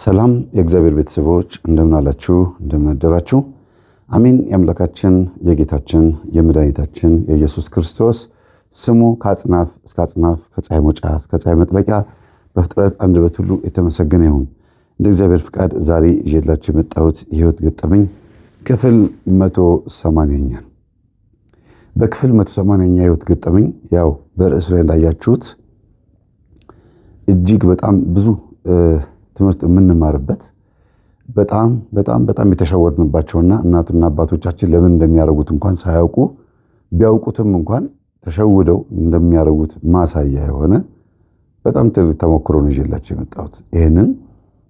ሰላም የእግዚአብሔር ቤተሰቦች እንደምን አላችሁ? እንደምን አደራችሁ? አሜን። የአምላካችን የጌታችን የመድኃኒታችን የኢየሱስ ክርስቶስ ስሙ ከአጽናፍ እስከ አጽናፍ ከፀሐይ መውጫ እስከ ፀሐይ መጥለቂያ በፍጥረት አንደበት ሁሉ የተመሰገነ ይሁን። እንደ እግዚአብሔር ፍቃድ ዛሬ ይዤላችሁ የመጣሁት የህይወት ገጠመኝ ክፍል 180ኛ። በክፍል 180ኛ የህይወት ገጠመኝ ያው በርዕሱ ላይ እንዳያችሁት እጅግ በጣም ብዙ ትምህርት የምንማርበት በጣም የተሸወድንባቸውና እናትና አባቶቻችን ለምን እንደሚያደርጉት እንኳን ሳያውቁ ቢያውቁትም እንኳን ተሸውደው እንደሚያደርጉት ማሳያ የሆነ በጣም ትልቅ ተሞክሮ ነው ይዤላችሁ የመጣሁት። ይህንን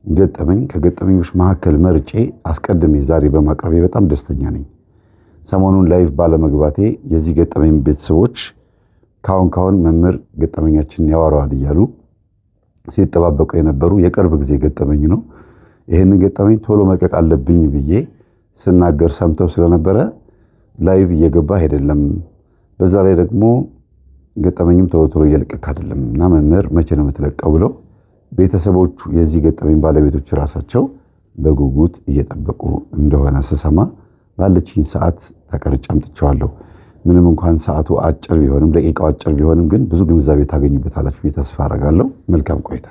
ገጠመኝ ከገጠመኞች መካከል መርጬ አስቀድሜ ዛሬ በማቅረቤ በጣም ደስተኛ ነኝ። ሰሞኑን ላይቭ ባለመግባቴ የዚህ ገጠመኝ ቤተሰቦች ካሁን መምህር ገጠመኛችንን ያወራዋል እያሉ ሲጠባበቁ የነበሩ የቅርብ ጊዜ ገጠመኝ ነው። ይህንን ገጠመኝ ቶሎ መልቀቅ አለብኝ ብዬ ስናገር ሰምተው ስለነበረ ላይቭ እየገባ አይደለም። በዛ ላይ ደግሞ ገጠመኝም ቶሎ እየለቀቅ አይደለም እና መምህር መቼ ነው የምትለቀው ብለው ቤተሰቦቹ የዚህ ገጠመኝ ባለቤቶች ራሳቸው በጉጉት እየጠበቁ እንደሆነ ስሰማ ባለችኝ ሰዓት ተቀርጬ አምጥቼዋለሁ። ምንም እንኳን ሰዓቱ አጭር ቢሆንም ደቂቃው አጭር ቢሆንም ግን ብዙ ግንዛቤ ታገኙበታላችሁ ብዬ ተስፋ አደርጋለሁ። መልካም ቆይታ።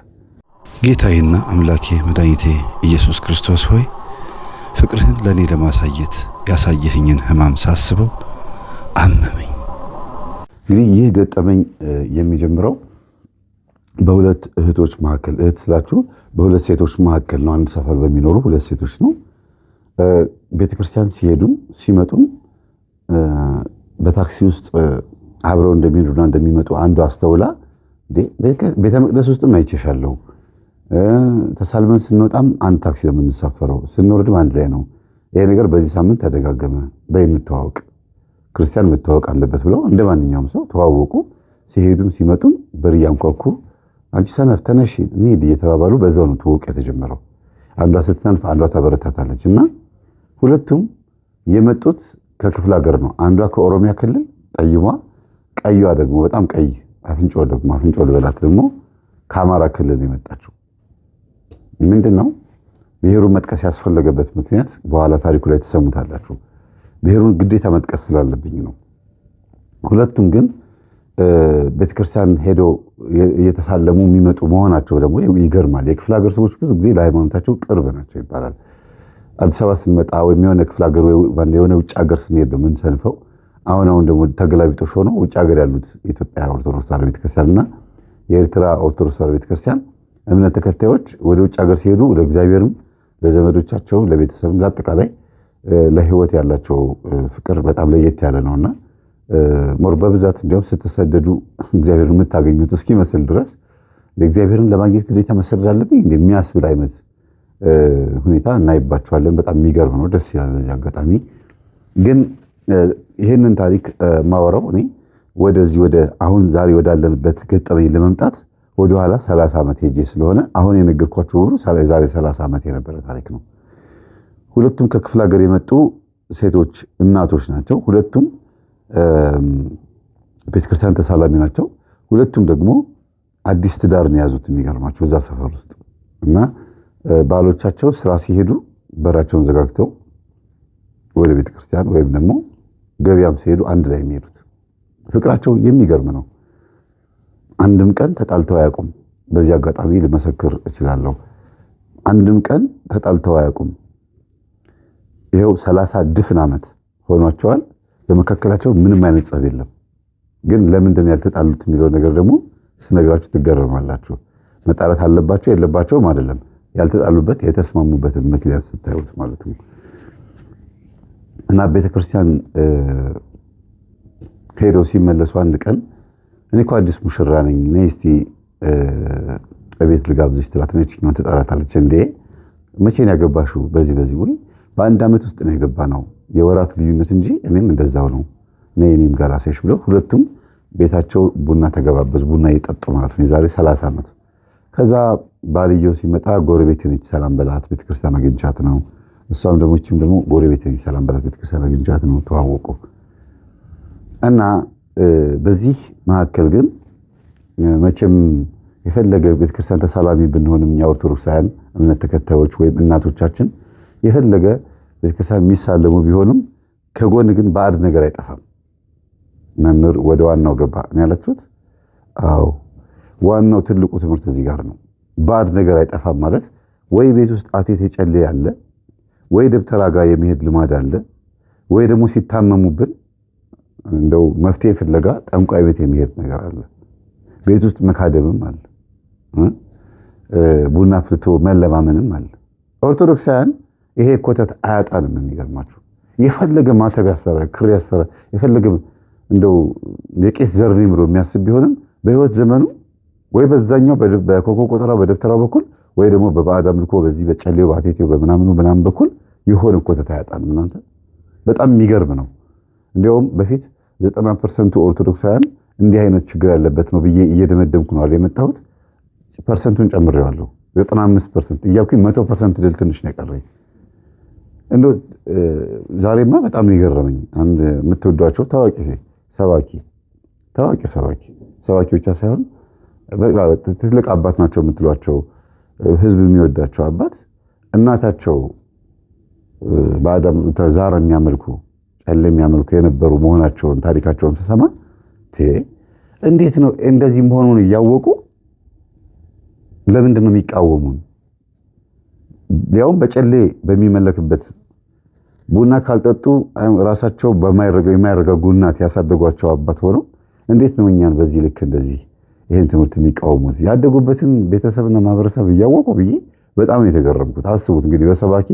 ጌታዬና አምላኬ መድኃኒቴ ኢየሱስ ክርስቶስ ሆይ ፍቅርህን ለእኔ ለማሳየት ያሳየህኝን ሕማም ሳስበው አመመኝ። እንግዲህ ይህ ገጠመኝ የሚጀምረው በሁለት እህቶች መካከል፣ እህት ስላችሁ በሁለት ሴቶች መካከል ነው። አንድ ሰፈር በሚኖሩ ሁለት ሴቶች ነው። ቤተክርስቲያን ሲሄዱም ሲመጡም በታክሲ ውስጥ አብረው እንደሚሄዱና እንደሚመጡ አንዱ አስተውላ ቤተ መቅደስ ውስጥም አይቼሻለሁ፣ ተሳልመን ስንወጣም አንድ ታክሲ ነው የምንሳፈረው፣ ስንወርድም አንድ ላይ ነው። ይሄ ነገር በዚህ ሳምንት ተደጋገመ፣ በይ እንተዋወቅ፣ ክርስቲያን መተዋወቅ አለበት ብለው እንደ ማንኛውም ሰው ተዋወቁ። ሲሄዱም ሲመጡም በር እያንኳኩ አንቺ ሰነፍ ተነሺ እንሂድ እየተባባሉ በዛው ነው ትውውቅ የተጀመረው። አንዷ ስትሰንፍ አንዷ ታበረታታለች እና ሁለቱም የመጡት ከክፍለ ሀገር ነው። አንዷ ከኦሮሚያ ክልል ጠይሟ፣ ቀይዋ ደግሞ በጣም ቀይ አፍንጮ ልበላት ደግሞ ከአማራ ክልል የመጣችው። ምንድነው ብሔሩን መጥቀስ ያስፈለገበት ምክንያት በኋላ ታሪኩ ላይ ተሰሙታላችሁ። ብሔሩን ግዴታ መጥቀስ ስላለብኝ ነው። ሁለቱም ግን ቤተክርስቲያን ሄደው እየተሳለሙ የሚመጡ መሆናቸው ደግሞ ይገርማል። የክፍለ ሀገር ሰዎች ብዙ ጊዜ ለሃይማኖታቸው ቅርብ ናቸው ይባላል። አዲስ አበባ ስንመጣ ወይም የሆነ ክፍለ ሀገር የሆነ ውጭ ሀገር ስንሄድ ነው የምንሰንፈው። አሁን ደግሞ ተገላቢጦሽ ሆኖ ውጭ ሀገር ያሉት የኢትዮጵያ ኦርቶዶክስ ተዋሕዶ ቤተክርስቲያንና የኤርትራ ኦርቶዶክስ ተዋሕዶ ቤተክርስቲያን እምነት ተከታዮች ወደ ውጭ ሀገር ሲሄዱ ለእግዚአብሔርም፣ ለዘመዶቻቸው፣ ለቤተሰብም ለአጠቃላይ ለሕይወት ያላቸው ፍቅር በጣም ለየት ያለ ነውና ሞር በብዛት እንዲያውም ስትሰደዱ እግዚአብሔርን የምታገኙት እስኪመስል ድረስ ለእግዚአብሔርን ለማግኘት ግዴታ መሰደድ አለብኝ የሚያስብል አይነት ሁኔታ እናይባቸዋለን። በጣም የሚገርም ነው። ደስ ይላል። በዚህ አጋጣሚ ግን ይህንን ታሪክ ማወራው እኔ ወደ አሁን ዛሬ ወዳለንበት ገጠመኝ ለመምጣት ወደኋላ 30 ዓመት ሄጄ ስለሆነ አሁን የነገርኳቸው ሁሉ ዛሬ 30 ዓመት የነበረ ታሪክ ነው። ሁለቱም ከክፍለ ሀገር የመጡ ሴቶች እናቶች ናቸው። ሁለቱም ቤተክርስቲያን ተሳላሚ ናቸው። ሁለቱም ደግሞ አዲስ ትዳርን የያዙት የሚገርማቸው እዛ ሰፈር ውስጥ እና ባሎቻቸው ስራ ሲሄዱ በራቸውን ዘጋግተው ወደ ቤተክርስቲያን ወይም ደግሞ ገበያም ሲሄዱ አንድ ላይ የሚሄዱት። ፍቅራቸው የሚገርም ነው። አንድም ቀን ተጣልተው አያውቁም። በዚህ አጋጣሚ ልመሰክር እችላለሁ። አንድም ቀን ተጣልተው አያውቁም። ይሄው 30 ድፍን ዓመት ሆኗቸዋል። በመካከላቸው ምንም አይነት ጸብ የለም። ግን ለምንድን ነው ያልተጣሉት የሚለው ነገር ደግሞ ስነግራችሁ ትገረማላችሁ። መጣላት አለባቸው የለባቸውም አይደለም፣ ያልተጣሉበት የተስማሙበትን ምክንያት ስታዩት ማለት ነው። እና ቤተክርስቲያን ሄደው ሲመለሱ አንድ ቀን እኔ እኮ አዲስ ሙሽራ ነኝ፣ ነይ እስቲ እቤት ልጋብዝሽ ትላት። ነችኛውን ትጠራታለች። እንዴ መቼ ነው ያገባሽው? በዚህ ወይ በአንድ ዓመት ውስጥ ነው የገባ ነው፣ የወራት ልዩነት እንጂ እኔም እንደዛው ነው፣ ነይ እኔም ጋር ላሳይሽ ብለው ሁለቱም ቤታቸው ቡና ተገባበዙ። ቡና እየጠጡ ማለት ነው የዛሬ 30 ዓመት። ከዛ ባልየው ሲመጣ ጎረቤቴ ነች ሰላም በላት ቤተክርስቲያን አግኝቻት ነው። እሷም ደግሞ ጎረቤቴ ነች ሰላም በላት ቤተክርስቲያን አግኝቻት ነው። ተዋወቁ እና በዚህ መካከል ግን መቼም የፈለገ ቤተክርስቲያን ተሳላሚ ብንሆንም እኛ ኦርቶዶክሳውያን እምነት ተከታዮች ወይም እናቶቻችን የፈለገ ቤተክርስቲያን የሚሳለሙ ቢሆንም ከጎን ግን ባዕድ ነገር አይጠፋም። መምህር ወደ ዋናው ገባ ነው ያላችሁት? አዎ ዋናው ትልቁ ትምህርት እዚህ ጋር ነው። ባዕድ ነገር አይጠፋም ማለት ወይ ቤት ውስጥ አቴት የጨሌ አለ፣ ወይ ደብተራ ጋር የመሄድ ልማድ አለ፣ ወይ ደግሞ ሲታመሙብን እንደው መፍትሄ ፍለጋ ጠንቋይ ቤት የመሄድ ነገር አለ። ቤት ውስጥ መካደምም አለ፣ ቡና ፍልቶ መለማመንም አለ። ኦርቶዶክሳውያን ይሄ ኮተት አያጣንም። የሚገርማችሁ የፈለገ ማተብ ያሰረ ክር ያሰረ የፈለገ እንደው የቄስ ዘር ነኝ ብሎ የሚያስብ ቢሆንም በህይወት ዘመኑ ወይ በዛኛው በኮኮ ቆጠራ በደብተራው በኩል ወይ ደግሞ በባዕድ አምልኮ በዚህ በጨሌው በአቴቴው በምናምን በኩል የሆነ ኮተት አያጣንም። እናንተ በጣም የሚገርም ነው። እንዲያውም በፊት 90% ኦርቶዶክሳውያን እንዲህ አይነት ችግር ያለበት ነው ብዬ እየደመደምኩ ነው የመጣሁት። ፐርሰንቱን ጨምሬዋለሁ 95% እያልኩኝ 100% ድል ትንሽ ነው የቀረኝ። እንደው ዛሬማ በጣም የገረመኝ አንድ የምትወዷቸው ታዋቂ ሰባኪ ብቻ ሳይሆን ትልቅ አባት ናቸው የምትሏቸው ህዝብ የሚወዳቸው አባት እናታቸው በአዳም ዛር የሚያመልኩ ጨሌ የሚያመልኩ የነበሩ መሆናቸውን ታሪካቸውን ስሰማ እንዴት ነው እንደዚህ መሆኑን እያወቁ ለምንድን ነው የሚቃወሙን? ያውም በጨሌ በሚመለክበት ቡና ካልጠጡ ራሳቸው የማይረጋጉ እናት ያሳደጓቸው አባት ሆነው እንዴት ነው እኛን በዚህ ልክ እንደዚህ ይሄን ትምህርት የሚቃወሙት? ያደጉበትን ቤተሰብና ማህበረሰብ እያወቁ ብዬ በጣም የተገረምኩት። አስቡት እንግዲህ በሰባኪ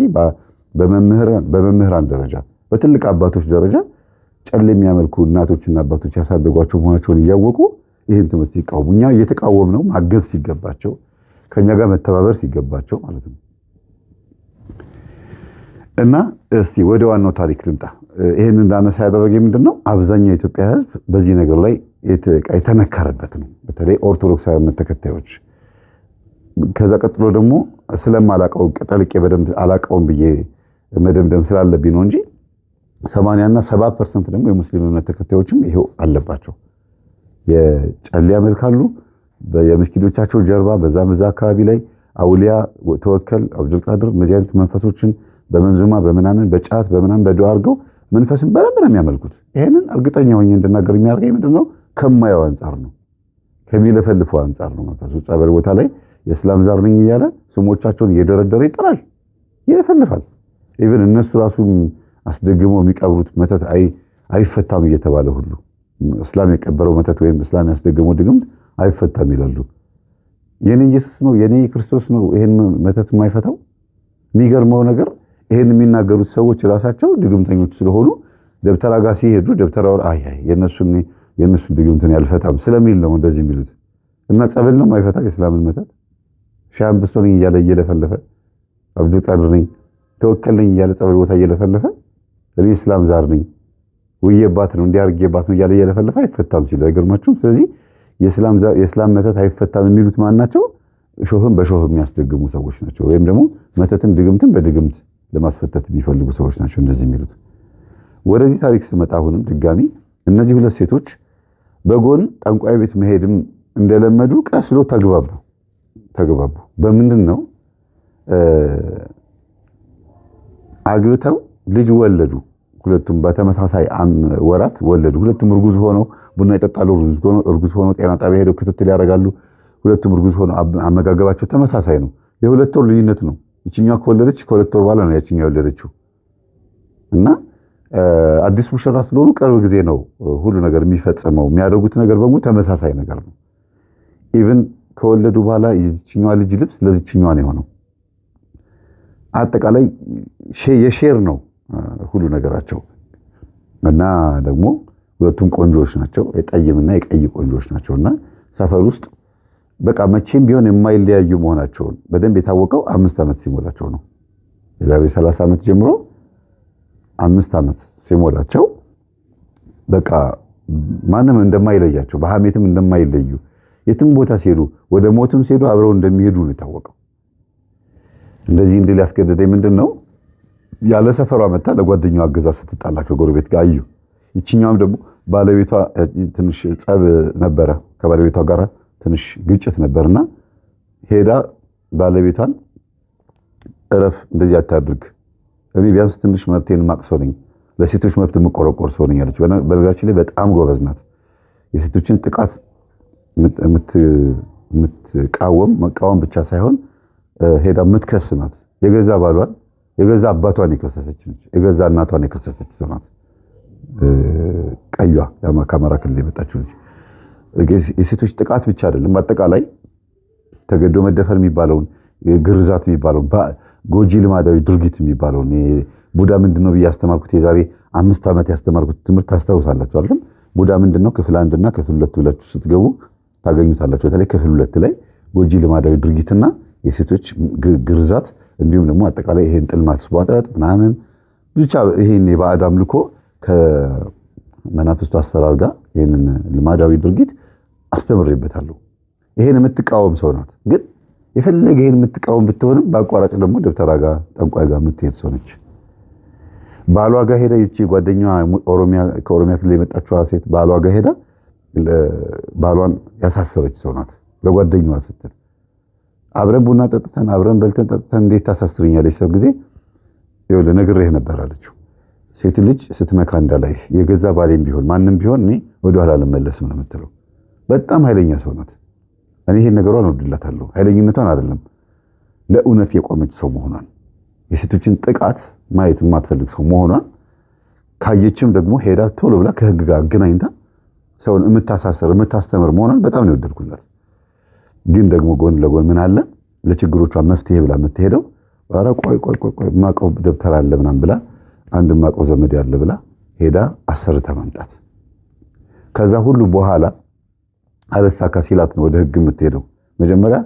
በመምህራን ደረጃ በትልቅ አባቶች ደረጃ ጨሌ የሚያመልኩ እናቶችና አባቶች ያሳደጓቸው መሆናቸውን እያወቁ ይህን ትምህርት ሲቃወሙ እኛ እየተቃወም ነው ማገዝ ሲገባቸው ከኛ ጋር መተባበር ሲገባቸው ማለት ነው። እና እስቲ ወደ ዋናው ታሪክ ልምጣ። ይሄን እንዳነሳ ያደረገኝ ምንድነው አብዛኛው የኢትዮጵያ ሕዝብ በዚህ ነገር ላይ የተነካረበት ነው። በተለይ ኦርቶዶክሳዊ እምነት ተከታዮች። ከዛ ቀጥሎ ደግሞ ስለማላቀው ቀጠልቄ በደንብ አላቀውን ብዬ መደምደም ስላለብኝ ነው እንጂ 80 እና 70% ደግሞ የሙስሊም እምነት ተከታዮችም ይሄው አለባቸው። የጨሌ ያመልካሉ። የመስጊዶቻቸው ጀርባ በዛ አካባቢ ላይ አውሊያ ተወከል አብዱልቃድር እነዚህ አይነት መንፈሶችን በመንዙማ በምናምን በጫት በምናምን በዱዓ አድርገው መንፈስን በደንብ ነው የሚያመልኩት። ይሄንን እርግጠኛ ሆኜ እንድናገር የሚያደርገኝ ምንድነው ከማየው አንጻር ነው፣ ከሚለፈልፈው አንጻር ነው። መንፈሱ ጸበል ቦታ ላይ የእስላም ዛር ነኝ እያለ ስሞቻቸውን እየደረደረ ይጠራል፣ ይለፈልፋል። ኢቭን እነሱ ራሱ አስደግመው የሚቀብሩት መተት አይፈታም እየተባለ ሁሉ እስላም የቀበረው መተት ወይም እስላም ያስደገመው ድግምት አይፈታም ይላሉ። የኔ ኢየሱስ ነው የኔ ክርስቶስ ነው ይሄን መተት የማይፈታው። የሚገርመው ነገር ይሄን የሚናገሩት ሰዎች ራሳቸው ድግምተኞች ስለሆኑ ደብተራ ጋር ሲሄዱ ደብተራው የነሱን ድግምትን ያልፈታም ስለሚል ነው እንደዚህ የሚሉት። እና ጸበል ነው የማይፈታው የእስላምን መተት። ሻም ብሶኝ እያለ እየለፈለፈ አብዱልቃድር ነኝ ተወከል ነኝ እያለ ጸበል ቦታ እየለፈለፈ እኔ እስላም ዛር ነኝ ወየባት ነው እንዲያርጌባት ነው እያለ እየለፈለፈ አይፈታም ሲሉ አይገርማችሁም? ስለዚህ የእስላም መተት አይፈታም የሚሉት ማን ናቸው? ሾህን በሾህ የሚያስደግሙ ሰዎች ናቸው። ወይም ደግሞ መተትን ድግምትን በድግምት ለማስፈተት የሚፈልጉ ሰዎች ናቸው እንደዚህ የሚሉት። ወደዚህ ታሪክ ስመጣ አሁንም ድጋሚ እነዚህ ሁለት ሴቶች በጎን ጠንቋይ ቤት መሄድም እንደለመዱ ቀስ ብሎ ተግባቡ። በምንድን ነው አግብተው ልጅ ወለዱ። ሁለቱም በተመሳሳይ ወራት ወለዱ። ሁለቱም እርጉዝ ሆነው ቡና ይጠጣሉ። እርጉዝ ሆነው ጤና ጣቢያ ሄደው ክትትል ያደርጋሉ። ሁለቱም እርጉዝ ሆነው አመጋገባቸው ተመሳሳይ ነው። የሁለት ወር ልዩነት ነው። ይችኛው ከወለደች ከሁለት ወር በኋላ ነው ያችኛው የወለደችው። እና አዲስ ሙሽራ ስለሆኑ ቅርብ ጊዜ ነው ሁሉ ነገር የሚፈጸመው። የሚያደርጉት ነገር በሙሉ ተመሳሳይ ነገር ነው። ኢቭን ከወለዱ በኋላ የዚችኛዋ ልጅ ልብስ ለዚችኛዋ ነው የሆነው። አጠቃላይ የሼር ነው ሁሉ ነገራቸው። እና ደግሞ ሁለቱም ቆንጆዎች ናቸው። የጠይምና የቀይ ቆንጆዎች ናቸውና ሰፈር ውስጥ በቃ መቼም ቢሆን የማይለያዩ መሆናቸውን በደንብ የታወቀው 5 ዓመት ሲሞላቸው ነው። የዛሬ 30 ዓመት ጀምሮ 5 ዓመት ሲሞላቸው በቃ ማንም እንደማይለያቸው በሐሜትም እንደማይለዩ የትም ቦታ ሲሄዱ ወደ ሞትም ሲሄዱ አብረው እንደሚሄዱ ነው የታወቀው። እንደዚህ እንድል ያስገደደኝ ምንድነው ያለ ሰፈሯ መጣ ለጓደኛዋ አገዛ ስትጣላ ከጎረቤት ጋር አዩ። ይችኛውም ደግሞ ባለቤቷ ትንሽ ጸብ ነበረ ከባለቤቷ ጋር ትንሽ ግጭት ነበርና ሄዳ ባለቤቷን እረፍ፣ እንደዚህ አታድርግ፣ እኔ ቢያንስ ትንሽ መብቴን ማቅሰው ነኝ፣ ለሴቶች መብት የምቆረቆር ሰው ነኝ አለች። በነገራችን ላይ በጣም ጎበዝ ናት። የሴቶችን ጥቃት መቃወም ብቻ ሳይሆን ሄዳ የምትከስ ናት። የገዛ ባሏን የገዛ አባቷን የከሰሰች ነች። የገዛ እናቷን የከሰሰች ሰው ናት። ቀዩዋ ከአማራ ክልል የመጣችው ልጅ የሴቶች ጥቃት ብቻ አይደለም፣ በአጠቃላይ ተገዶ መደፈር የሚባለውን ግርዛት የሚባለውን ጎጂ ልማዳዊ ድርጊት የሚባለውን ቡዳ ምንድነው ብዬ ያስተማርኩት የዛሬ 5 ዓመት ያስተማርኩት ትምህርት ታስታውሳላችሁ አይደል? ቡዳ ምንድነው ክፍል 1 እና ክፍል 2 ብላችሁ ስትገቡ ታገኙታላችሁ። በተለይ ክፍል 2 ላይ ጎጂ ልማዳዊ ድርጊትና የሴቶች ግርዛት እንዲሁም ደግሞ አጠቃላይ ይሄን ጥል ማስቧጠጥ ምናምን ብቻ ይሄን የባዕድ አምልኮ ከመናፍስቱ አሰራር ጋር ይሄንን ልማዳዊ ድርጊት አስተምሬበታለሁ። ይሄን የምትቃወም ሰው ናት። ግን የፈለገ ይሄን የምትቃወም ብትሆንም በአቋራጭ ደግሞ ደብተራ ጋር ጠንቋይ ጋር የምትሄድ ሰው ነች። ባሏ ጋር ሄዳ ይቺ ጓደኛዋ ከኦሮሚያ ክልል የመጣችው ሴት ባሏ ጋር ሄዳ ባሏን ያሳሰረች ሰው ናት። ለጓደኛዋ ስትል አብረን ቡና ጠጥተን አብረን በልተን ጠጥተን እንዴት ታሳስርኛለች? ሰው ጊዜ ይኸውልህ ነግሬህ ነበር አለችው። ሴት ልጅ ስትነካ እንዳላይ የገዛ ባሌም ቢሆን ማንም ቢሆን እኔ ወደኋላ ልመለስም ነው የምትለው። በጣም ኃይለኛ ሰው ናት። እኔ ይሄን ነገሯን እወድላታለሁ። ኃይለኝነቷን አይደለም ለእውነት የቆመች ሰው መሆኗን፣ የሴቶችን ጥቃት ማየት የማትፈልግ ሰው መሆኗን ካየችም ደግሞ ሄዳ ቶሎ ብላ ከህግ ጋር አገናኝታ ሰውን የምታሳሰር የምታስተምር መሆኗን በጣም ነው የወደድኩላት። ግን ደግሞ ጎን ለጎን ምን አለ ለችግሮቿ መፍትሄ ብላ የምትሄደው ኧረ ቆይ ማቀው ደብተር አለ ምናምን ብላ አንድ ማቀው ዘመድ ያለ ብላ ሄዳ አሰርታ ማምጣት። ከዛ ሁሉ በኋላ አለሳካ ሲላት ነው ወደ ህግ የምትሄደው። መጀመሪያ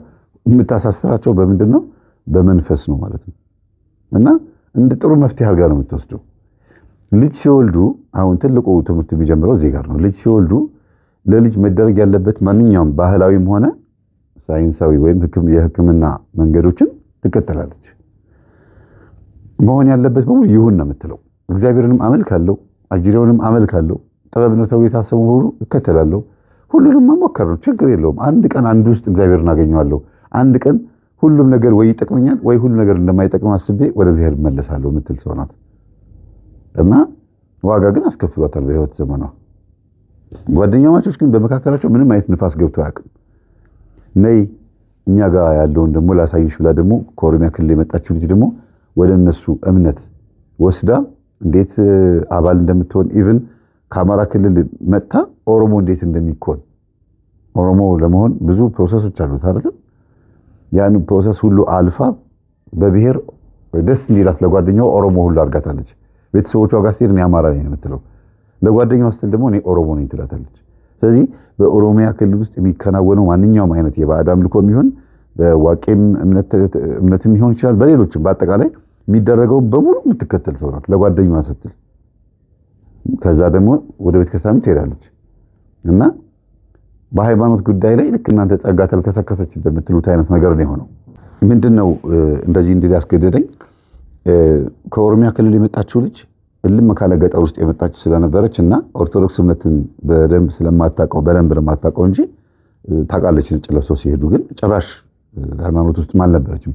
የምታሳስራቸው በምንድነው? በመንፈስ ነው ማለት ነው። እና እንደ ጥሩ መፍትሄ አድርጋ ነው የምትወስደው። ልጅ ሲወልዱ አሁን ትልቁ ትምህርት የሚጀምረው እዚህ ጋር ነው። ልጅ ሲወልዱ ለልጅ መደረግ ያለበት ማንኛውም ባህላዊም ሆነ ሳይንሳዊ ወይም የህክምና መንገዶችን ትከተላለች። መሆን ያለበት በሙሉ ይሁን ነው የምትለው። እግዚአብሔርንም አመልካለሁ፣ አጅሬውንም አመልካለሁ፣ ጥበብ ነው ተብሎ የታሰበው ሁሉ እከተላለሁ። ሁሉንም መሞከር ነው፣ ችግር የለውም። አንድ ቀን አንድ ውስጥ እግዚአብሔርን አገኘዋለሁ። አንድ ቀን ሁሉም ነገር ወይ ይጠቅመኛል ወይ ሁሉ ነገር እንደማይጠቅም አስቤ ወደ እግዚአብሔር እመለሳለሁ የምትል ሰው ናት። እና ዋጋ ግን አስከፍሏታል በህይወት ዘመኗ። ጓደኛማቾች ግን በመካከላቸው ምንም አይነት ንፋስ ገብቶ አያውቅም። ነይ እኛ ጋር ያለውን ደግሞ ላሳይሽ ብላ ደግሞ ከኦሮሚያ ክልል የመጣችው ልጅ ደግሞ ወደ እነሱ እምነት ወስዳ እንዴት አባል እንደምትሆን ኢቭን ከአማራ ክልል መጥታ ኦሮሞ እንዴት እንደሚኮን ኦሮሞ ለመሆን ብዙ ፕሮሰሶች አሉት አይደል? ያን ፕሮሰስ ሁሉ አልፋ በብሔር ደስ እንዲላት ለጓደኛው ኦሮሞ ሁሉ አድርጋታለች። ቤተሰቦቿ ጋር ስትሄድ እኔ አማራ ነኝ የምትለው፣ ለጓደኛዋ ስትል ደግሞ እኔ ኦሮሞ ነኝ ትላታለች። ስለዚህ በኦሮሚያ ክልል ውስጥ የሚከናወነው ማንኛውም አይነት የባዕድ አምልኮ የሚሆን በዋቄም እምነትም ሊሆን ይችላል፣ በሌሎችም በአጠቃላይ የሚደረገው በሙሉ የምትከተል ሰው ናት ለጓደኛዋ ስትል። ከዛ ደግሞ ወደ ቤተክርስቲያን ትሄዳለች እና በሃይማኖት ጉዳይ ላይ ልክ እናንተ ጸጋ ተልከሰከሰች እንደምትሉት አይነት ነገር ነው የሆነው። ምንድነው እንደዚህ እንዲል ያስገደደኝ? ከኦሮሚያ ክልል የመጣችው ልጅ እልም ካለ ገጠር ውስጥ የመጣች ስለነበረች እና ኦርቶዶክስ እምነትን በደንብ ስለማታውቀው እንጂ ታውቃለች። ነጭ ለብሰው ሲሄዱ ግን ጭራሽ ሃይማኖት ውስጥ አልነበረችም።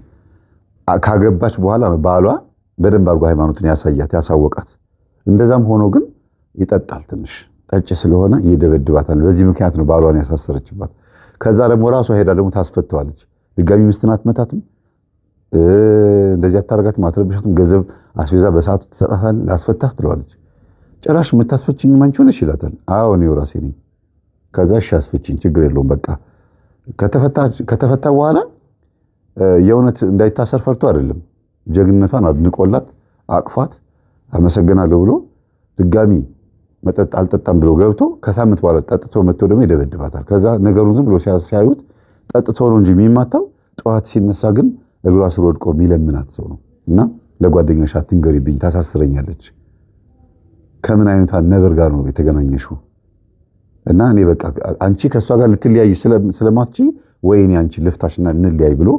ካገባች በኋላ ነው ባሏ በደንብ አድርጎ ሃይማኖትን ያሳወቃት። እንደዛም ሆኖ ግን ይጠጣል፣ ትንሽ ጠጭ ስለሆነ ይደበድባታል። በዚህ ምክንያት ነው ባሏን ያሳሰረችባት። ከዛ ደግሞ ራሷ ሄዳ ደግሞ ታስፈተዋለች። ድጋሚ ሚስትን አትመታትም፣ እንደዚህ አታረጋትም፣ አትረብሻትም። ገንዘብ አስቤዛ በሰዓቱ ትሰጣታል፣ ላስፈታህ ትለዋለች። ጭራሽ የምታስፈችኝ ማንቺ ሆነሽ ይላታል። አዎ እኔው ራሴ ነኝ። ከዛ እሺ አስፈችኝ፣ ችግር የለውም በቃ። ከተፈታ በኋላ የእውነት እንዳይታሰር ፈርቶ አይደለም፣ ጀግንነቷን አድንቆላት አቅፋት አመሰግናለሁ ብሎ ድጋሚ መጠጥ አልጠጣም ብሎ ገብቶ ከሳምንት በኋላ ጠጥቶ መጥቶ ደግሞ ይደበድባታል። ከዛ ነገሩን ዝም ብሎ ሲያዩት ጠጥቶ ነው እንጂ የሚማታው፣ ጠዋት ሲነሳ ግን እግሯ ስር ወድቆ የሚለምናት ሰው ነው። እና ለጓደኛሽ አትንገሪብኝ ታሳስረኛለች፣ ከምን አይነቷ ነበር ጋር ነው የተገናኘሽው? እና እኔ በቃ አንቺ ከሷ ጋር ልትለያይ ስለማትቺ ወይ እኔ አንቺ ልፍታሽና እንለያይ ብሎ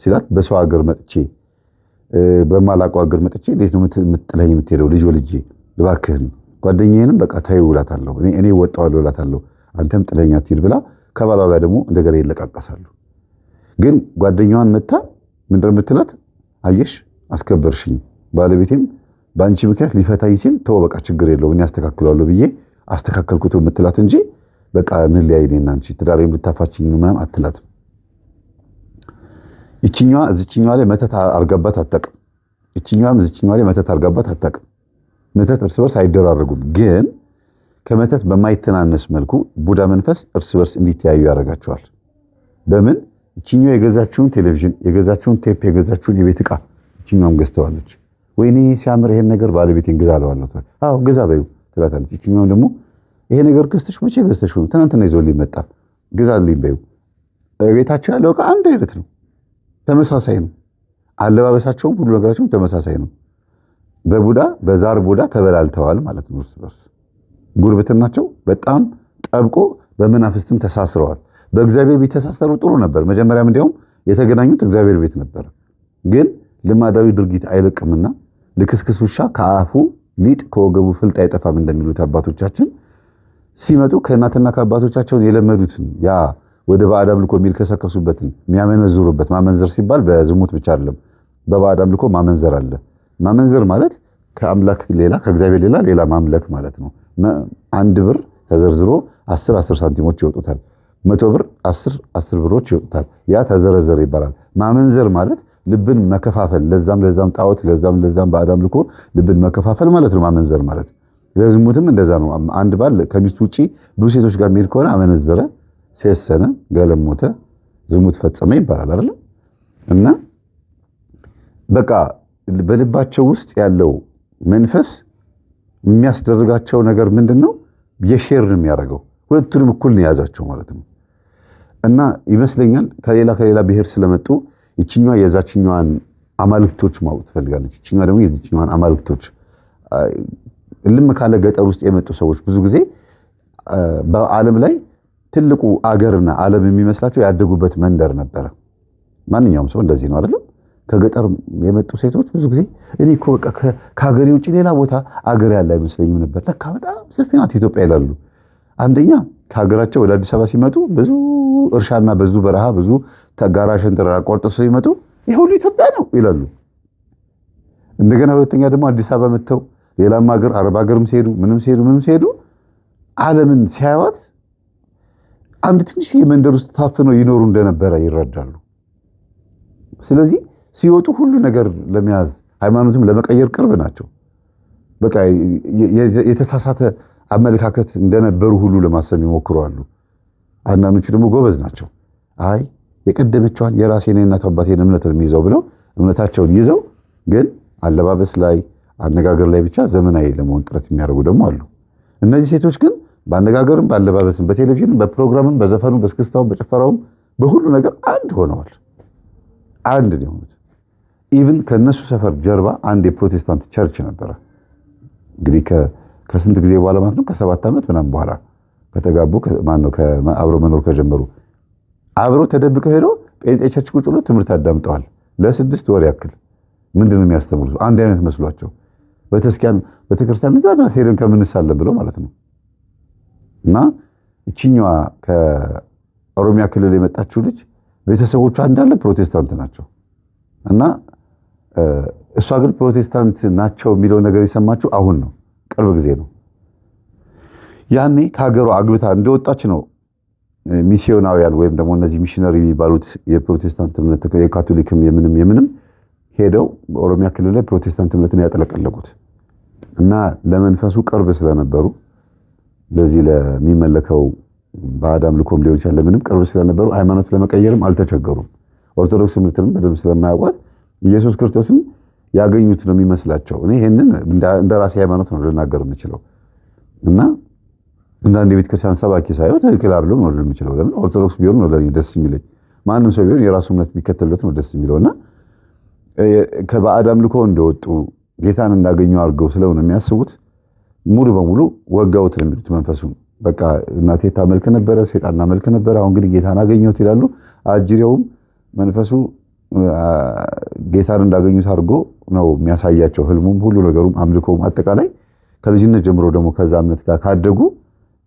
ሲላት፣ በሰው ሀገር መጥቼ በማላውቀው ሀገር መጥቼ እንዴት ነው የምትጥለኝ የምትሄደው? ልጅ ወልጄ እባክህን ጓደኛዬንም በቃ ታዩ እላታለሁ፣ እኔ ወጣዋለሁ እላታለሁ፣ አንተም ጥለኛ አትሂድ ብላ ከባሏ ጋር ደግሞ እንደገና ይለቃቀሳሉ። ግን ጓደኛዋን መታ ምንድን የምትላት አየሽ አስከበርሽኝ፣ ባለቤቴም በአንቺ ምክንያት ሊፈታኝ ሲል ተው በቃ ችግር የለውም እኔ አስተካክለዋለሁ ብዬ አስተካከልኩት የምትላት እንጂ በቃ እንለያይ እኔና አንቺ ትዳሬም ልታፋችኝ ምናምን አትላትም። ይችኛዋ እዚችኛዋ ላይ መተት አርጋባት አታውቅም። ይችኛዋም እዚችኛዋ ላይ መተት አርጋባት አታውቅም። መተት እርስ በርስ አይደራረጉም። ግን ከመተት በማይተናነስ መልኩ ቡዳ መንፈስ እርስ በርስ እንዲተያዩ ያደርጋቸዋል። በምን ይችኛዋ የገዛችውን ቴሌቪዥን፣ የገዛችውን ቴፕ፣ የገዛችውን የቤት ዕቃ ይችኛዋም ገዝተዋለች። ወይኔ ሲያምር ይሄን ነገር ባለቤቴን ግዛ አለዋለሁ። አዎ ግዛ በይው ትላታለች። ይችኛዋም ደግሞ ይሄ ነገር ገዝተሽ መቼ ገዝተሽ ነው? ትናንትና ይዞልኝ መጣ ግዛልኝ በይው። ቤታቸው ያለው ዕቃ አንድ አይነት ነው፣ ተመሳሳይ ነው። አለባበሳቸውም ሁሉ ነገራቸውም ተመሳሳይ ነው። በቡዳ በዛር ቡዳ ተበላልተዋል ማለት ነው። እርስ በርስ ጉርብትናቸው በጣም ጠብቆ በመናፍስትም ተሳስረዋል። በእግዚአብሔር ቤት ተሳሰሩ ጥሩ ነበር። መጀመሪያም እንዲያውም የተገናኙት እግዚአብሔር ቤት ነበር። ግን ልማዳዊ ድርጊት አይለቅምና ልክስክስ ውሻ ከአፉ ሊጥ ከወገቡ ፍልጥ አይጠፋም እንደሚሉት አባቶቻችን ሲመጡ ከእናትና ከአባቶቻቸውን የለመዱትን ያ ወደ ባዕድ አምልኮ የሚልከሰከሱበትን የሚያመነዝሩበት ማመንዘር ሲባል በዝሙት ብቻ አይደለም፣ በባዕድ አምልኮ ማመንዘር አለ። ማመንዘር ማለት ከአምላክ ሌላ ከእግዚአብሔር ሌላ ማምለክ ማለት ነው። አንድ ብር ተዘርዝሮ 10 ሳንቲሞች ይወጡታል። 100 ብር 10 ብሮች ይወጡታል። ያ ተዘረዘረ ይባላል። ማመንዘር ማለት ልብን መከፋፈል፣ ለዛም ጣዖት፣ ለዛም ባዕድ አምልኮ ልብን መከፋፈል ማለት ነው ማመንዘር ማለት። ለዝሙትም እንደዛ ነው። አንድ ባል ከሚስቱ ውጪ ብዙ ሴቶች ጋር የሚሄድ ከሆነ አመነዘረ፣ ሴሰነ፣ ገለሞተ፣ ዝሙት ፈጸመ ይባላል አይደል? እና በቃ በልባቸው ውስጥ ያለው መንፈስ የሚያስደርጋቸው ነገር ምንድነው? የሼር ነው የሚያደርገው። ሁለቱንም እኩል ነው የያዛቸው ማለት ነው። እና ይመስለኛል ከሌላ ብሔር ስለመጡ ይችኛዋ የዛችኛዋን አማልክቶች ማወቅ ትፈልጋለች። ይችኛዋ ደግሞ የዚችኛዋን አማልክቶች። እልም ካለ ገጠር ውስጥ የመጡ ሰዎች ብዙ ጊዜ በዓለም ላይ ትልቁ አገርና ዓለም የሚመስላቸው ያደጉበት መንደር ነበረ። ማንኛውም ሰው እንደዚህ ነው አይደለም? ከገጠር የመጡ ሴቶች ብዙ ጊዜ እኔ እኮ በቃ ከሀገሬ ውጭ ሌላ ቦታ አገር ያለ አይመስለኝም ነበር፣ ለካ በጣም ሰፊ ናት ኢትዮጵያ ይላሉ። አንደኛ ከሀገራቸው ወደ አዲስ አበባ ሲመጡ ብዙ እርሻና ብዙ በረሃ ብዙ ተጋራ ሸንተረር አቋርጠው ሲመጡ ይሄ ሁሉ ኢትዮጵያ ነው ይላሉ። እንደገና ሁለተኛ ደግሞ አዲስ አበባ መጥተው ሌላም ሀገር አረብ ሀገርም ሲሄዱ ምንም ሲሄዱ ዓለምን ሲያዩት አንድ ትንሽ መንደር ውስጥ ታፍነው ይኖሩ እንደነበረ ይረዳሉ። ስለዚህ ሲወጡ ሁሉ ነገር ለመያዝ ሃይማኖትም ለመቀየር ቅርብ ናቸው። በቃ የተሳሳተ አመለካከት እንደነበሩ ሁሉ ለማሰብ ይሞክራሉ። አንዳንዶቹ ደግሞ ጎበዝ ናቸው። አይ የቀደመችዋን የራሴን እናት አባቴን እምነት ነው የሚይዘው ብለው እምነታቸውን ይዘው ግን አለባበስ ላይ አነጋገር ላይ ብቻ ዘመናዊ ለመሆን ጥረት የሚያደርጉ ደግሞ አሉ። እነዚህ ሴቶች ግን በአነጋገርም በአለባበስም በቴሌቪዥንም በፕሮግራምም በዘፈኑ በስክስታውም በጭፈራውም በሁሉ ነገር አንድ ሆነዋል። አንድ ነው የሆኑት። ኢቭን ከነሱ ሰፈር ጀርባ አንድ የፕሮቴስታንት ቸርች ነበረ። እንግዲህ ከስንት ጊዜ በኋላ ማለት ነው ከ7 ዓመት ምናምን በኋላ ከተጋቡ አብሮ መኖር ከጀመሩ አብሮ ተደብቀው ሄደው ጴንጤ ቸርች ቁጭ ብሎ ትምህርት አዳምጠዋል ለ6 ወር ያክል። ምንድነው የሚያስተምሩት? አንድ አይነት መስሏቸው ቤተክርስቲያን እዛ ድረስ ሄደን ከምንሳለን ብለው ማለት ነው። እና እቺኛዋ ከኦሮሚያ ክልል የመጣችው ልጅ ቤተሰቦቿ እንዳለ ፕሮቴስታንት ናቸው። እና እሷ ግን ፕሮቴስታንት ናቸው የሚለው ነገር የሰማችው አሁን ነው፣ ቅርብ ጊዜ ነው። ያኔ ከሀገሯ አግብታ እንደወጣች ነው ሚስዮናውያን ወይም ደግሞ እነዚህ ሚሽነሪ የሚባሉት የፕሮቴስታንት እምነት የካቶሊክም የምንም ሄደው ኦሮሚያ ክልል ላይ ፕሮቴስታንት እምነትን ያጠለቀለቁት እና ለመንፈሱ ቅርብ ስለነበሩ ለዚህ ለሚመለከው ባዕድ አምልኮም ሊሆን ይችላል ለምንም ቅርብ ስለነበሩ ሃይማኖት ለመቀየርም አልተቸገሩም። ኦርቶዶክስ እምነትንም በደንብ ስለማያውቋት ኢየሱስ ክርስቶስን ያገኙት ነው የሚመስላቸው። እኔ ይሄንን እንደ ራሴ ሃይማኖት ነው ልናገር የምችለው እና አንዳንድ የቤተ ክርስቲያን ሰባኪ ሳይሆን ትክክል አይደለም ነው የምችለው። ለምን ኦርቶዶክስ ቢሆን ነው ለኔ ደስ የሚለኝ። ማንም ሰው ቢሆን የራሱ እምነት ቢከተልለት ነው ደስ የሚለውና ከባዕድ አምልኮ እንደወጡ ጌታን እንዳገኙ አድርገው ስለሆነ የሚያስቡት ሙሉ በሙሉ ወጋውት ነው የሚሉት መንፈሱን። በቃ እናቴ ታመልክ ነበረ፣ ሰይጣን ታመልክ ነበረ፣ አሁን ግን ጌታን አገኘሁት ይላሉ። አጅሬውም መንፈሱ ጌታን እንዳገኙት አድርጎ ነው የሚያሳያቸው። ህልሙም ሁሉ ነገሩም አምልኮም አጠቃላይ ከልጅነት ጀምሮ ደግሞ ከዛ እምነት ጋር ካደጉ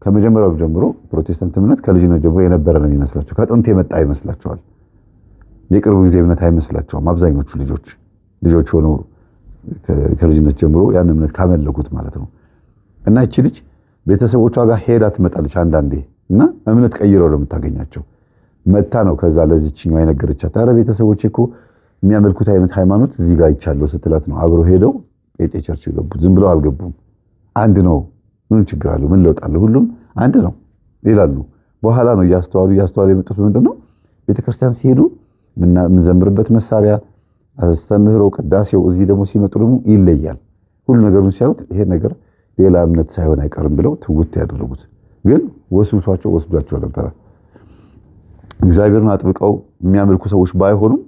ከመጀመሪያው ጀምሮ ፕሮቴስታንት እምነት ከልጅነት ጀምሮ የነበረ ነው የሚመስላቸው። ከጥንት የመጣ ይመስላቸዋል። የቅርብ ጊዜ እምነት አይመስላቸውም። አብዛኞቹ ልጆች ሆነው ከልጅነት ጀምሮ ያን እምነት ካመለኩት ማለት ነው። እና እቺ ልጅ ቤተሰቦቿ ጋር ሄዳ ትመጣለች አንዳንዴ እና እምነት ቀይረው ነው የምታገኛቸው። መታ ነው ከዛ ለዚህኛው የነገረቻት ኧረ ቤተሰቦቼ እኮ የሚያመልኩት አይነት ሃይማኖት እዚህ ጋር ይቻለው ስትላት ነው አብረው ሄደው ጴንጤ ቸርች የገቡት። ዝም ብለው አልገቡም። አንድ ነው፣ ምን ችግር አለው? ምን ለውጥ አለው? ሁሉም አንድ ነው ይላሉ። በኋላ ነው እያስተዋሉ የመጡት ምንድነው ቤተክርስቲያን ሲሄዱ የምንዘምርበት መሳሪያ አስተምህሮ ቅዳሴው እዚህ ደግሞ ሲመጡ ደግሞ ይለያል። ሁሉ ነገሩን ሲያዩት ይሄ ነገር ሌላ እምነት ሳይሆን አይቀርም ብለው ትውት ያደረጉት። ግን ወስዷቸው ነበረ። እግዚአብሔርን አጥብቀው የሚያመልኩ ሰዎች ባይሆኑም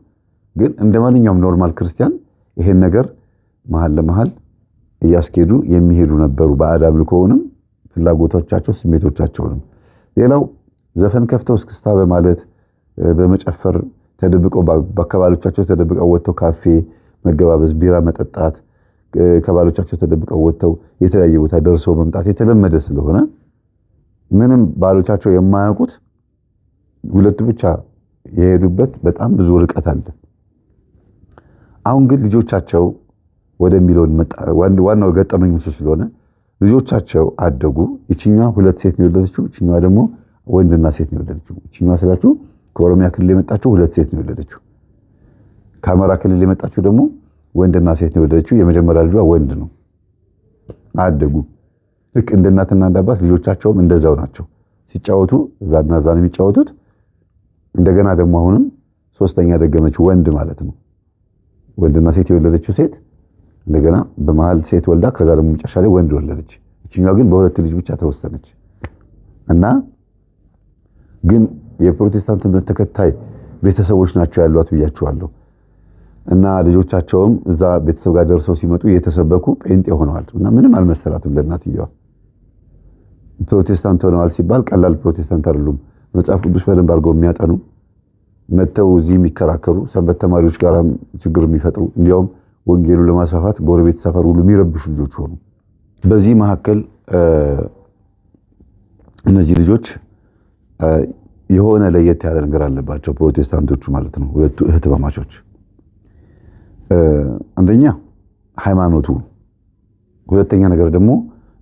ግን እንደማንኛውም ኖርማል ክርስቲያን ይሄን ነገር መሃል ለመሃል እያስኬዱ የሚሄዱ ነበሩ። ባዕድ አምልኮውንም ፍላጎቶቻቸው ስሜቶቻቸውንም። ሌላው ዘፈን ከፍተው እስክስታ በማለት በመጨፈር ተደብቀው በአካባቢዎቻቸው ተደብቀው ወጥተው ካፌ መገባበዝ፣ ቢራ መጠጣት፣ ከባሎቻቸው ተደብቀው ወጥተው የተለያየ ቦታ ደርሰው መምጣት የተለመደ ስለሆነ ምንም ባሎቻቸው የማያውቁት ሁለቱ ብቻ የሄዱበት በጣም ብዙ ርቀት አለ። አሁን ግን ልጆቻቸው ወደሚለውን መጣ። ዋናው ገጠመኝ እሱ ስለሆነ ልጆቻቸው አደጉ። ይችኛዋ ሁለት ሴት ነው የወለደችው፣ ይችኛዋ ደግሞ ወንድና ሴት ነው የወለደችው። ይችኛዋ ስላችሁ ከኦሮሚያ ክልል የመጣችው ሁለት ሴት ነው የወለደችው። ከአማራ ክልል የመጣችው ደግሞ ወንድና ሴት ነው የወለደችው። የመጀመሪያ ልጇ ወንድ ነው። አደጉ። ልክ እንደ እናትና እንደ አባት ልጆቻቸውም እንደዛው ናቸው። ሲጫወቱ እዛና እዛ ነው የሚጫወቱት። እንደገና ደግሞ አሁንም ሶስተኛ ደገመች፣ ወንድ ማለት ነው። ወንድና ሴት የወለደችው ሴት እንደገና በመሃል ሴት ወልዳ ከዛ ደግሞ መጨረሻ ላይ ወንድ ወለደች። እቺኛው ግን በሁለት ልጅ ብቻ ተወሰነች። እና ግን የፕሮቴስታንት እምነት ተከታይ ቤተሰቦች ናቸው ያሏት ብያቸዋለሁ። እና ልጆቻቸውም እዛ ቤተሰብ ጋር ደርሰው ሲመጡ እየተሰበኩ ጴንጤ ሆነዋል። እና ምንም አልመሰላትም ለእናትየዋ። ፕሮቴስታንት ሆነዋል ሲባል ቀላል ፕሮቴስታንት አይደሉም። መጽሐፍ ቅዱስ በደንብ አድርገው የሚያጠኑ መተው እዚህ የሚከራከሩ ሰንበት ተማሪዎች ጋር ችግር የሚፈጥሩ እንዲያውም ወንጌሉ ለማስፋፋት ጎረቤት ሰፈር ሁሉ የሚረብሹ ልጆች ሆኑ። በዚህ መካከል እነዚህ ልጆች የሆነ ለየት ያለ ነገር አለባቸው፣ ፕሮቴስታንቶቹ ማለት ነው። ሁለቱ እህትማማቾች አንደኛ ሃይማኖቱ፣ ሁለተኛ ነገር ደግሞ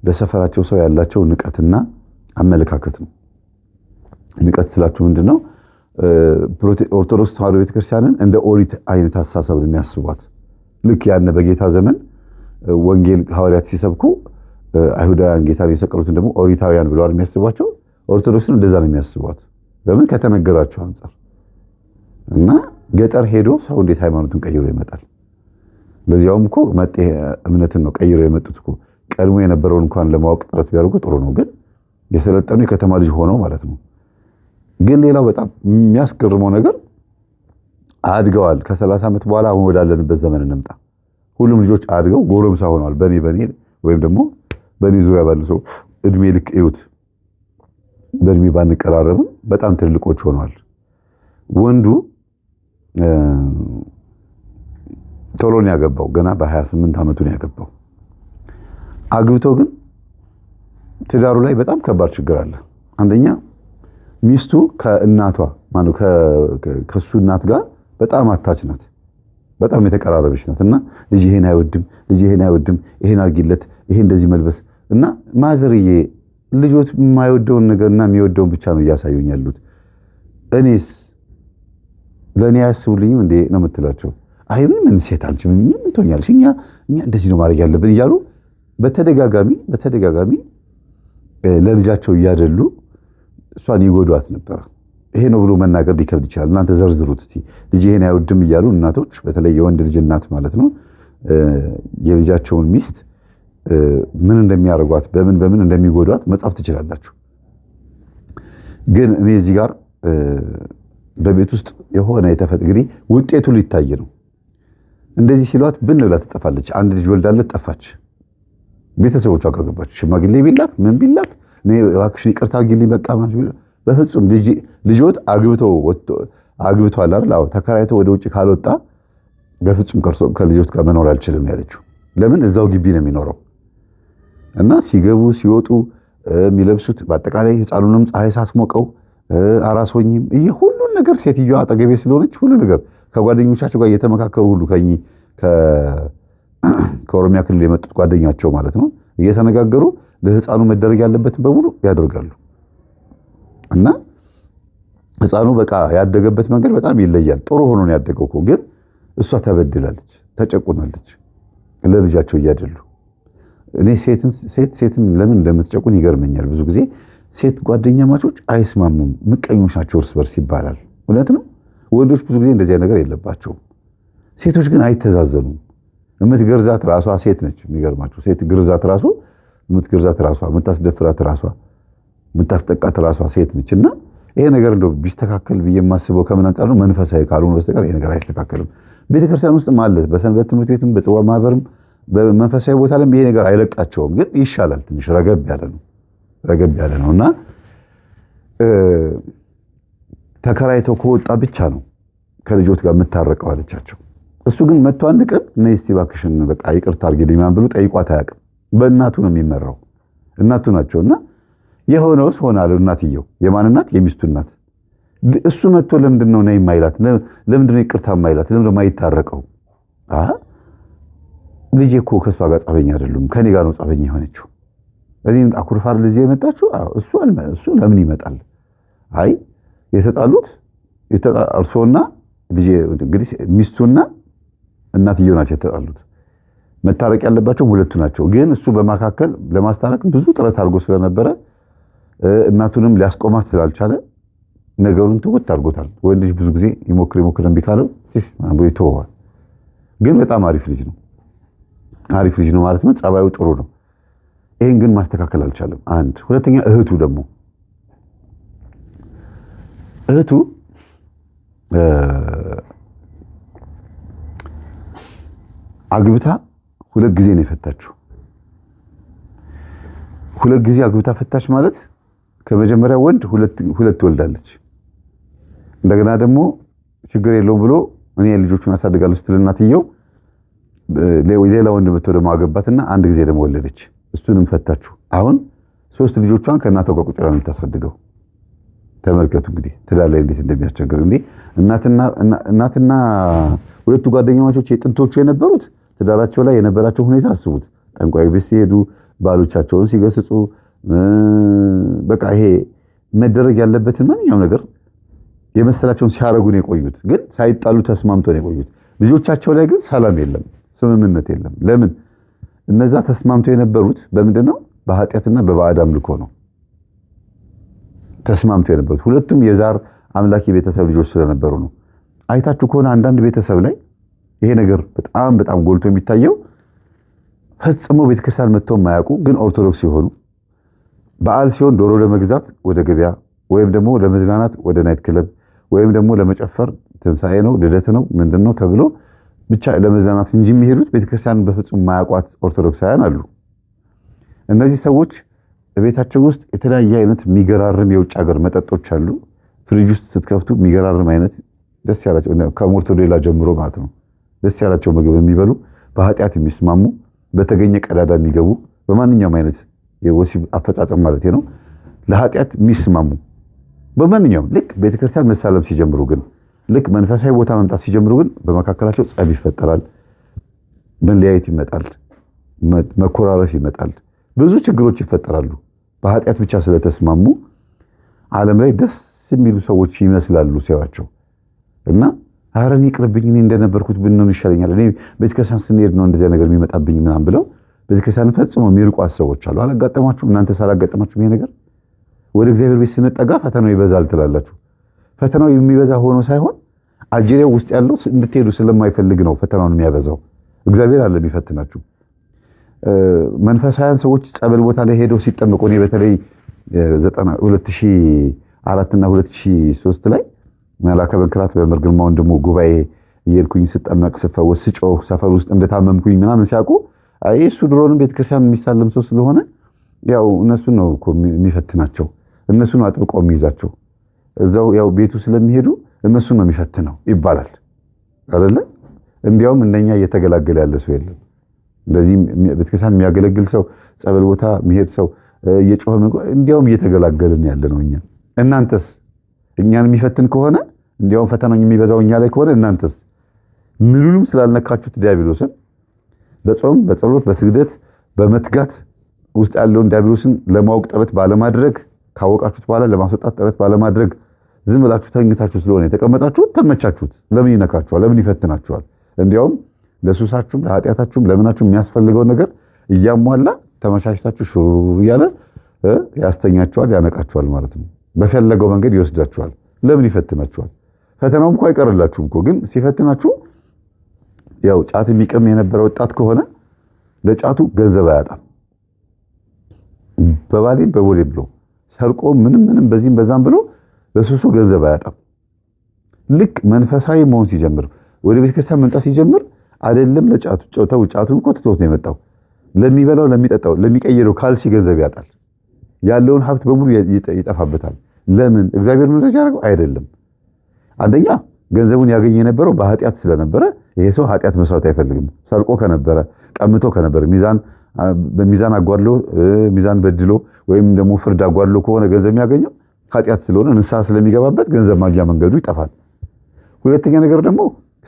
ለሰፈራቸው ሰው ያላቸው ንቀትና አመለካከት ነው። ንቀት ስላችሁ ምንድነው? ኦርቶዶክስ ተዋሕዶ ቤተክርስቲያንን እንደ ኦሪት አይነት አስተሳሰብ ነው የሚያስቧት። ልክ ያነ በጌታ ዘመን ወንጌል ሐዋርያት ሲሰብኩ አይሁዳውያን ጌታን የሰቀሉትን ደግሞ ኦሪታውያን ብለው የሚያስቧቸው፣ ኦርቶዶክስን እንደዛ ነው የሚያስቧት። ለምን? ከተነገራቸው አንፃር። እና ገጠር ሄዶ ሰው እንዴት ሃይማኖቱን ቀይሮ ይመጣል? ለዚያውም እኮ መጤ እምነትን ነው ቀይሮ የመጡት እኮ። ቀድሞ የነበረውን እንኳን ለማወቅ ጥረት ቢያደርጉ ጥሩ ነው፣ ግን የሰለጠኑ የከተማ ልጅ ሆነው ማለት ነው። ግን ሌላው በጣም የሚያስገርመው ነገር አድገዋል። ከ30 ዓመት በኋላ አሁን ወዳለንበት ዘመን እንምጣ። ሁሉም ልጆች አድገው ጎረምሳ ሆነዋል። በኔ ወይም ደግሞ በኔ ዙሪያ ባሉ ሰው እድሜ ልክ እዩት። በእድሜ ባንቀራረብም በጣም ትልቆች ሆነዋል። ወንዱ ቶሎ ነው ያገባው። ገና በ28 ዓመቱ ነው ያገባው። አግብቶ ግን ትዳሩ ላይ በጣም ከባድ ችግር አለ። አንደኛ ሚስቱ ከእናቷ ማነው ከሱ እናት ጋር በጣም አታች ናት። በጣም የተቀራረበች ናት። እና ልጅ ይሄን አይወድም፣ ይሄን አርጊለት፣ ይሄ እንደዚህ መልበስ እና ማዘርዬ ልጆት የማይወደውን ነገርና የሚወደውን ብቻ ነው እያሳዩኝ ያሉት። እኔስ ለኔ አያስቡልኝም እንዴ ነው የምትላቸው። አይ ምን ሴት አንቺ ምን ትሆኛለሽ? እኛ እንደዚህ ነው ማድረግ ያለብን እያሉ በተደጋጋሚ ለልጃቸው እያደሉ እሷን ይጎዷት ነበር። ይሄ ነው ብሎ መናገር ሊከብድ ይችላል። እናንተ ዘርዝሩት እስቲ። ልጅ ይሄን አይወድም እያሉ እናቶች፣ በተለይ የወንድ ልጅ እናት ማለት ነው፣ የልጃቸውን ሚስት ምን እንደሚያደርጓት በምን እንደሚጎዷት መጻፍ ትችላላችሁ። ግን እኔ እዚህ ጋር በቤት ውስጥ የሆነ እንግዲህ ውጤቱ ሊታይ ነው። እንደዚህ ሲሏት ብን ብላ ትጠፋለች። አንድ ልጅ ወልዳለት ጠፋች። ቤተሰቦቿ ጋር ገባች። ሽማግሌ ቢላክ ምን ቢላክ እኔ እባክሽን ይቅርታ አድርጊልኝ በቃ ማለት በፍጹም ልጆት አግብቷል አይደል? አዎ ተከራይቶ ወደ ውጭ ካልወጣ በፍጹም ከልጆት ጋር መኖር አልችልም ያለችው። ለምን? እዛው ግቢ ነው የሚኖረው። እና ሲገቡ ሲወጡ የሚለብሱት በአጠቃላይ ህፃኑንም ፀሐይ ሳስሞቀው አራሶኝም ሁሉን ነገር ሴትዮዋ አጠገቤ ስለሆነች ሁሉ ነገር ከጓደኞቻቸው ጋር እየተመካከሩ ሁሉ ከኦሮሚያ ክልል የመጡት ጓደኛቸው ማለት ነው እየተነጋገሩ ለህፃኑ መደረግ ያለበትን በሙሉ ያደርጋሉ። እና ህፃኑ በቃ ያደገበት መንገድ በጣም ይለያል። ጥሩ ሆኖ ነው ያደገው እኮ ግን እሷ ተበድላለች፣ ተጨቁናለች ለልጃቸው እያደሉ። እኔ ሴትን ለምን እንደምትጨቁን ይገርመኛል። ብዙ ጊዜ ሴት ጓደኛ ማቾች አይስማሙም፣ ምቀኞች ናቸው እርስ በርስ ይባላል። እውነት ነው። ወንዶች ብዙ ጊዜ እንደዚህ ነገር የለባቸውም። ሴቶች ግን አይተዛዘኑም። የምትገርዛት ራሷ ሴት ነች። የሚገርማቸው ሴት ግርዛት ራሱ የምትገርዛት ራሷ፣ የምታስደፍራት ራሷ፣ የምታስጠቃት ራሷ ሴት ነች። እና ይሄ ነገር እንደው ቢስተካከል ብዬ የማስበው ከምን አንጻር ነው? መንፈሳዊ ካልሆነ በስተቀር ይሄ ነገር አይስተካከልም። ቤተክርስቲያን ውስጥ ማለት በሰንበት ትምህርት ቤትም በጽዋ ማህበርም በመንፈሳዊ ቦታ ላይ ይሄ ነገር አይለቃቸውም። ግን ይሻላል፣ ትንሽ ረገብ ያለ ነው እና ተከራይተው ከወጣ ብቻ ነው ከልጆት ጋር የምታረቀው አለቻቸው። እሱ ግን መጥቶ አንድ ቀን ነይ እስቲ እባክሽን በቃ ይቅርታ አድርጊልኝ ምናምን ብሎ ጠይቋት አያውቅም። በእናቱ ነው የሚመራው፣ እናቱ ናቸውና የሆነውስ ሆናሉ። እናትየው የማን እናት? የሚስቱ እናት። እሱ መጥቶ ለምንድነው ነይ የማይላት? ለምንድነው ይቅርታ የማይላት? ለምንድነው የማይታረቀው? ልጄ እኮ ከእሷ ጋር ጸበኛ አይደሉም፣ ከኔ ጋር ነው ጸበኛ የሆነችው። እኔም አኩርፋር ልጄ የመጣችው እሱ ለምን ይመጣል? አይ የተጣሉት እርሶና ልጄ እንግዲህ ሚስቱና እናትየው ናቸው የተጣሉት። መታረቅ ያለባቸው ሁለቱ ናቸው። ግን እሱ በማካከል ለማስታረቅ ብዙ ጥረት አድርጎ ስለነበረ እናቱንም ሊያስቆማት ስላልቻለ ነገሩን ትውት አድርጎታል። ወንድ ልጅ ብዙ ጊዜ ይሞክር እምቢ ካለው ይተወዋል። ግን በጣም አሪፍ ልጅ ነው ማለት ነው። ጸባዩ ጥሩ ነው። ይሄን ግን ማስተካከል አልቻለም። አንድ ሁለተኛ እህቱ አግብታ ሁለት ጊዜ ነው የፈታችው። ሁለት ጊዜ አግብታ ፈታች ማለት ከመጀመሪያ ወንድ ሁለት ወልዳለች። እንደገና ደግሞ ችግር የለውም ብሎ እኔ ልጆቹን አሳድጋለሁ ስትል እናትየው ሌላ ወንድ መጥቶ ደግሞ አገባትና አንድ ጊዜ ደግሞ ወለደች። እሱንም ፈታችሁ። አሁን 3 ልጆቿን ከእናቷ ጋር ቁጭ ብላ ነው የምታሳድገው። ተመልከቱ እንግዲህ ትዳር ላይ እንዴት እንደሚያስቸግር። እንዴ እናትና ሁለቱ ጓደኛማቾች የጥንቶቹ የነበሩት ትዳራቸው ላይ የነበራቸው ሁኔታ አስቡት። ጠንቋይ ቤት ሲሄዱ ባሎቻቸውን ሲገስጹ በቃ ይሄ መደረግ ያለበትን ማንኛውም ነገር የመሰላቸውን ሲያረጉ ነው የቆዩት። ግን ሳይጣሉ ተስማምቶ ነው የቆዩት። ልጆቻቸው ላይ ግን ሰላም የለም፣ ስምምነት የለም። ለምን? እነዛ ተስማምቶ የነበሩት በምንድነው? በኃጢአትና በባዕድ አምልኮ ነው ተስማምቶ የነበሩት። ሁለቱም የዛር አምላኪ ቤተሰብ ልጆች ስለነበሩ ነው። አይታችሁ ከሆነ አንዳንድ ቤተሰብ ላይ ይሄ ነገር በጣም ጎልቶ የሚታየው ፈጽሞ ቤተክርስቲያን መጥተው የማያውቁ ግን ኦርቶዶክስ ሲሆኑ በዓል ሲሆን ዶሮ ለመግዛት ወደ ገበያ ወይም ደግሞ ለመዝናናት ወደ ናይት ክለብ ወይም ደግሞ ለመጨፈር ትንሳኤ ነው ልደት ነው ምንድነው ተብሎ ብቻ ለመዝናናት እንጂ የሚሄዱት ቤተክርስቲያን በፍጹም የማያውቋት ኦርቶዶክሳውያን አሉ። እነዚህ ሰዎች በቤታቸው ውስጥ የተለያየ አይነት የሚገራርም የውጭ ሀገር መጠጦች አሉ። ፍሪጅ ውስጥ ስትከፍቱ የሚገራርም አይነት ደስ ያላቸው ከሞርቶዴላ ጀምሮ ማለት ነው ደስ ያላቸው ምግብ የሚበሉ በኃጢአት የሚስማሙ በተገኘ ቀዳዳ የሚገቡ በማንኛውም አይነት የወሲብ አፈጻጸም ማለት ነው ለኃጢአት የሚስማሙ በማንኛውም ልክ ቤተክርስቲያን መሳለም ሲጀምሩ ግን ልክ መንፈሳዊ ቦታ መምጣት ሲጀምሩ ግን በመካከላቸው ጸብ ይፈጠራል፣ መለያየት ይመጣል፣ መኮራረፍ ይመጣል፣ ብዙ ችግሮች ይፈጠራሉ። በኃጢአት ብቻ ስለተስማሙ ዓለም ላይ ደስ የሚሉ ሰዎች ይመስላሉ ሲያዋቸው እና አረን ይቅርብኝ እኔ እንደነበርኩት ብንሆን ይሻለኛል፣ እኔ ቤተክርስቲያን ስንሄድ ነው እንደዚያ ነገር የሚመጣብኝ ምናምን ብለው ቤተክርስቲያን ፈጽሞ የሚርቋት ሰዎች አሉ። አላጋጠማችሁም? እናንተ ሳላጋጠማችሁም ይሄ ነገር ወደ እግዚአብሔር ቤት ስንጠጋ ፈተናው ይበዛል ትላላችሁ። ፈተናው የሚበዛ ሆኖ ሳይሆን አጅሬው ውስጥ ያለው እንድትሄዱ ስለማይፈልግ ነው ፈተናውን የሚያበዛው። እግዚአብሔር አለ የሚፈትናችሁ። መንፈሳውያን ሰዎች ጸበል ቦታ ላይ ሄደው ሲጠመቁ እኔ በተለይ 2004 እና 2003 ላይ መላከ መንክራት በመርግማ ወንድሙ ጉባኤ እየሄድኩኝ ስጠመቅ ስፈወስ ስጮህ ሰፈር ውስጥ እንደታመምኩኝ ምናምን ሲያውቁ አይ እሱ ድሮንም ቤተክርስቲያን የሚሳለም ሰው ስለሆነ ያው እነሱን ነው እኮ የሚፈትናቸው፣ እነሱን ነው አጥብቆ የሚይዛቸው። እዛው ያው ቤቱ ስለሚሄዱ እነሱን ነው የሚፈትነው ይባላል አይደለ? እንዲያውም እንደኛ እየተገላገለ ያለ ሰው የለም። እንደዚህ ቤተክርስቲያን የሚያገለግል ሰው ጸበል ቦታ የሚሄድ ሰው እየጮህን እንዲያውም እየተገላገልን ያለ ነው እኛ። እናንተስ? እኛን የሚፈትን ከሆነ እንዲያውም ፈተናው የሚበዛው እኛ ላይ ከሆነ እናንተስ ምኑንም ስላልነካችሁት ዲያብሎስን በጾም በጸሎት በስግደት በመትጋት ውስጥ ያለውን ዲያብሎስን ለማወቅ ጥረት ባለማድረግ ካወቃችሁት በኋላ ለማስወጣት ጥረት ባለማድረግ ዝም ብላችሁ ተኝታችሁ ስለሆነ የተቀመጣችሁት ተመቻችሁት። ለምን ይነካችኋል? ለምን ይፈትናችኋል? እንዲያውም ለሱሳችሁም ለኃጢአታችሁም ለምናችሁም የሚያስፈልገውን ነገር እያሟላ ተመቻችታችሁ ሹሩ እያለ ያስተኛችኋል፣ ያነቃችኋል ማለት ነው። በፈለገው መንገድ ይወስዳችኋል። ለምን ይፈትናችኋል? ፈተናውም እኮ አይቀርላችሁም እኮ ግን ሲፈትናችሁ ያው ጫት የሚቀም የነበረ ወጣት ከሆነ ለጫቱ ገንዘብ አያጣም። በባሌም በቦሌም ብሎ ሰርቆ ምንም በዚህም በዛም ብሎ ለሱሱ ገንዘብ አያጣም። ልክ መንፈሳዊ መሆን ሲጀምር ወደ ቤተክርስቲያን መምጣት ሲጀምር አይደለም ለጫቱ ጫቱን እኮ ትቶት ነው የመጣው። ለሚበላው ለሚጠጣው ለሚቀይረው ካልሲ ገንዘብ ያጣል። ያለውን ሀብት በሙሉ ይጠፋበታል። ለምን? እግዚአብሔር ነው እንደዚህ ያደረገው አይደለም። አንደኛ ገንዘቡን ያገኘ የነበረው በኃጢአት ስለነበረ ይሄ ሰው ኃጢአት መስራት አይፈልግም። ሰርቆ ከነበረ ቀምቶ ከነበረ በሚዛን አጓድሎ ሚዛን በድሎ ወይም ደግሞ ፍርድ አጓድሎ ከሆነ ገንዘብ የሚያገኘው ኃጢአት ስለሆነ ንስሐ ስለሚገባበት ገንዘብ ማግኛ መንገዱ ይጠፋል። ሁለተኛ ነገር ደግሞ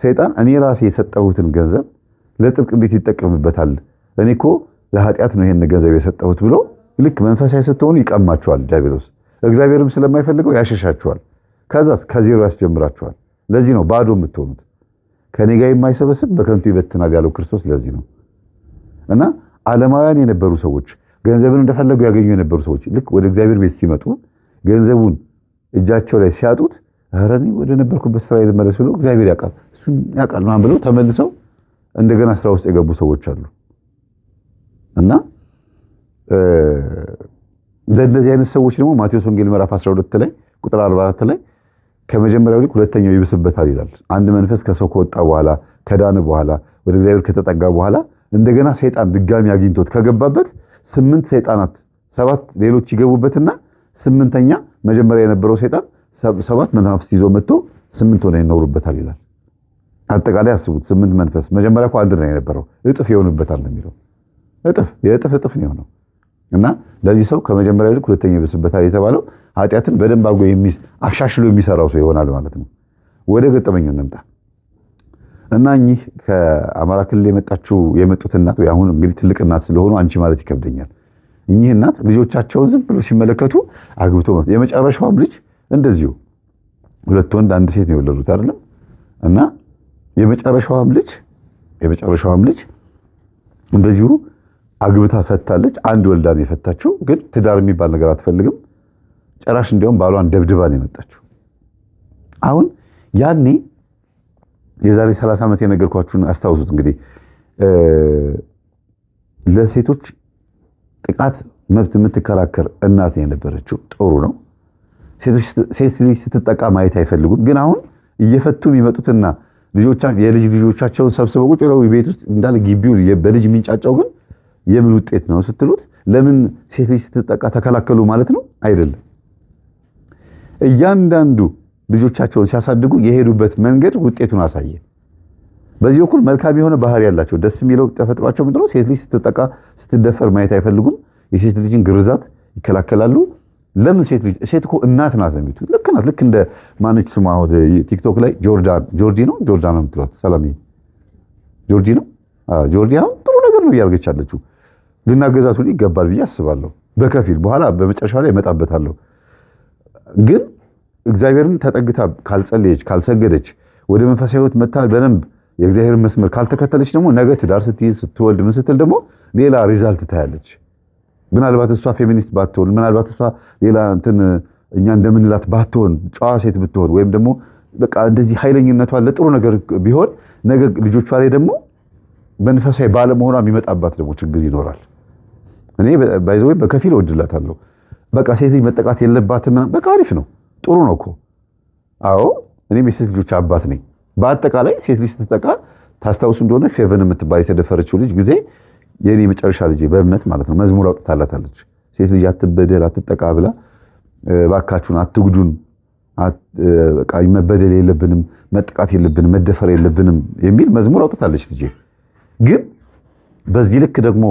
ሰይጣን እኔ ራሴ የሰጠሁትን ገንዘብ ለጽድቅ እንዴት ይጠቀምበታል? እኔ እኮ ለኃጢአት ነው ይሄን ገንዘብ የሰጠሁት ብሎ ልክ መንፈሳዊ ስትሆኑ ይቀማችኋል ዲያብሎስ። እግዚአብሔርም ስለማይፈልገው ያሸሻችኋል። ከዛስ ከዜሮ ያስጀምራችኋል። ለዚህ ነው ባዶ የምትሆኑት። ከኔ ጋር የማይሰበስብ በከንቱ ይበትናል ያለው ክርስቶስ ለዚህ ነው። እና ዓለማውያን የነበሩ ሰዎች ገንዘብን እንደፈለጉ ያገኙ የነበሩ ሰዎች ልክ ወደ እግዚአብሔር ቤት ሲመጡ ገንዘቡን እጃቸው ላይ ሲያጡት ኧረ እኔ ወደ ነበርኩበት ስራ ልመለስ ብለው እግዚአብሔር ያውቃል እሱን ያውቃል ምናምን ብለው ተመልሰው እንደገና ስራ ውስጥ የገቡ ሰዎች አሉ። እና ለእነዚህ አይነት ሰዎች ደግሞ ማቴዎስ ወንጌል ምዕራፍ 12 ላይ ቁጥር 44 ላይ ከመጀመሪያው ይልቅ ሁለተኛው ይብስበታል ይላል። አንድ መንፈስ ከሰው ከወጣ በኋላ ከዳነ በኋላ ወደ እግዚአብሔር ከተጠጋ በኋላ እንደገና ሰይጣን ድጋሚ አግኝቶት ከገባበት 8 ሰይጣናት 7 ሌሎች ይገቡበትና 8ኛ መጀመሪያ የነበረው ሰይጣን 7 መናፍስት ይዞ መጥቶ 8 ሆነ ይኖሩበታል ይላል። አጠቃላይ አስቡት 8 መንፈስ መጀመሪያ እኮ አንድ ነው የነበረው እጥፍ ይሆንበታል ነው የሚለው። እጥፍ ነው የሆነው። እና ለዚህ ሰው ከመጀመሪያው ይልቅ ሁለተኛው ይብስበታል የተባለው ኃጢአትን በደንብ አድርጎ አሻሽሎ የሚሰራው ሰው ይሆናል ማለት ነው። ወደ ገጠመኙ እንምጣ እና እኚህ ከአማራ ክልል የመጡት እናት ወይ አሁን እንግዲህ ትልቅ እናት ስለሆኑ አንቺ ማለት ይከብደኛል። እኚህ እናት ልጆቻቸውን ዝም ብሎ ሲመለከቱ አግብቶ የመጨረሻውም ልጅ እንደዚሁ 2 ወንድ 1 ሴት ነው የወለዱት አይደለም። እና የመጨረሻውም ልጅ እንደዚሁ አግብታ ፈታለች። 1 ወልዳ ነው የፈታችው። ግን ትዳር የሚባል ነገር አትፈልግም። ጭራሽ እንዲያውም ባሏን ደብድባ ነው የመጣችው። አሁን ያኔ የዛሬ 30 ዓመት የነገርኳችሁን አስታውሱት። እንግዲህ ለሴቶች ጥቃት መብት የምትከራከር እናት የነበረችው ጥሩ ነው። ሴት ልጅ ስትጠቃ ማየት አይፈልጉም። ግን አሁን እየፈቱ የሚመጡትና የልጅ ልጆቻቸውን ሰብስበው ቁጭ ብለው ቤት ውስጥ እንዳለ ግቢው በልጅ የሚንጫጫው ግን የምን ውጤት ነው ስትሉት፣ ለምን ሴት ልጅ ስትጠቃ ተከላከሉ ማለት ነው? አይደለም። እያንዳንዱ ልጆቻቸውን ሲያሳድጉ የሄዱበት መንገድ ውጤቱን አሳየ። በዚህ በኩል መልካም የሆነ ባህሪ ያላቸው ደስ የሚለው ተፈጥሯቸው ምንድነው? ሴት ልጅ ስትጠቃ ስትደፈር ማየት አይፈልጉም። የሴት ልጅን ግርዛት ይከላከላሉ። ለምን ሴት እኮ እናት ናት ነው የሚሉት። ልክ ናት። ልክ እንደ ማነች ስሟ ወደ ቲክቶክ ላይ ጆርዲ ነው የምትሏት ሰላም ጆርዲ ነው። ጆርዲ አሁን ጥሩ ነገር ነው እያደረገች ያለችው። ልናገዛት ሁሉ ይገባል ብዬ አስባለሁ። በከፊል በኋላ በመጨረሻ ላይ እመጣበታለሁ። ግን እግዚአብሔርን ተጠግታ ካልጸለየች ካልሰገደች ወደ መንፈሳዊ ሕይወት መታ በደንብ የእግዚአብሔርን መስመር ካልተከተለች ደግሞ ነገ ትዳር ስትይዝ ስትወልድ ምን ስትል ደግሞ ሌላ ሪዛልት ታያለች። ምናልባት እሷ ፌሚኒስት ባትሆን፣ ምናልባት እሷ ሌላ እንትን እኛ እንደምንላት ባትሆን፣ ጨዋ ሴት ብትሆን ወይም ደግሞ በቃ እንደዚህ ኃይለኝነቷን ለጥሩ ነገር ቢሆን ነገ ልጆቿ ላይ ደግሞ መንፈሳዊ ባለመሆኗ የሚመጣባት ደግሞ ችግር ይኖራል። እኔ ባይዘው በከፊል ወድላታለሁ። በቃ ሴት ልጅ መጠቃት የለባትም። በቃ አሪፍ ነው፣ ጥሩ ነው እኮ። አዎ እኔም የሴት ልጆች አባት ነኝ። በአጠቃላይ ሴት ልጅ ስትጠቃ ታስታውሱ እንደሆነ ፌቨን የምትባል የተደፈረችው ልጅ ጊዜ የኔ መጨረሻ ልጅ በእምነት ማለት ነው መዝሙር አውጥታላታለች። ሴት ልጅ አትበደል አትጠቃ ብላ ባካችሁን አትጉዱን፣ በቃ መበደል የለብንም መጠቃት የለብንም መደፈር የለብንም የሚል መዝሙር አውጥታለች ልጄ። ግን በዚህ ልክ ደግሞ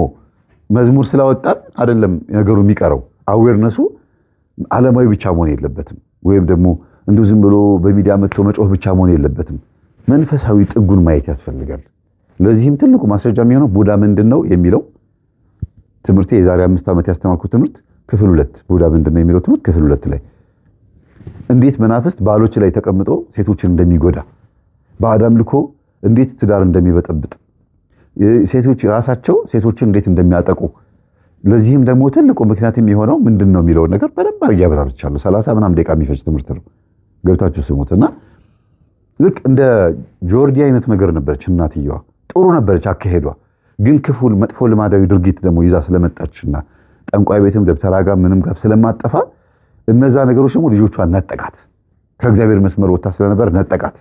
መዝሙር ስላወጣን አይደለም ነገሩ የሚቀረው። አዌርነሱ ዓለማዊ ብቻ መሆን የለበትም፣ ወይም ደግሞ እንዲሁ ዝም ብሎ በሚዲያ መጥቶ መጮህ ብቻ መሆን የለበትም። መንፈሳዊ ጥጉን ማየት ያስፈልጋል። ለዚህም ትልቁ ማስረጃ የሚሆነው ቡዳ ምንድን ነው የሚለው ትምህርቴ የዛሬ 5 ዓመት ያስተማርኩት ትምህርት ክፍል 2 ቡዳ ምንድን ነው የሚለው ትምህርት ክፍል 2 ላይ እንዴት መናፍስት ባሎች ላይ ተቀምጦ ሴቶችን እንደሚጎዳ፣ በአዳም ልኮ እንዴት ትዳር እንደሚበጠብጥ፣ ሴቶች ራሳቸው ሴቶችን እንዴት እንደሚያጠቁ፣ ለዚህም ደግሞ ትልቁ ምክንያት የሚሆነው ምንድን ነው የሚለውን ነገር በደንብ አድርጌ አብራርቻለሁ። 30 ምናምን ደቂቃ የሚፈጅ ትምህርት ነው። ገብታችሁ ስሙትና ልክ እንደ ጆርዲ አይነት ነገር ነበረች እናትየዋ። ጥሩ ነበረች አካሄዷ፣ ግን ክፉል መጥፎ ልማዳዊ ድርጊት ደግሞ ይዛ ስለመጣችና ጠንቋይ ቤትም ደብተራ ጋር ምንም ጋር ስለማጠፋ እነዛ ነገሮች ደግሞ ልጆቿን ነጠቃት። ከእግዚአብሔር መስመር ወጣ ስለነበር ነጠቃት።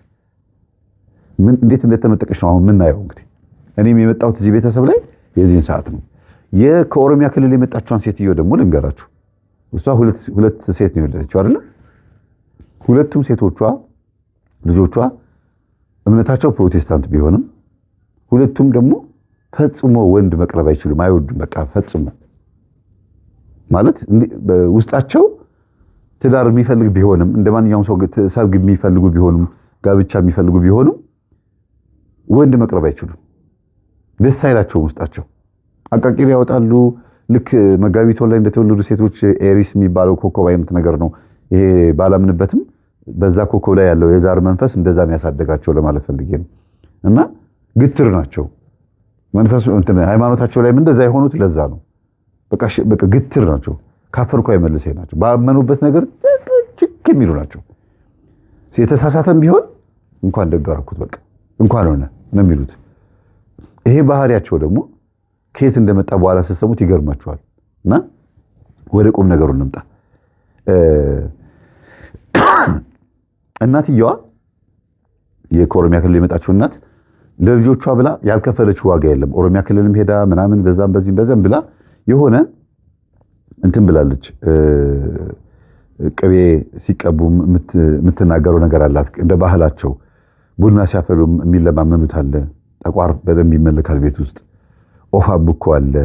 ምን እንዴት እንደተነጠቀች ነው አሁን የምናየው። እንግዲህ እኔም የመጣሁት እዚህ ቤተሰብ ላይ የዚህን ሰዓት ነው። ከኦሮሚያ ክልል የመጣችውን ሴትዮ ደግሞ ልንገራችሁ። እሷ ሁለት ሴት ነው የወለደችው አይደል? ሁለቱም ሴቶቿ ልጆቿ እምነታቸው ፕሮቴስታንት ቢሆንም ሁለቱም ደግሞ ፈጽሞ ወንድ መቅረብ አይችሉም፣ አይወዱም። በቃ ፈጽሞ ማለት ውስጣቸው ትዳር የሚፈልግ ቢሆንም እንደማንኛውም ሰው ሰርግ የሚፈልጉ ቢሆንም ጋብቻ የሚፈልጉ ቢሆንም ወንድ መቅረብ አይችሉም። ደስ አይላቸውም ውስጣቸው። አቃቂር ያወጣሉ። ልክ መጋቢት ላይ እንደተወለዱ ሴቶች ኤሪስ የሚባለው ኮከብ አይነት ነገር ነው ይሄ። ባላምንበትም በዛ ኮከብ ላይ ያለው የዛር መንፈስ እንደዛ ነው ያሳደጋቸው ለማለት ፈልጌ ነው። እና ግትር ናቸው። መንፈሱ እንትን ሃይማኖታቸው ላይ እንደዛ የሆኑት ለዛ ነው። በቃ ግትር ናቸው። ካፈርኩ አይመልሰኝ ናቸው። ባመኑበት ነገር ችክ የሚሉ ናቸው። የተሳሳተም ቢሆን እንኳን ደጋራኩት በቃ እንኳን ሆነ ነው የሚሉት። ይሄ ባህሪያቸው ደግሞ ከየት እንደመጣ በኋላ ስትሰሙት ይገርማችኋል። እና ወደ ቁም ነገሩ እንምጣ። እናትየዋ የኦሮሚያ ክልል የመጣችው እናት ለልጆቿ ብላ ያልከፈለችው ዋጋ የለም። ኦሮሚያ ክልልም ሄዳ ምናምን በዛም በዚህም ብላ የሆነ እንትን ብላለች። ቅቤ ሲቀቡ የምትናገረው ነገር አላት። እንደ ባህላቸው ቡና ሲያፈሉ የሚለማመኑት አለ። ጠቋር በደንብ ይመለካል ቤት ውስጥ። ኦፋ ብኮ አለ።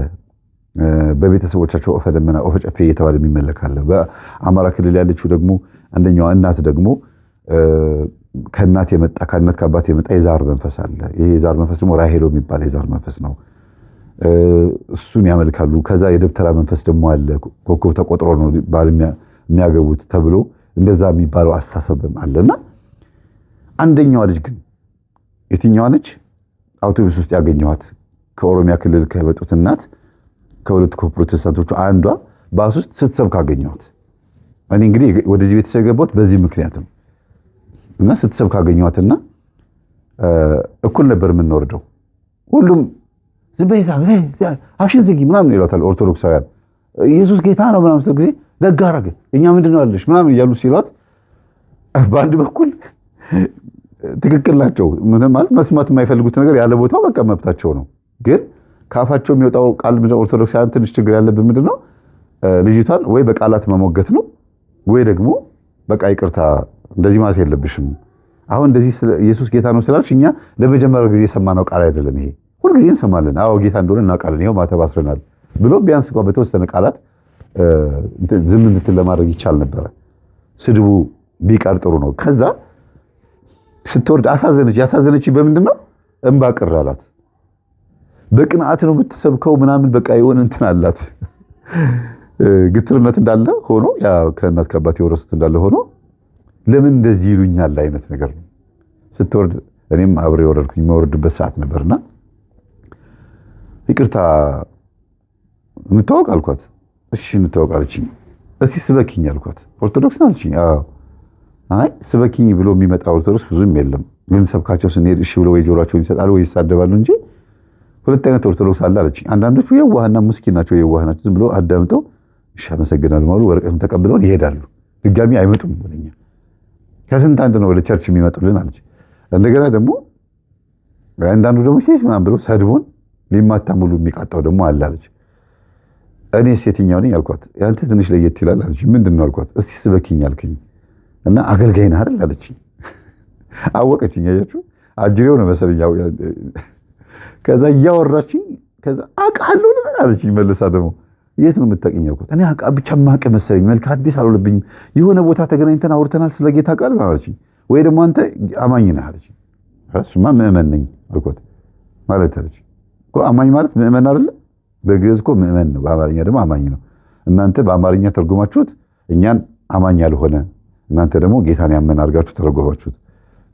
በቤተሰቦቻቸው ኦፈ ደመና፣ ኦፈ ጨፌ እየተባለ የሚመለክ አለ። በአማራ ክልል ያለችው ደግሞ አንደኛዋ እናት ደግሞ ከእናት የመጣ ከእናት ከአባት የመጣ የዛር መንፈስ አለ። ይሄ የዛር መንፈስ ደግሞ ራሄሎ የሚባል የዛር መንፈስ ነው። እሱን ያመልካሉ። ከዛ የደብተራ መንፈስ ደግሞ አለ። ኮከብ ተቆጥሮ ነው ባል የሚያገቡት ተብሎ እንደዛ የሚባለው አስተሳሰብም አለና አንደኛዋ ልጅ ግን የትኛዋ ነች? አውቶቡስ ውስጥ ያገኘኋት ከኦሮሚያ ክልል ከመጡት እናት ከሁለቱ ፕሮቴስታንቶቹ አንዷ ባስ ውስጥ ስትሰብክ አገኘኋት። እኔ እንግዲህ ወደዚህ ቤተሰብ የገባሁት በዚህ ምክንያት ነው። እና ስትሰብክ አገኘኋትና እኩል ነበር የምንወርደው። ሁሉም ዝቤታ አፍሽን ዝጊ ምናምን ይሏታል ኦርቶዶክሳውያን። ኢየሱስ ጌታ ነው ምናምን ስለ ጊዜ ደግ አደረገ እኛ ምንድን ነው ያለሽ ምናምን እያሉ ሲሏት በአንድ በኩል ትክክል ናቸው። ማለት መስማት የማይፈልጉት ነገር ያለ ቦታው በቃ መብታቸው ነው። ግን ከአፋቸው የሚወጣው ቃል ኦርቶዶክሳውያን ትንሽ ችግር ያለብን ምንድን ነው ልጅቷን ወይ በቃላት መሞገት ነው ወይ ደግሞ በቃ ይቅርታ እንደዚህ ማለት የለብሽም አሁን እንደዚህ ኢየሱስ ጌታ ነው ስላልሽ እኛ ለመጀመሪያ ጊዜ የሰማነው ቃል አይደለም ይሄ ሁልጊዜ እንሰማለን። አዎ ጌታ እንደሆነ እናውቃለን፣ ይኸው ማተብ አስረናል ብሎ ቢያንስ እንኳን በተወሰነ ቃላት ዝም እንድትል ለማድረግ ይቻል ነበረ። ስድቡ ቢቀር ጥሩ ነው። ከዛ ስትወርድ አሳዘነች። ያሳዘነች በምንድን ነው? እንባ ቅር አላት። በቅንዓት ነው የምትሰብከው ምናምን በቃ የሆነ እንትን አላት። ግትርነት እንዳለ ሆኖ ያ ከእናት ከአባት የወረሱት እንዳለ ሆኖ ለምን እንደዚህ ይሉኛል አይነት ነገር ነው። ስትወርድ እኔም አብሬ ወረድኩኝ። የወረድበት ሰዓት ነበርና ይቅርታ እንተዋወቅ አልኳት። እሺ እንተዋወቅ አለችኝ። እስኪ ስበኪኝ አልኳት። ኦርቶዶክስ ነው አለችኝ። አዎ። አይ ስበኪኝ ብሎ የሚመጣ ኦርቶዶክስ ብዙም የለም፣ ግን ሰብካቸው ስንሄድ እሺ ብሎ ወይ ጆሮአቸውን ይሰጣሉ ወይ ይሳደባሉ እንጂ ሁለት አይነት ኦርቶዶክስ አለ አለችኝ። አንዳንዶቹ የዋህና ምስኪን ናቸው። የዋህ ናቸው። ዝም ብሎ አዳምጠው እሺ አመሰግናለሁ ማለት ወረቀቱን ተቀብለውን ይሄዳሉ። ድጋሚ አይመጡም ወደኛ። ከስንት አንድ ነው ወደ ቸርች የሚመጡልን አለች። እንደገና ደግሞ አንዳንዱ ደግሞ ሲስ ምናምን ብሎ ሰድቦን ሊማታ ሙሉ የሚቃጣው ደግሞ አለ አለች። እኔ የትኛው ነኝ አልኳት። ያንተ ትንሽ ለየት ይላል አለች። ምንድን ነው አልኳት። እስቲ ስበኪኝ አልከኝ እና አገልጋይ ነህ አይደል አለችኝ። አወቀችኝ። አያችሁ አጅሬው ነው መሰለኝ። ከዛ እያወራችኝ ከዛ አውቃለሁ አለችኝ መልሳ ደግሞ የት ነው የምታውቂኝ አልኳት። እኔ ብቻ ማቀ መሰለኝ መልክ አዲስ አልሆነብኝም። የሆነ ቦታ ተገናኝተን አውርተናል ስለ ጌታ ቃል አለችኝ። ወይ ደግሞ አንተ አማኝ ነህ አለችኝ። እሱማ ምዕመን ነኝ አልኳት። ማለት አለችኝ እኮ አማኝ ማለት ምዕመን አይደለ? በግዕዝ እኮ ምዕመን ነው፣ በአማርኛ ደግሞ አማኝ ነው። እናንተ በአማርኛ ተርጉማችሁት እኛን አማኝ ያልሆነ፣ እናንተ ደግሞ ጌታን ያመን አድርጋችሁ ተረጎማችሁት።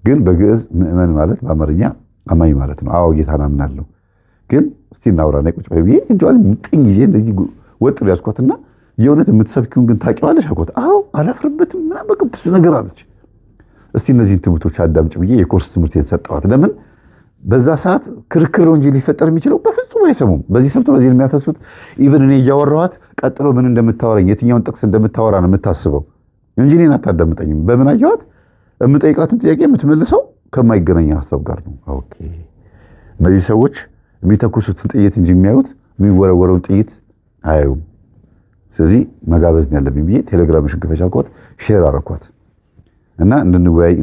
ግን በግዕዝ ምዕመን ማለት በአማርኛ አማኝ ማለት ነው። አዎ ጌታን አምናለሁ፣ ግን እስቲ እናውራ ነይ ቁጭ በይ እንኳን ሙጥኝ ይዤ እንደዚህ ወጥ ያስኳትና የእውነት የምትሰብኪውን ግን ታውቂዋለሽ አልኳት። አዎ አላፍርበትም ምናምን በቃ ብዙ ነገር አለች። እስቲ እነዚህን ትምህርቶች አዳምጭ ብዬ የኮርስ ትምህርት የተሰጠዋት። ለምን በዛ ሰዓት ክርክር እንጂ ሊፈጠር የሚችለው በፍጹም አይሰሙም። በዚህ ሰብቶ በዚህ የሚያፈሱት ኢቭን እኔ እያወራኋት ቀጥሎ ምን እንደምታወራኝ የትኛውን ጥቅስ እንደምታወራ ነው የምታስበው እንጂ እኔን አታዳምጠኝም። በምን አየኋት? የምጠይቃትን ጥያቄ የምትመልሰው ከማይገናኝ ሀሳብ ጋር ነው። ኦኬ እነዚህ ሰዎች የሚተኩሱትን ጥይት እንጂ የሚያዩት የሚወረወረውን ጥይት አያዩም። ስለዚህ መጋበዝ ነው ያለብኝ ብዬ ቴሌግራምሽን ክፈች አልኳት። ሼር አረኳት እና እንድንወያይ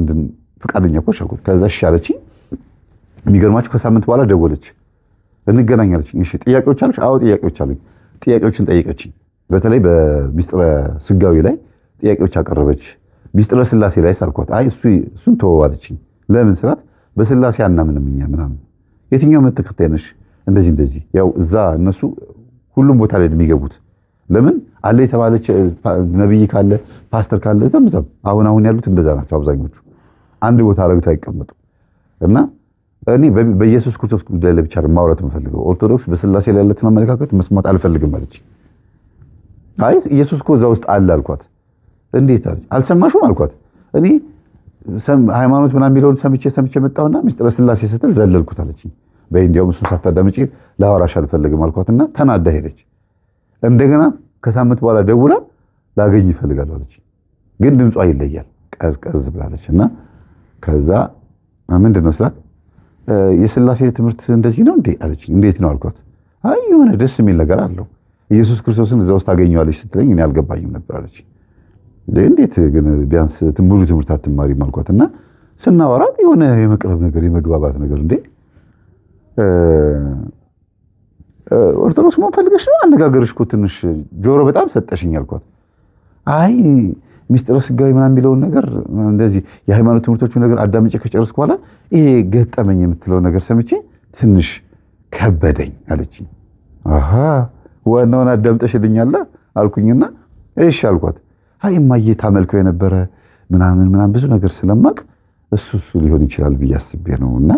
ፈቃደኛ እኮ አልኳት። ከዛ እሺ አለችኝ። የሚገርማችሁ ከሳምንት በኋላ ደወለች። እንገናኛለች። እሺ ጥያቄዎች አሉሽ? አዎ ጥያቄዎች አሉኝ። ጥያቄዎችን ጠይቀችኝ። በተለይ በሚስጥረ ስጋዊ ላይ ጥያቄዎች አቀረበች። ሚስጥረ ስላሴ ላይ ሳልኳት አይ እሱን ተወዋለችኝ። ለምን ስላት በስላሴ አናምንም እኛ ምናምን። የትኛው እምነት ተከታይ ነሽ? እንደዚህ ያው እዛ እነሱ ሁሉም ቦታ ላይ የሚገቡት ለምን አለ የተባለች ነብይ ካለ ፓስተር ካለ ዘምዘም አሁን ያሉት እንደዛ ናቸው አብዛኞቹ። አንድ ቦታ አረግተው አይቀመጡ እና እኔ በኢየሱስ ክርስቶስ ጉዳይ ላይ ብቻ ማውራት የምፈልገው ኦርቶዶክስ በስላሴ ላይ ያለትን አመለካከት መስማት አልፈልግም አለች። አይ ኢየሱስ እኮ እዛ ውስጥ አለ አልኳት። እንዴት አለች። አልሰማሽም አልኳት። እኔ ሃይማኖት ምናምን የሚለውን ሰምቼ መጣሁና ሚስጥረ ስላሴ ስትል ዘለልኩት አለችኝ። በእንዲያውም እሱ ሳታዳምጪ ላወራሽ አልፈልግም አልኳትና ተናዳ ሄደች። እንደገና ከሳምንት በኋላ ደውላ ላገኝ ይፈልጋል አለች። ግን ድምጿ ይለያል ቀዝቀዝ ብላለች። እና ከዛ ምንድነው ስላት የስላሴ ትምህርት እንደዚህ ነው እንዴ አለች። እንዴት ነው አልኳት። አይ የሆነ ደስ የሚል ነገር አለው ኢየሱስ ክርስቶስን እዛ ውስጥ ታገኘዋለች ስትለኝ እኔ አልገባኝም ነበር አለች። እንዴት ግን ቢያንስ ሙሉ ትምህርት አትማሪም አልኳትና ስናወራት የሆነ የመቅረብ ነገር የመግባባት ነገር እንዴ ኦርቶዶክስ መሆን ፈልገሽ ነው? አነጋገርሽ እኮ ትንሽ ጆሮ በጣም ሰጠሽኝ አልኳት። አይ ሚስጥረ ስጋዊ ምናምን የሚለውን ነገር እንደዚህ የሃይማኖት ትምህርቶቹ ነገር አዳምጬ ከጨረስኩ በኋላ ይሄ ገጠመኝ የምትለው ነገር ሰምቼ ትንሽ ከበደኝ አለችኝ። አሃ ዋናውን አዳምጠሽልኛል አልኩኝና እሺ አልኳት። አይ እማዬ ታመልከው የነበረ ምናምን ብዙ ነገር ስለማቅ እሱ ሊሆን ይችላል ብዬ አስቤ ነውና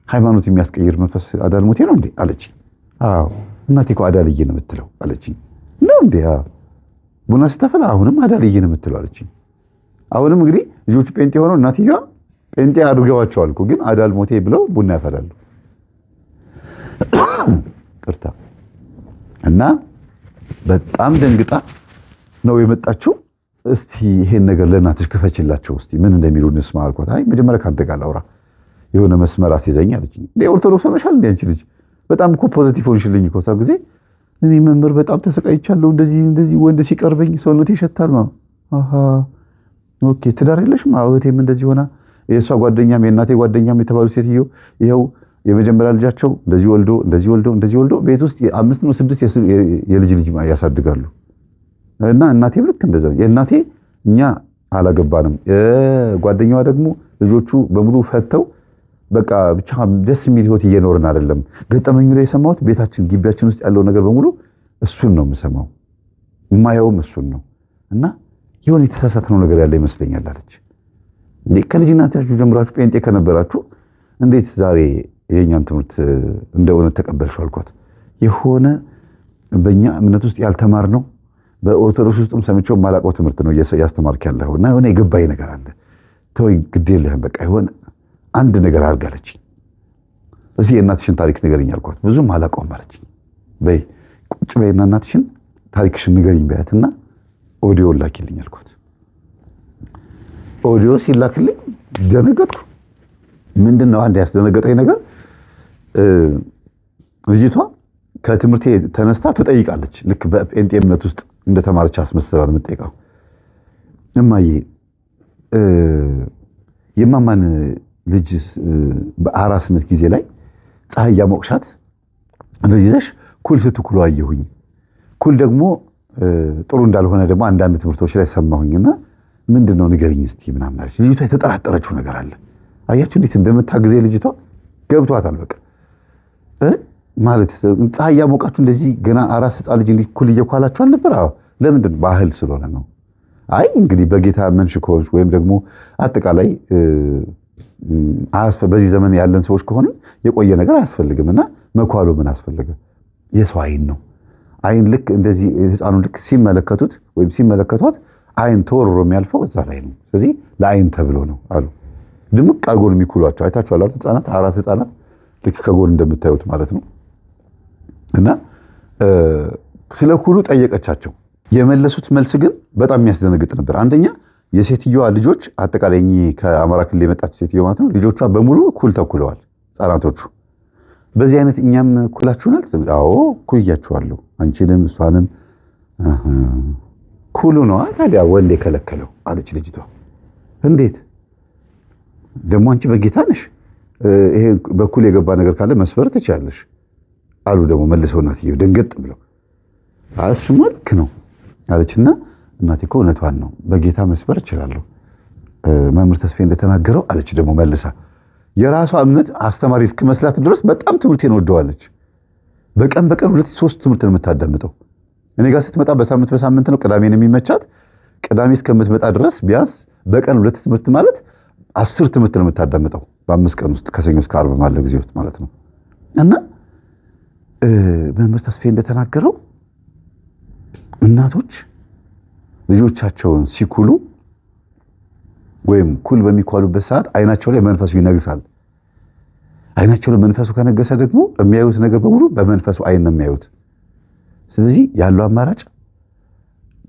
ሃይማኖት የሚያስቀይር መንፈስ አዳልሞቴ ነው እንዴ አለችኝ። አዎ እናቴ እኮ አዳልዬ ነው የምትለው አለችኝ። ነው እንዴ? ቡና ስተፈላ አሁንም አዳልዬ ነው የምትለው አለችኝ። አሁንም እንግዲህ ልጆቹ ጴንጤ ሆነው እናትየዋ ጴንጤ አድርገዋቸዋል እኮ ግን አዳልሞቴ ብለው ቡና ያፈላሉ። ቅርታ እና በጣም ደንግጣ ነው የመጣችው። እስቲ ይሄን ነገር ለእናትሽ ክፈችላቸው እስቲ ምን እንደሚሉ እንስማ አልኳት። አይ መጀመሪያ ካንተ ጋር ላውራ የሆነ መስመር አስይዘኝ አለችኝ። ኦርቶዶክስ ሆነሻል እንዴ አንቺ ልጅ? በጣም እኮ ፖዚቲቭ ሆንሽልኝ እኮ ሰው ጊዜ እኔ መምህር በጣም ተሰቃይቻለሁ። እንደዚህ ወንድ ሲቀርበኝ ሰውነቴ ይሸታል ማለት አሃ ኦኬ። ትዳር የለሽም? አዎ እህቴም እንደዚህ ሆና የእሷ ጓደኛም የእናቴ ጓደኛም የተባሉ ሴትዮ ይኸው የመጀመሪያ ልጃቸው እንደዚህ ወልዶ ቤት ውስጥ 5 ነው 6 የልጅ ያሳድጋሉ። እና እናቴም ልክ እንደዛ የእናቴ እኛ አላገባንም። ጓደኛዋ ደግሞ ልጆቹ በሙሉ ፈተው በቃ ብቻ ደስ የሚል ህይወት እየኖርን አይደለም። ገጠመኙ ላይ የሰማሁት ቤታችን ግቢያችን ውስጥ ያለው ነገር በሙሉ እሱን ነው የምሰማው፣ የማየውም እሱን ነው። እና የሆነ የተሳሳትነው ነገር ያለ ይመስለኛል አለች። ከልጅነታችሁ ጀምራችሁ ጴንጤ ከነበራችሁ እንዴት ዛሬ የኛን ትምህርት እንደ እውነት ተቀበልሽው አልኳት። የሆነ በእኛ እምነት ውስጥ ያልተማርነው በኦርቶዶክስ ውስጥም ሰምቼው የማላውቀው ትምህርት ነው ያስተማርክ ያለኸው እና የሆነ የገባኝ ነገር አለ። ተወኝ ግድ የለህም በቃ የሆነ አንድ ነገር አድርጋለች። እዚህ የእናትሽን ታሪክ ንገሪኝ አልኳት። ብዙም አላውቀውም አለችኝ። በይ ቁጭ በይና እናትሽን ታሪክሽን ንገሪኝ በያትና ኦዲዮ ላኪልኝ አልኳት። ኦዲዮ ሲላክልኝ ደነገጥኩ። ምንድነው አንድ ያስደነገጠኝ ነገር ልጅቷ ከትምህርቴ ተነስታ ትጠይቃለች። ልክ በጴንጤ እምነት ውስጥ እንደተማረች አስመስላ ነው የምትጠይቀው። እማዬ የማማን ልጅ በአራስነት ጊዜ ላይ ፀሐይ ያሞቅሻት እንደዚህ ይዘሽ ኩል ስትኩሉ አየሁኝ። ኩል ደግሞ ጥሩ እንዳልሆነ ደግሞ አንዳንድ ትምህርቶች ላይ ሰማሁኝና ምንድነው ንገሪኝ እስቲ ምናምን አለች። ልጅቷ የተጠራጠረችው ነገር አለ። አያችሁ እንዴት እንደምታግዜ ልጅቷ ገብቷታል። በቃ ማለት ፀሐይ ያሞቃችሁ እንደዚህ ገና አራስ ሕፃን ልጅ እንዲህ ኩል እየኳላችሁ አልነበር? አዎ ለምንድን ባህል ስለሆነ ነው። አይ እንግዲህ በጌታ መንሽ ከሆንሽ ወይም ደግሞ አጠቃላይ በዚህ ዘመን ያለን ሰዎች ከሆነ የቆየ ነገር አያስፈልግምና መኳሉ ምን አስፈልገ? የሰው አይን ነው። አይን ልክ እንደዚህ ሕፃኑ ልክ ሲመለከቱት ወይም ሲመለከቷት አይን ተወርሮ የሚያልፈው እዛ ላይ ነው። ስለዚህ ለአይን ተብሎ ነው አሉ። ድምቅ አድርጎ ነው የሚኩሏቸው። አይታችኋል አይደል? ሕፃናት አራስ ሕፃናት ልክ ከጎን እንደምታዩት ማለት ነው። እና ስለ ኩሉ ጠየቀቻቸው። የመለሱት መልስ ግን በጣም የሚያስደነግጥ ነበር። አንደኛ የሴትዮዋ ልጆች አጠቃላይ ከአማራ ክልል የመጣች ሴትዮ ማለት ነው። ልጆቿ በሙሉ ኩል ተኩለዋል፣ ሕፃናቶቹ። በዚህ አይነት እኛም ኩላችሁናል? አዎ ኩያችኋለሁ፣ አንቺንም እሷንም። ኩሉ ነዋ ታዲያ ወንድ የከለከለው አለች ልጅቷ። እንዴት ደግሞ አንቺ በጌታ ነሽ፣ ይሄ በኩል የገባ ነገር ካለ መስበር ትችያለሽ አሉ ደግሞ መልሰው እናትየው ደንገጥ ብለው። እሱማ ልክ ነው አለችና እናቴ እኮ እውነቷን ነው፣ በጌታ መስበር እችላለሁ መምህር ተስፋዬ እንደተናገረው አለች ደግሞ መልሳ። የራሷ እምነት አስተማሪ እስክመስላት ድረስ በጣም ትምህርቴን ወደዋለች። በቀን 2-3 ትምህርት ነው የምታዳምጠው። እኔ ጋር ስትመጣ በሳምንት ነው፣ ቅዳሜ ነው የሚመቻት። ቅዳሜ እስከምትመጣ ድረስ ቢያንስ በቀን 2 ትምህርት ማለት 10 ትምህርት ነው የምታዳምጠው በ5 ቀን ውስጥ ከሰኞ እስከ ዓርብ ባለ ጊዜ ውስጥ ማለት ነው። እና መምህር ተስፋዬ እንደተናገረው እናቶች ልጆቻቸውን ሲኩሉ ወይም ኩል በሚኳሉበት ሰዓት አይናቸው ላይ መንፈሱ ይነግሳል። አይናቸው ላይ መንፈሱ ከነገሰ ደግሞ የሚያዩት ነገር በሙሉ በመንፈሱ አይን ነው የሚያዩት። ስለዚህ ያለው አማራጭ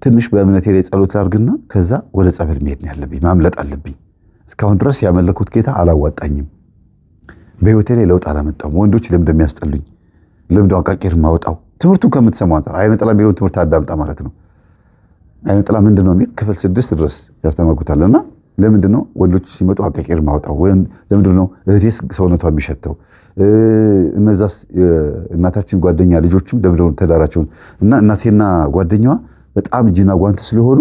ትንሽ በእምነቴ ላይ ጸሎት ላድርግና ከዛ ወደ ጸበል መሄድ ነው ያለብኝ፣ ማምለጥ አለብኝ። እስካሁን ድረስ ያመለኩት ጌታ አላዋጣኝም፣ በህይወቴ ላይ ለውጥ አላመጣም። ወንዶች ለምን እንደሚያስጠሉኝ ለምን አቃቂር ማወጣው ትምህርቱን ከምትሰማው አንፃር አይነ ጥላ የሚለውን ትምህርት አዳምጣ ማለት ነው። አይነ ጥላ ምንድነው የሚል ክፍል 6 ድረስ ያስተምርኩታልና ለምንድነው ወንዶች ሲመጡ አቃቂር ማወጣው? ወይም ለምንድነው እህቴስ ሰውነቷ የሚሸተው? እነዛስ እናታችን ጓደኛ ልጆችም ለምንድነው ተዳራቸውን እና እናቴና ጓደኛዋ በጣም እጅና ጓንት ስለሆኑ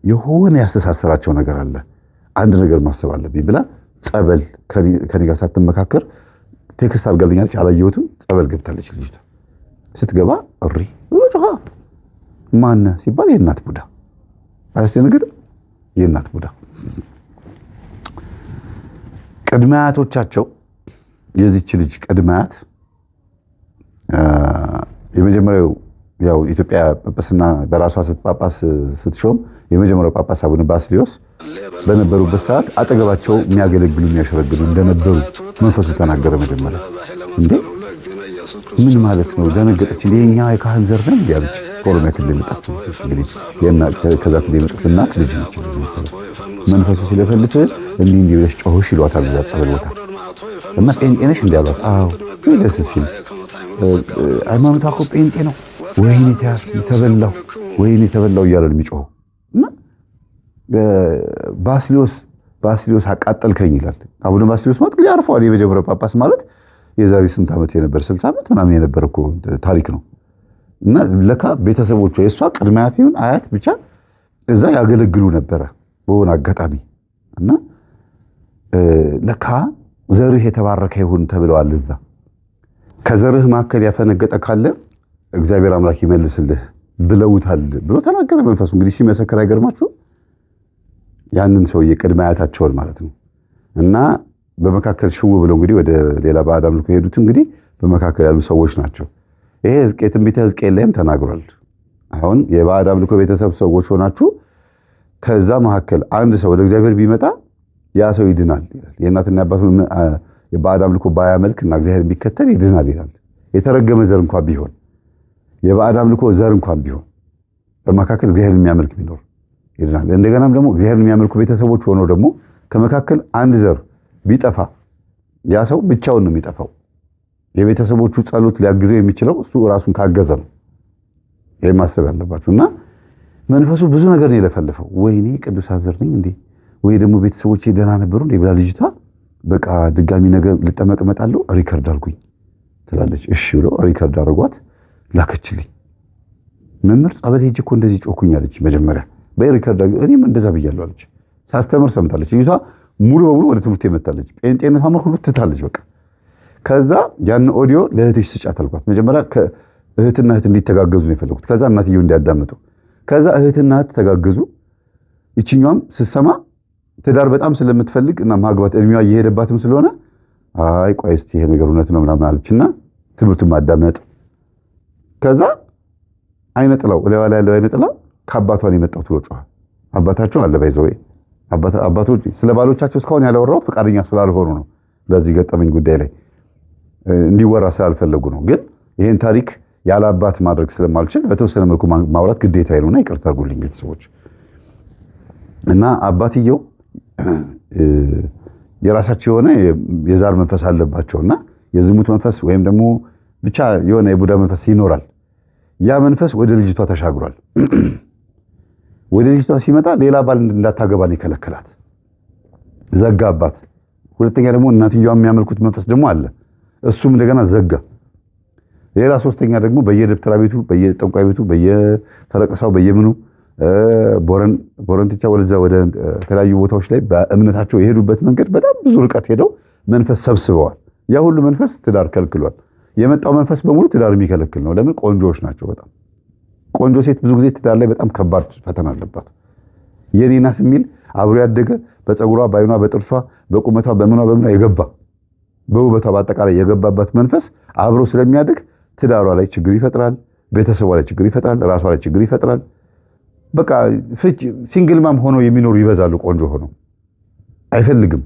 የሆነ ያስተሳሰራቸው ነገር አለ፣ አንድ ነገር ማሰብ አለብኝ ብላ ጸበል ከኔ ጋር ሳትመካከር ቴክስት አድርጋልኛለች። አላየሁትም። ጸበል ገብታለች ልጅቷ። ስትገባ እሪ ጮኻ ማነ ሲባል የእናት ቡዳ አያስደነግጥም? የእናት ቡዳ ቅድመ አያቶቻቸው የዚች ልጅ ቅድመ አያት የመጀመሪያው ያው ኢትዮጵያ ጳጳስና በራሷ ጳጳስ ስትሾም የመጀመሪያው ጳጳስ አቡነ ባስልዮስ በነበሩበት ሰዓት አጠገባቸው የሚያገለግሉ የሚያሸረግሉ እንደነበሩ መንፈሱ ተናገረ። መጀመሪያ እንዴ ምን ማለት ነው? ደነገጠች። የኛ የካህን ዘር ነን ያለች ከኦሮሚያ ክልል የመጣች እንግዲህ ከዛ ክልል የመጡት እናት ልጅ ነች። መንፈሱ ሲለፈልፍ እንዲህ ብለሽ ጮኸሽ ይሏታል እዛ ጸበል ቦታ እና ጴንጤ ነሽ እንዲህ አሏት። አዎ ደስ ሲል ሃይማኖቷ እኮ ጴንጤ ነው። ወይኔ ተበላው ወይኔ ተበላው እያለ ነው የሚጮኸው። እና ባስልዮስ አቃጠልከኝ ይላል። አቡነ ባስልዮስ ማለት እንግዲህ አርፈዋል። የመጀመሪያው ጳጳስ ማለት የዛሬ ስንት ዓመት የነበር 60 ዓመት ምናምን የነበር እኮ ታሪክ ነው። እና ለካ ቤተሰቦቿ የእሷ ቅድመ አያት ይሁን አያት ብቻ እዛ ያገለግሉ ነበረ በሆነ አጋጣሚ። እና ለካ ዘርህ የተባረከ ይሁን ተብለዋል። እዛ ከዘርህ መካከል ያፈነገጠ ካለ እግዚአብሔር አምላክ ይመልስልህ ብለውታል ብሎ ተናገረ መንፈሱ። እንግዲህ ሲመሰክር አይገርማችሁ? ያንን ሰውዬ ቅድመ አያታቸውን ማለት ነው። እና በመካከል ሽው ብለው እንግዲህ ወደ ሌላ ባዕድ አምልኮ የሄዱት እንግዲህ በመካከል ያሉ ሰዎች ናቸው። ይሄ ትንቢተ ሕዝቅኤል ላይም ተናግሯል። አሁን የባዕድ አምልኮ ቤተሰብ ሰዎች ሆናችሁ ከዛ መካከል አንድ ሰው ወደ እግዚአብሔር ቢመጣ ያ ሰው ይድናል ይላል። የእናትና የአባቱን የባዕድ አምልኮ ባያመልክና እግዚአብሔር ቢከተል ይድናል ይላል። የተረገመ ዘር እንኳን ቢሆን የባዕድ አምልኮ ዘር እንኳን ቢሆን በመካከል እግዚአብሔርን የሚያመልክ ቢኖር ይድናል። እንደገናም ደግሞ እግዚአብሔርን የሚያመልኩ ቤተሰቦች ሆነው ደግሞ ከመካከል አንድ ዘር ቢጠፋ ያ ሰው ብቻውን ነው የሚጠፋው። የቤተሰቦቹ ጸሎት ሊያግዘው የሚችለው እሱ ራሱን ካገዘ ነው። ይሄ ማሰብ ያለባችሁ። እና መንፈሱ ብዙ ነገር ነው የለፈለፈው። ወይኔ ቅዱስ ዘር ነኝ እንዴ ወይ ደግሞ ቤተሰቦቼ ደህና ነበሩ እንዴ ብላ ልጅቷ በቃ ድጋሚ ነገር ልጠመቅ እመጣለሁ ሪከርድ አድርጉኝ ትላለች። እሺ ብሎ ሪከርድ አድርጓት ላከችልኝ። መምህር ጸበል ሄጄ እኮ እንደዚህ ጮኩኝ አለች። መጀመሪያ በሪከርድ እኔም እንደዛ ብያለሁ አለች። ሳስተምር ሰምታለች። ልጅቷ ሙሉ በሙሉ ወደ ትምህርት የመጣለች ጴንጤነት ሁሉ ትታለች። በቃ ከዛ ያን ኦዲዮ ለእህትሽ ስጫት አልኳት። መጀመሪያ እህትና እህት እንዲተጋገዙ ነው የፈለኩት። ከዛ እናትየው እንዲያዳምጡ። ከዛ እህትና እህት ተጋገዙ። ይችኛዋም ስትሰማ ትዳር በጣም ስለምትፈልግ እና ማግባት እድሜዋ እየሄደባትም ስለሆነ አይ ቆይ እስቲ ይሄ ነገር እውነት ነው ምናምን አለችና ትምህርቱን ማዳመጥ። ከዛ አይነ ጥላው ለዋላ ያለው አይነ ጥላው ከአባቷን የመጣው ትሎ ጮኸ። አባታቸው አለ ባይዘው አባቶች ስለ ባሎቻቸው እስካሁን ያላወራሁት ፈቃደኛ ስላልሆኑ ነው። በዚህ ገጠመኝ ጉዳይ ላይ እንዲወራ ስላልፈለጉ ነው። ግን ይሄን ታሪክ ያለ አባት ማድረግ ስለማልችል በተወሰነ መልኩ ማውራት ግዴታ ነውና ይቅርታ አድርጉልኝ ቤተሰቦች። እና አባትየው የራሳቸው የሆነ የዛር መንፈስ አለባቸውና የዝሙት መንፈስ ወይም ደግሞ ብቻ የሆነ የቡዳ መንፈስ ይኖራል። ያ መንፈስ ወደ ልጅቷ ተሻግሯል። ወደ ልጅቷ ሲመጣ ሌላ ባል እንዳታገባን ይከለከላት፣ ዘጋባት። ሁለተኛ ደግሞ እናትየዋ የሚያመልኩት መንፈስ ደግሞ አለ፣ እሱም እንደገና ዘጋ። ሌላ ሶስተኛ ደግሞ በየደብተራ ቤቱ፣ በየጠንቋይ ቤቱ፣ በየፈረቀሳው፣ በየምኑ ቦረንትቻ ወደዛ ወደ ተለያዩ ቦታዎች ላይ በእምነታቸው የሄዱበት መንገድ በጣም ብዙ ርቀት ሄደው መንፈስ ሰብስበዋል። ያ ሁሉ መንፈስ ትዳር ከልክሏል። የመጣው መንፈስ በሙሉ ትዳር የሚከለክል ነው። ለምን? ቆንጆዎች ናቸው። በጣም ቆንጆ ሴት ብዙ ጊዜ ትዳር ላይ በጣም ከባድ ፈተና አለባት። የኔ ናት የሚል አብሮ ያደገ በፀጉሯ፣ በአይኗ፣ በጥርሷ፣ በቁመቷ፣ በምኗ የገባ በውበቷ በአጠቃላይ የገባባት መንፈስ አብሮ ስለሚያድግ ትዳሯ ላይ ችግር ይፈጥራል። ቤተሰቧ ላይ ችግር ይፈጥራል። ራሷ ላይ ችግር ይፈጥራል። በቃ ሲንግል ማም ሆኖ የሚኖሩ ይበዛሉ። ቆንጆ ሆኖ አይፈልግም።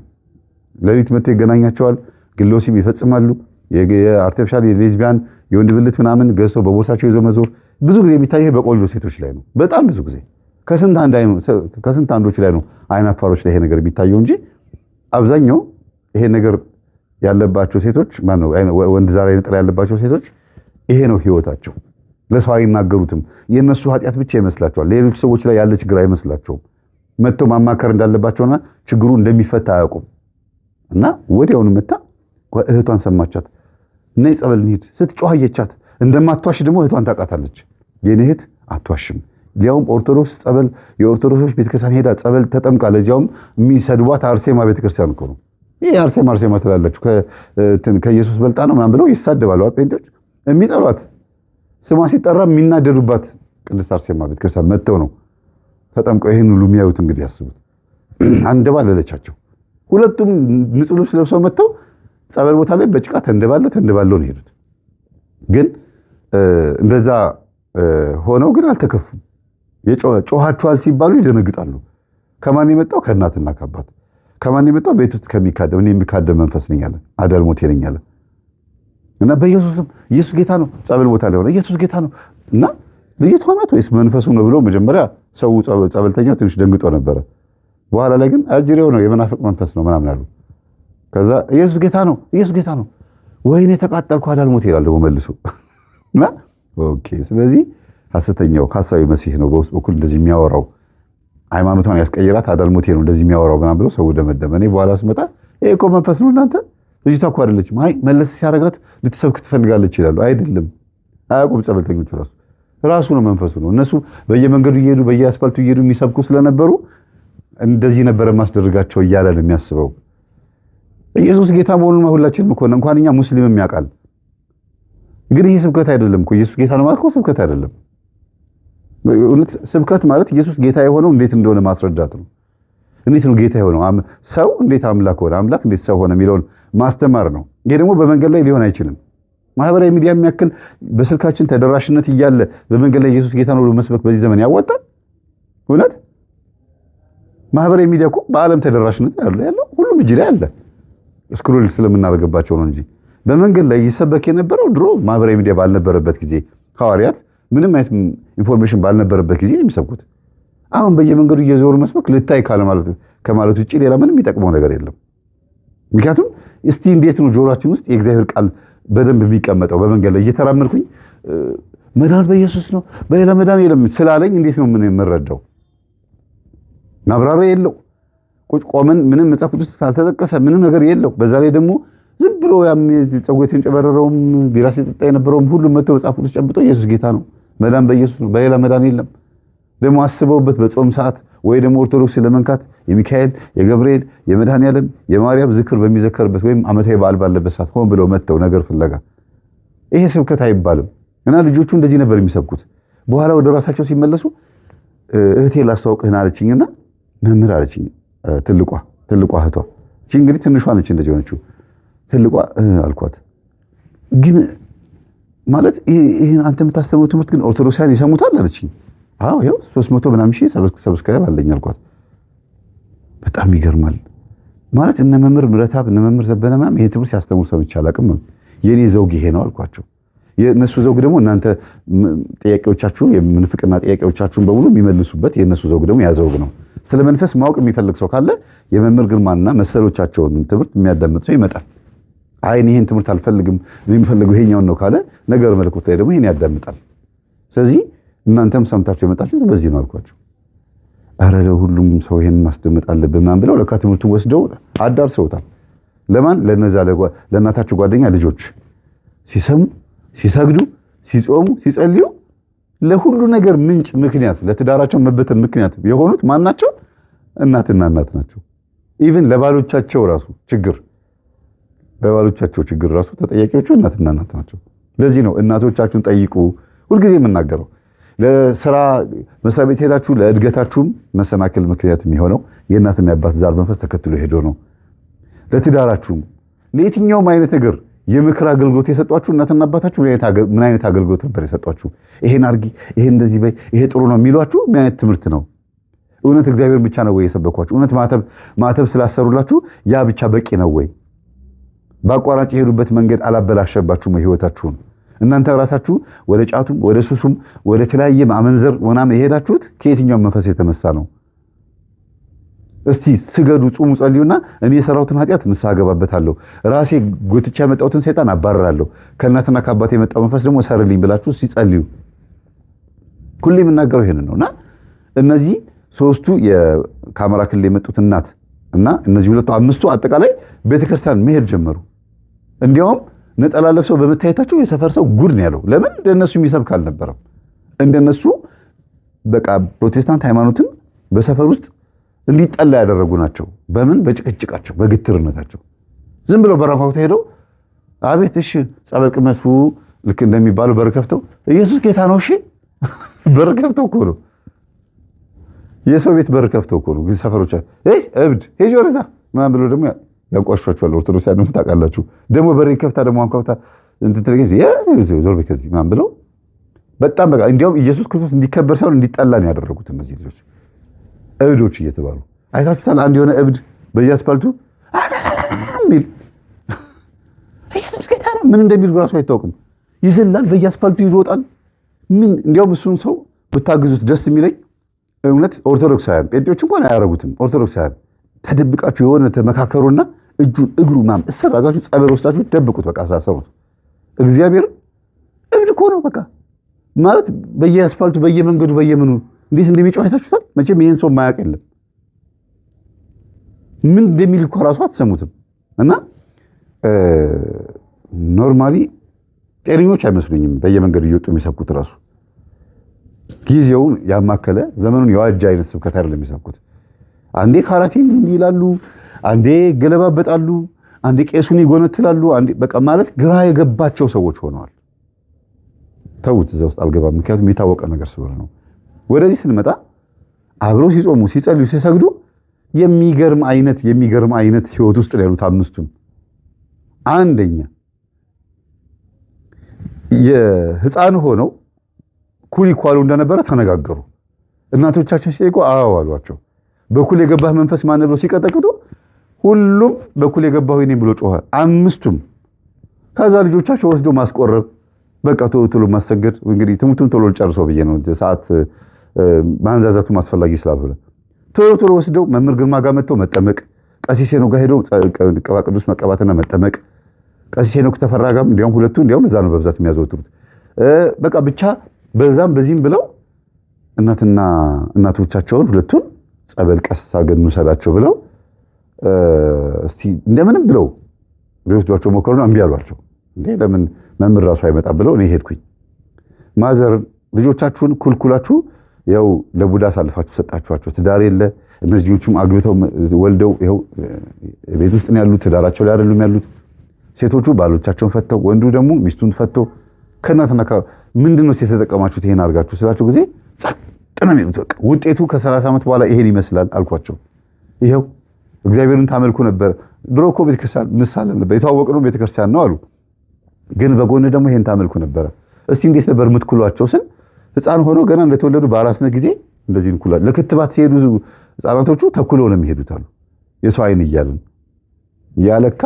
ሌሊት መጥቶ ይገናኛቸዋል። ግለ ወሲብ ይፈጽማሉ። የአርቲፊሻል የሌዝቢያን የወንድ ብልት ምናምን ገዝተው በቦርሳቸው ይዘው መዞር ብዙ ጊዜ የሚታየው በቆንጆ ሴቶች ላይ ነው። በጣም ብዙ ጊዜ ከስንት አንዶች ላይ ነው አይን አፋሮች ላይ ይሄ ነገር የሚታየው እንጂ አብዛኛው ይሄ ነገር ያለባቸው ሴቶች ማነው ወንድ ዛር አይነ ጥላ ያለባቸው ሴቶች ይሄ ነው ህይወታቸው። ለሰው አይናገሩትም። የነሱ ኃጢአት ብቻ ይመስላቸዋል። ሌሎች ሰዎች ላይ ያለ ችግር አይመስላቸውም። መጥተው ማማከር እንዳለባቸውና ችግሩ እንደሚፈታ አያውቁም። እና ወዲያውኑ መጣ እህቷን ሰማቻት። ነይ ጸበል እንሂድ ስትጮህ አየቻት። እንደማትዋሽ ደግሞ እህቷን ታውቃታለች። የኔ እህት አትዋሽም። ሊያውም ኦርቶዶክስ ጸበል የኦርቶዶክሶች ቤተክርስቲያን ሄዳ ጸበል ተጠምቃ ለዚያውም የሚሰድቧት አርሴማ ቤተክርስቲያን እኮ ነው። ይሄ አርሴማ ትላላችሁ ከኢየሱስ በልጣ ነው ምናምን ብለው ይሳደባሉ። ጴንጤዎች የሚጠሏት ስሟ ሲጠራ የሚናደዱባት ቅድስት አርሴማ ቤተክርስቲያን መጥተው ነው ተጠምቀው ይሄን ሁሉ የሚያዩት። እንግዲህ ያስቡት። አንደባለለቻቸው። ሁለቱም ንጹህ ልብስ ለብሰው መጥተው ጸበል ቦታ ላይ በጭቃ ተንደባለው ነው ሄዱት። ግን እንደዛ ሆነው ግን አልተከፉም። ጮሃቸዋል ሲባሉ ይደነግጣሉ። ከማን የመጣው? ከእናትና ከአባት። ከማን የመጣው? ቤት ውስጥ ከሚካደም እኔ የሚካደም መንፈስ ነኝ አለ። አዳልሞቴ ነኝ አለ እና በኢየሱስም ኢየሱስ ጌታ ነው። ጸበል ቦታ ላይ ሆነ ኢየሱስ ጌታ ነው እና ልጅቷ ናት ወይስ መንፈሱ ነው ብሎ መጀመሪያ ሰው ጸበልተኛው ትንሽ ደንግጦ ነበረ። በኋላ ላይ ግን አጅሬው ነው የመናፍቅ መንፈስ ነው ምናምን አሉ። ከዛ ኢየሱስ ጌታ ነው ወይኔ ተቃጠልኩ አዳልሞቴ ይላል ደግሞ መልሶ እና ኦኬ። ስለዚህ ሐሰተኛው ሐሳዊ መሲህ ነው በውስጥ በኩል እንደዚህ የሚያወራው ሃይማኖቷን ያስቀየራት አዳልሞቴ ነው እንደዚህ የሚያወራው ምናምን ብሎ ሰው ደመደመ። እኔ በኋላ ስመጣ ይሄ እኮ መንፈስ ነው እናንተ ልጅቷ እኮ አይደለችም። አይ መለስ ሲያረጋት ልትሰብክ ትፈልጋለች ይላሉ። አይደለም አያውቁም። ጸበልተኞቹ ራሱ ነው መንፈሱ ነው። እነሱ በየመንገዱ እየሄዱ በየአስፋልቱ እየሄዱ የሚሰብኩ ስለነበሩ እንደዚህ ነበረ ማስደረጋቸው እያለ ነው የሚያስበው። ኢየሱስ ጌታ መሆኑን ሁላችንም እኮ እንኳን እኛ ሙስሊምም ያውቃል። ግን ይሄ ስብከት አይደለም እኮ ኢየሱስ ጌታ ነው ማለት እኮ ስብከት አይደለም። እውነት ስብከት ማለት ኢየሱስ ጌታ የሆነው እንዴት እንደሆነ ማስረዳት ነው። እንዴት ነው ጌታ የሆነው? ሰው እንዴት አምላክ ሆነ? አምላክ እንዴት ሰው ሆነ የሚለውን ማስተማር ነው። ይሄ ደግሞ በመንገድ ላይ ሊሆን አይችልም። ማህበራዊ ሚዲያ የሚያክል በስልካችን ተደራሽነት እያለ በመንገድ ላይ ኢየሱስ ጌታ ነው ብሎ መስበክ በዚህ ዘመን ያዋጣል? እውነት ማህበራዊ ሚዲያ እኮ በዓለም ተደራሽነት ያለው ሁሉም እጅ ላይ አለ። ስክሮል ስለምናደርግባቸው ነው እንጂ በመንገድ ላይ ይሰበክ የነበረው ድሮ ማህበራዊ ሚዲያ ባልነበረበት ጊዜ ሐዋርያት ምንም አይነት ኢንፎርሜሽን ባልነበረበት ጊዜ የሚሰብኩት። አሁን በየመንገዱ እየዞሩ መስበክ ልታይ ከማለት ውጭ ሌላ ምንም የሚጠቅመው ነገር የለም። ምክንያቱም እስቲ እንዴት ነው ጆሮአችን ውስጥ የእግዚአብሔር ቃል በደንብ የሚቀመጠው? በመንገድ ላይ እየተራመድኩኝ መዳን በኢየሱስ ነው በሌላ መዳን የለም ስላለኝ እንዴት ነው ምን የምረዳው? ማብራሪያ የለው። ቁጭ ቆመን ምንም መጽሐፍ ቅዱስ ሳልተጠቀሰ ምንም ነገር የለው። በዛ ላይ ደግሞ ዝም ብሎ ያም ጸጉር የተንጨበረረውም ቢራ ሲጠጣ የነበረውም ሁሉም መጥተው መጽሐፍ ቅዱስ ጨብጠው ኢየሱስ ጌታ ነው፣ መዳን በኢየሱስ ነው፣ በሌላ መዳን የለም። ደግሞ አስበውበት በጾም ሰዓት ወይ ደግሞ ኦርቶዶክስ ለመንካት የሚካኤል የገብርኤል የመድኃኔዓለም የማርያም ዝክር በሚዘከርበት ወይም ዓመታዊ በዓል ባለበት ሰዓት ሆን ብለው መጥተው ነገር ፍለጋ ይሄ ስብከት አይባልም። እና ልጆቹ እንደዚህ ነበር የሚሰብኩት። በኋላ ወደ ራሳቸው ሲመለሱ እህቴ ላስተዋውቅህን አለችኝና መምህር አለችኝ። ትልቋ እህቷ እቺ እንግዲህ ትንሿ ነች እንደዚህ ሆነችው። ትልቋ አልኳት ግን ማለት ይሄን አንተ የምታስተምረው ትምህርት ግን ኦርቶዶክሳውያን ይሰሙታል አለችኝ። አዎ ይኸው 300 ምናምን ሺህ ሰብስክራይብ አለኝ አልኳት። በጣም ይገርማል ማለት እነ መምህር ምረታብ እነ መምህር ዘበነ ምናምን ይሄ ትምህርት ሲያስተምሩ ሰምቼ አላውቅም። የኔ ዘውግ ይሄ ነው አልኳቸው። የነሱ ዘውግ ደግሞ እናንተ ጥያቄዎቻችሁን የምንፍቅና ጥያቄዎቻችሁን በሙሉ የሚመልሱበት የነሱ ዘውግ ደግሞ ያ ዘውግ ነው። ስለ መንፈስ ማወቅ የሚፈልግ ሰው ካለ የመምህር ግርማና መሰሎቻቸውን ትምህርት የሚያዳምጥ ሰው ይመጣል። አይ ይሄን ትምህርት አልፈልግም እኔ የምፈልገው ይሄኛውን ነው ካለ ነገር መለኮት ላይ ደግሞ ይሄን ያዳምጣል። ስለዚህ እናንተም ሰምታችሁ የመጣችሁት በዚህ ነው አልኳቸው። አረ ለሁሉም ሰው ይሄን ማስደመጥ አለብን ምናምን ብለው ለካ ትምህርቱን ወስደው አዳርሰውታል። ለማን ለነዛ ለእናታቸው ጓደኛ ልጆች ሲሰሙ ሲሰግዱ ሲጾሙ ሲጸልዩ ለሁሉ ነገር ምንጭ ምክንያት ለትዳራቸው መበተን ምክንያት የሆኑት ማን ናቸው? እናትና እናት ናቸው። ኢቭን ለባሎቻቸው ችግር ራሱ ተጠያቂዎቹ እናትና እናት ናቸው። ለዚህ ነው እናቶቻችሁን ጠይቁ ሁልጊዜ የምናገረው። ለስራ መስሪያ ቤት ሄዳችሁ ለእድገታችሁም መሰናክል ምክንያት የሚሆነው የእናትና የአባት ዛር መንፈስ ተከትሎ ሄዶ ነው። ለትዳራችሁም ለየትኛውም አይነት ነገር የምክር አገልግሎት የሰጧችሁ እናትና አባታችሁ ምን አይነት አገልግሎት ነበር የሰጧችሁ? ይሄን አርጊ፣ ይሄን እንደዚህ በይ፣ ይሄ ጥሩ ነው የሚሏችሁ ምን አይነት ትምህርት ነው? እውነት እግዚአብሔር ብቻ ነው ወይ የሰበኳችሁ? እውነት ማተብ ስላሰሩላችሁ ያ ብቻ በቂ ነው ወይ? በአቋራጭ የሄዱበት መንገድ አላበላሸባችሁም ህይወታችሁን? እናንተ ራሳችሁ ወደ ጫቱም ወደ ሱሱም ወደ ተለያየ ማመንዘር ምናምን የሄዳችሁት ከየትኛው መንፈስ የተነሳ ነው? እስቲ ስገዱ፣ ጹሙ፣ ጸልዩና እኔ የሰራሁትን ኃጢአት ንስሐ ገባበታለሁ፣ ራሴ ጎትቻ ያመጣሁትን ሰይጣን አባረራለሁ፣ ከእናትና ከአባቴ የመጣው መንፈስ ደግሞ ሰርልኝ ብላችሁ ሲጸልዩ ሁሌ የምናገረው ይሄንን ነውና እነዚህ ሶስቱ የካሜራ ክልል የመጡት እናት እና እነዚህ ሁለቱ አምስቱ አጠቃላይ ቤተክርስቲያን መሄድ ጀመሩ። እንዲያውም ነጠላ ለብሰው በመታየታቸው የሰፈር ሰው ጉድ ነው ያለው። ለምን? እንደነሱ የሚሰብክ አልነበረም። እንደነሱ በቃ ፕሮቴስታንት ሃይማኖትን በሰፈር ውስጥ እንዲጠላ ያደረጉ ናቸው። በምን? በጭቅጭቃቸው፣ በግትርነታቸው ዝም ብለው በራፋው ሄደው አቤት እሺ ጸበል ቅመሱ ልክ እንደሚባለው በር ከፍተው ኢየሱስ ጌታ ነው እሺ በር ከፍተው እኮ ነው የሰው ቤት በር ከፍተው እኮ ነው። ግን ሰፈሮች እብድ ሄጂ ወደዛ ማን ብሎ ደግሞ ያንቋሿቸዋል። ኦርቶዶክስ ያንኑ ታውቃላችሁ። ደግሞ በር ከፍታ ደግሞ አንኳኩታ እንትን ትልገኝ ዞር በከዚህ ማን ብለው በጣም በቃ እንዲያውም ኢየሱስ ክርስቶስ እንዲከበር ሳይሆን እንዲጠላ ነው ያደረጉት እነዚህ ልጆች እብዶች እየተባሉ አይታችሁታል። አንድ የሆነ እብድ በየአስፓልቱ ሚል ኢየሱስ ጌታ ነው ምን እንደሚል ራሱ አይታወቅም። ይዘላል፣ በየአስፓልቱ ይሮጣል። ምን እንዲያውም እሱን ሰው ብታግዙት ደስ የሚለኝ እውነት ኦርቶዶክሳውያን ጴንጤዎች እንኳን አያረጉትም። ኦርቶዶክሳውያን ተደብቃችሁ የሆነ ተመካከሩና እጁን እግሩ ምናምን እስር አዛችሁ ጸበል ወስዳችሁ ደብቁት። በቃ አሳሰሩት። እግዚአብሔር እብድ እኮ ነው በቃ ማለት በየአስፓልቱ በየመንገዱ በየምኑ እንዴት እንደሚጮህ አይታችሁታል። መቼም ይሄን ሰው ማያውቅ የለም። ምን እንደሚል እኮ ራሱ አትሰሙትም። እና ኖርማሊ ጤነኞች አይመስሉኝም በየመንገዱ እየወጡ የሚሰብኩት ራሱ ጊዜውን ያማከለ ዘመኑን የዋጃ አይነት ስብከት አይደለም የሚሰብኩት። አንዴ ካራቴን ይላሉ፣ አንዴ ገለባበጣሉ፣ አንዴ ቄሱን ይጎነትላሉ፣ አንዴ በቃ ማለት ግራ የገባቸው ሰዎች ሆነዋል። ተውት፣ እዛ ውስጥ አልገባም። ምክንያቱም የታወቀ ነገር ስለሆነ ነው። ወደዚህ ስንመጣ አብረው ሲጾሙ ሲጸልዩ ሲሰግዱ የሚገርም አይነት ህይወት ውስጥ ላይ ያሉት አምስቱም አንደኛ የህፃን ሆነው ኩል ይኳሉ እንደነበረ ተነጋገሩ። እናቶቻችን ሲጠይቁ አዎ አሏቸው። በኩል የገባህ መንፈስ ማን ብሎ ሲቀጠቅጡ ሁሉም በኩል የገባሁ እኔ ብሎ ጮኸ፣ አምስቱም። ከዛ ልጆቻቸው ወስዶ ማስቆረብ፣ በቃ ቶሎ ማሰገድ። እንግዲህ ትምህርቱን ቶሎ ጨርሰው ብዬ ነው ሰዓት ማንዛዛቱ አስፈላጊ ስላልሆነ ቶሎ ወስደው መምህር ግርማ ጋር መጥተው መጠመቅ፣ ቀሲስ ሄኖክ ጋር ሄደው ቅባ ቅዱስ መቀባትና መጠመቅ፣ ቀሲስ ሄኖክ ተፈራ ጋር እንዲያውም ሁለቱ እንዲያውም እዛ ነው በብዛት የሚያዘወትሩት። በቃ ብቻ በዛም በዚህም ብለው እናቶቻቸውን ሁለቱን ጸበል ቀስ አድርገን እንውሰዳቸው ብለው እስቲ እንደምንም ብለው ሊወስዷቸው ሞከሩና እምቢ አሏቸው። እንዴ ለምን መምህር ራሱ አይመጣም ብለው እኔ ሄድኩኝ። ማዘር ልጆቻችሁን ኩልኩላችሁ ያው ለቡዳ አሳልፋችሁ ሰጣችኋቸው፣ ትዳር የለ እነዚህኞቹም አግብተው ወልደው ይኸው ቤት ውስጥ ነው ያሉት፣ ትዳራቸው ላይ አይደሉም ያሉት። ሴቶቹ ባሎቻቸውን ፈተው፣ ወንዱ ደግሞ ሚስቱን ፈቶ ከእናትና ምንድነው የተጠቀማችሁት ይሄን አድርጋችሁ ስላቸው ጊዜ ጸጥ ነው የሚሉት። በቃ ውጤቱ ከ30 ዓመት በኋላ ይሄን ይመስላል አልኳቸው። ይኸው እግዚአብሔርን ታመልኩ ነበር። ድሮ እኮ ቤተክርስቲያን እንሳለም ነበር፣ የተዋወቅነው ቤተክርስቲያን ነው አሉ። ግን በጎን ደግሞ ይሄን ታመልኩ ነበር። እስቲ እንዴት ነበር የምትኩሏቸው ስል ህፃን ሆኖ ገና እንደተወለዱ በአራስነት ጊዜ እንደዚህ እንኩላል። ለክትባት ሲሄዱ ህፃናቶቹ ተኩለው ነው የሚሄዱት አሉ። የሰው አይን እያልን ያለካ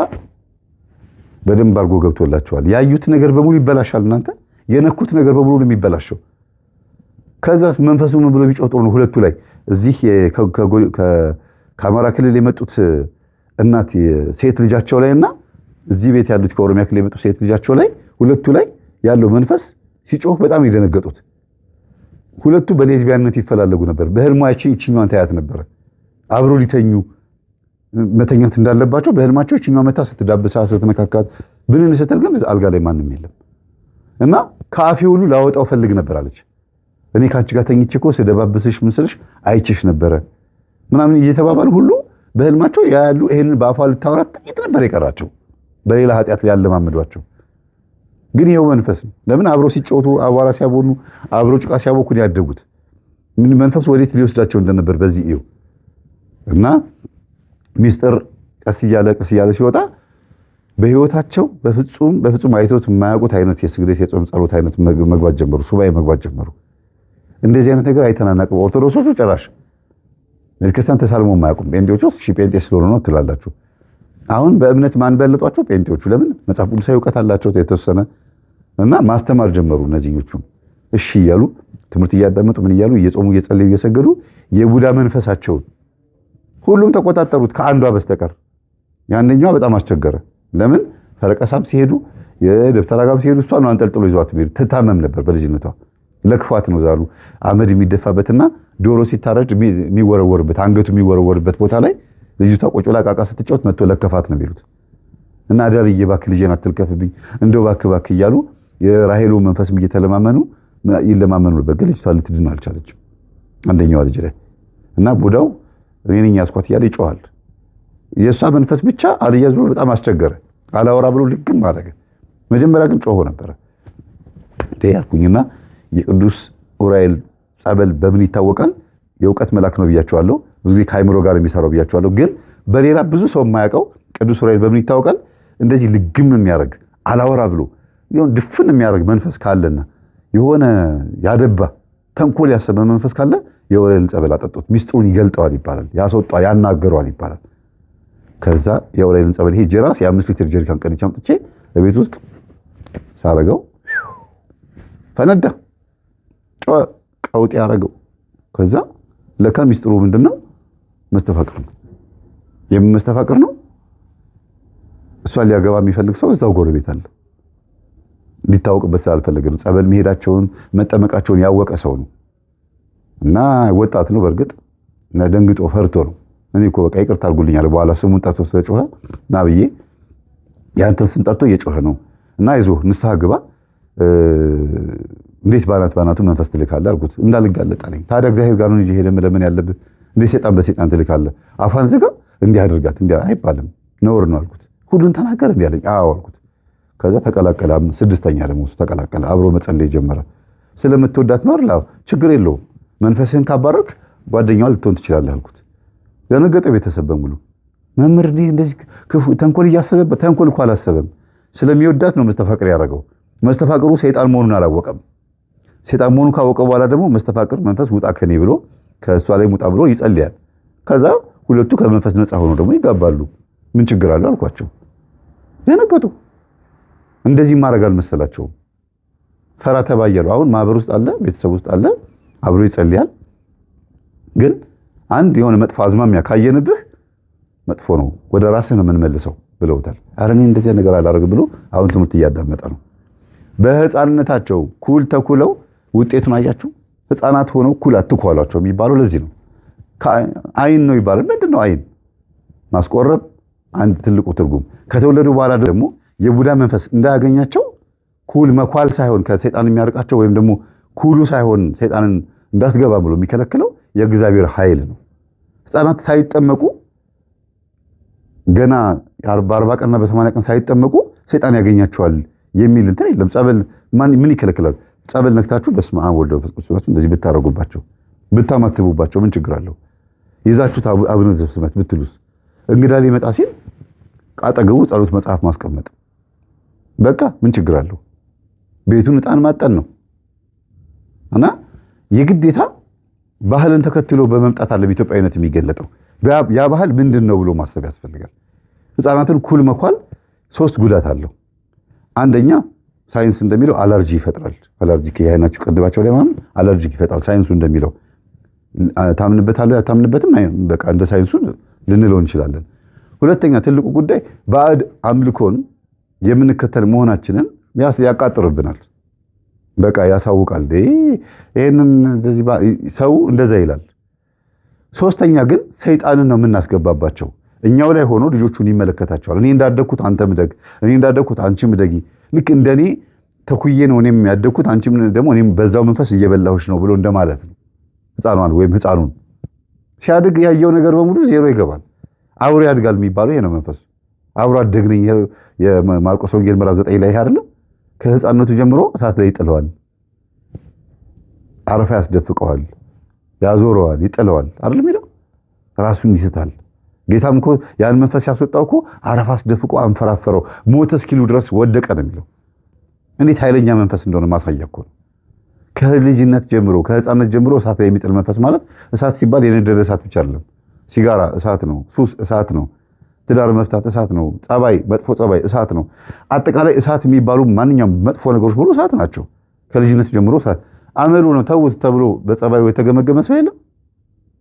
በደንብ አድርጎ ገብቶላቸዋል። ያዩት ነገር በሙሉ ይበላሻል። እናንተ የነኩት ነገር በሙሉ ነው የሚበላሸው። ከዛስ መንፈሱ ምን ብሎ ቢጮህ ጥሩ ነው? ሁለቱ ላይ እዚህ ከአማራ ክልል የመጡት እናት ሴት ልጃቸው ላይ እና እዚህ ቤት ያሉት ከኦሮሚያ ክልል የመጡት ሴት ልጃቸው ላይ ሁለቱ ላይ ያለው መንፈስ ሲጮህ በጣም ይደነገጡት። ሁለቱ በሌዝቢያንነት ይፈላለጉ ነበር። በህልማቸው ይችኛዋን ታያት ነበር። አብሮ ሊተኙ መተኛት እንዳለባቸው በህልማቸው ይችኛዋ መታ ስትዳብሳ ስትነካካት ብንን ስትል ግን አልጋ ላይ ማንም የለም እና ከአፌ ሁሉ ላወጣው ፈልግ ነበር አለች። እኔ ካንቺ ጋር ተኝቼ እኮ ስደባብስሽ ምስልሽ አይችሽ ነበረ ምናምን እየተባባሉ ሁሉ በህልማቸው ያሉ ይሄንን በአፏ ልታወራ ጥቂት ነበር የቀራቸው፣ በሌላ ኃጢአት ላይ ያለማመዷቸው። ግን ይሄው መንፈስ ነው። ለምን አብሮ ሲጫወቱ አቧራ ሲያቦኑ አብሮ ጭቃ ሲያቦኩ ያደጉት ምን መንፈስ ወዴት ሊወስዳቸው እንደነበር በዚህ እዩ እና ሚስጥር ቀስ እያለ ሲወጣ በህይወታቸው በፍጹም አይተውት የማያውቁት አይነት የስግደት የጾም ጸሎት አይነት መግባት ጀመሩ። ሱባኤ መግባት ጀመሩ። እንደዚህ አይነት ነገር አይተናናቅም። ኦርቶዶክሶቹ ጭራሽ ቤተክርስቲያን ተሳልሞ የማያውቁም። ጴንጤዎቹ ጴንጤ ስለሆኑ ነው ትላላችሁ። አሁን በእምነት ማን በለጧቸው? ጴንጤዎቹ። ለምን መጽሐፍ ቅዱሳዊ እውቀት አላቸው የተወሰነ እና ማስተማር ጀመሩ። እነዚህኞቹ እሺ እያሉ ትምህርት እያዳመጡ ምን እያሉ እየጾሙ እየጸለዩ እየሰገዱ የቡዳ መንፈሳቸውን ሁሉም ተቆጣጠሩት ከአንዷ በስተቀር። ያንኛዋ በጣም አስቸገረ። ለምን ፈረቀሳም ሲሄዱ የደብተራ ጋም ሲሄዱ እሷ ነው አንጠልጥሎ ይዟት ሄዱ። ትታመም ነበር በልጅነቷ። ለክፋት ነው ዛሉ አመድ የሚደፋበትና ዶሮ ሲታረድ የሚወረወርበት አንገቱ የሚወረወርበት ቦታ ላይ ልጅቷ ቆጮ ላይ ቃቃ ስትጫወት መጥቶ ለከፋት ነው የሚሉት እና አዳርዬ እባክህ ልጄን አትልከፍብኝ እንደው እባክህ እያሉ የራሄሉ መንፈስ እየተለማመኑ ይለማመኑ ነበር። ግን ልጅቷ ልትድን አልቻለችም። አንደኛዋ ልጅ ላይ እና ቡዳው እኔ ነኝ ያስኳት እያለ ይጮሃል። የእሷ መንፈስ ብቻ አልያዝ ብሎ በጣም አስቸገረ። አላወራ ብሎ ልግም አደረገ። መጀመሪያ ግን ጮሆ ነበረ ያልኩኝና የቅዱስ ዑራኤል ጸበል በምን ይታወቃል? የእውቀት መልአክ ነው ብያቸዋለሁ። ብዙ ጊዜ ከአይምሮ ጋር የሚሰራው ብያቸዋለሁ። ግን በሌላ ብዙ ሰው የማያውቀው ቅዱስ ዑራኤል በምን ይታወቃል? እንደዚህ ልግም የሚያደርግ አላወራ ብሎ ይሁን ድፍን የሚያደርግ መንፈስ ካለና የሆነ ያደባ ተንኮል ያሰበ መንፈስ ካለ የዑራኤልን ጸበል አጠጡት። ሚስጥሩን ይገልጠዋል ይባላል፣ ያስወጣዋል፣ ያናገረዋል ይባላል። ከዛ የዑራኤልን ጸበል ሄጄ ራስ የ5 ሊትር ጀሪካን ቀድቼ አምጥቼ በቤት ውስጥ ሳረገው ፈነዳ፣ ቀውጤ ያረገው። ከዛ ለካ ሚስጥሩ ምንድነው? መስተፋቅር ነው። የምን መስተፋቅር ነው? እሷን ሊያገባ የሚፈልግ ሰው እዛው ጎረቤት አለ። ሊታወቅበት ስላልፈለገ ነው። ጸበል መሄዳቸውን መጠመቃቸውን ያወቀ ሰው ነው እና ወጣት ነው። በእርግጥ እና ደንግጦ ፈርቶ ነው። እኔ እኮ በቃ ይቅርታ አድርጉልኛል በኋላ ስሙን ጠርቶ ስለጮኸ ና ብዬ ያንተን ስም ጠርቶ እየጮኸ ነው እና አይዞህ ንስሐ ግባ እንዴት ባናቱ መንፈስ ትልካለህ አልኩት። እንዳልጋለጥ አለኝ። ታዲያ እግዚአብሔር ጋር ነው እንጂ ሄደህ መለመን ያለብህ እንዴት ሰይጣን በሰይጣን ትልካለህ? አፋን ዝጋ እንዲህ አድርጋት እንዲህ አይባልም ነውር ነው አልኩት። ሁሉን ተናገር እንዲህ አለኝ። አዎ አልኩት። ከዛ ተቀላቀለ። 6ኛ ደግሞ እሱ ተቀላቀለ። አብሮ መጸለይ ጀመረ። ስለምትወዳት ነው አይደል? ችግር የለውም መንፈስህን ካባረክ ጓደኛዋ ልትሆን ትችላለህ አልኩት። ደነገጠ ቤተሰብ በሙሉ። መምህር እንደዚህ ክፉ ተንኮል እያሰበበት ተንኮል እኮ አላሰበም። ስለሚወዳት ነው መስተፋቅር ያደረገው። መስተፋቅሩ ሰይጣን መሆኑን አላወቀም። ሰይጣን መሆኑን ካወቀ በኋላ ደግሞ መስተፋቅር መንፈስ ውጣ ከኔ ብሎ ከእሷ ላይ ውጣ ብሎ ይጸልያል። ከዛ ሁለቱ ከመንፈስ ነፃ ሆኖ ደግሞ ይጋባሉ። ምን ችግር አለው አልኳቸው። ደነገጡ። እንደዚህ ማድረግ አልመሰላቸውም። ፈራ ተባየሩ። አሁን ማህበር ውስጥ አለ፣ ቤተሰብ ውስጥ አለ፣ አብሮ ይጸልያል። ግን አንድ የሆነ መጥፎ አዝማሚያ ካየንብህ መጥፎ ነው ወደ ራስህ ነው የምንመልሰው ብለውታል። ኧረ እኔ እንደዚህ ነገር አላደርግም ብሎ አሁን ትምህርት እያዳመጠ ነው። በህፃንነታቸው ኩል ተኩለው ውጤቱን አያችሁ። ህፃናት ሆነው ኩል አትኳሏቸው የሚባለው ለዚህ ነው። አይን ነው ይባላል። ምንድነው አይን? ማስቆረብ፣ አንድ ትልቁ ትርጉም። ከተወለዱ በኋላ ደግሞ የቡዳ መንፈስ እንዳያገኛቸው ኩል መኳል ሳይሆን ከሰይጣን የሚያርቃቸው ወይም ደግሞ ኩሉ ሳይሆን ሰይጣንን እንዳትገባ ብሎ የሚከለክለው የእግዚአብሔር ኃይል ነው። ሕፃናት ሳይጠመቁ ገና በ40 ቀንና በ80 ቀን ሳይጠመቁ ሰይጣን ያገኛቸዋል የሚል እንትን የለም። ጸበል ምን ይከለክላል? ጸበል ነክታችሁ በስመ አብ ወወልድ ወመንፈስ ቅዱስ እንደዚህ ብታረጉባቸው ብታማትቡባቸው ምን ችግር አለው? ይዛችሁት አቡነ ዘበሰማያት ብትሉስ? እንግዳ ሊመጣ ሲል አጠገቡ ጸሎት መጽሐፍ ማስቀመጥ በቃ ምን ችግር አለው? ቤቱን ዕጣን ማጠን ነው። እና የግዴታ ባህልን ተከትሎ በመምጣት አለ ኢትዮጵያዊነት የሚገለጠው። ያ ባህል ምንድን ነው ብሎ ማሰብ ያስፈልጋል። ሕፃናትን ኩል መኳል 3 ጉዳት አለው። አንደኛ ሳይንስ እንደሚለው አለርጂ ይፈጥራል። አለርጂክ የአይናችሁ ቅንድባቸው ላይ ማለት አለርጂክ ይፈጥራል ሳይንሱ እንደሚለው። ታምንበታለህ አታምንበትም፣ በቃ እንደ ሳይንሱ ልንለው እንችላለን። ሁለተኛ ትልቁ ጉዳይ ባዕድ አምልኮን የምንከተል መሆናችንን ያቃጥርብናል። በቃ ያሳውቃል። ይሄንን እንደዚህ ሰው እንደዛ ይላል። ሶስተኛ ግን ሰይጣንን ነው የምናስገባባቸው። እኛው ላይ ሆኖ ልጆቹን ይመለከታቸዋል። እኔ እንዳደግኩት አንተ ምደግ፣ እኔ እንዳደግኩት አንቺ ምደጊ፣ ልክ እንደኔ ተኩዬ ነው እኔም ያደግኩት አንቺም ደግሞ እኔም በዛው መንፈስ እየበላሁሽ ነው ብሎ እንደማለት ነው። ሕፃኗን ወይም ሕፃኑን ሲያድግ ያየው ነገር በሙሉ ዜሮ ይገባል። አብሮ ያድጋል የሚባለው ይሄ ነው መንፈስ። አብሮ አደግነኝ የማርቆስ ወንጌል ምዕራፍ 9 ላይ አይደለ? ከሕፃንነቱ ጀምሮ እሳት ላይ ይጥለዋል፣ አረፋ ያስደፍቀዋል፣ ያዞረዋል፣ ይጥለዋል አይደል የሚለው። ራሱን ይስታል። ጌታም እኮ ያን መንፈስ ያስወጣው እኮ አረፋ አስደፍቆ አንፈራፈረው ሞተ እስኪሉ ድረስ ወደቀ ነው የሚለው። እንዴት ኃይለኛ መንፈስ እንደሆነ ማሳያ እኮ ነው። ከልጅነት ጀምሮ ከሕፃንነት ጀምሮ እሳት ላይ የሚጥል መንፈስ ማለት እሳት ሲባል የነደደ እሳት ብቻ አይደለም። ሲጋራ እሳት ነው፣ ሱስ እሳት ነው፣ ትዳር መፍታት እሳት ነው፣ ጸባይ መጥፎ ጸባይ እሳት ነው። አጠቃላይ እሳት የሚባሉ ማንኛውም መጥፎ ነገሮች ሁሉ እሳት ናቸው። ከልጅነት ጀምሮ እሳት አመሉ ነው ተውት ተብሎ በጸባዩ የተገመገመ ሰው የለም።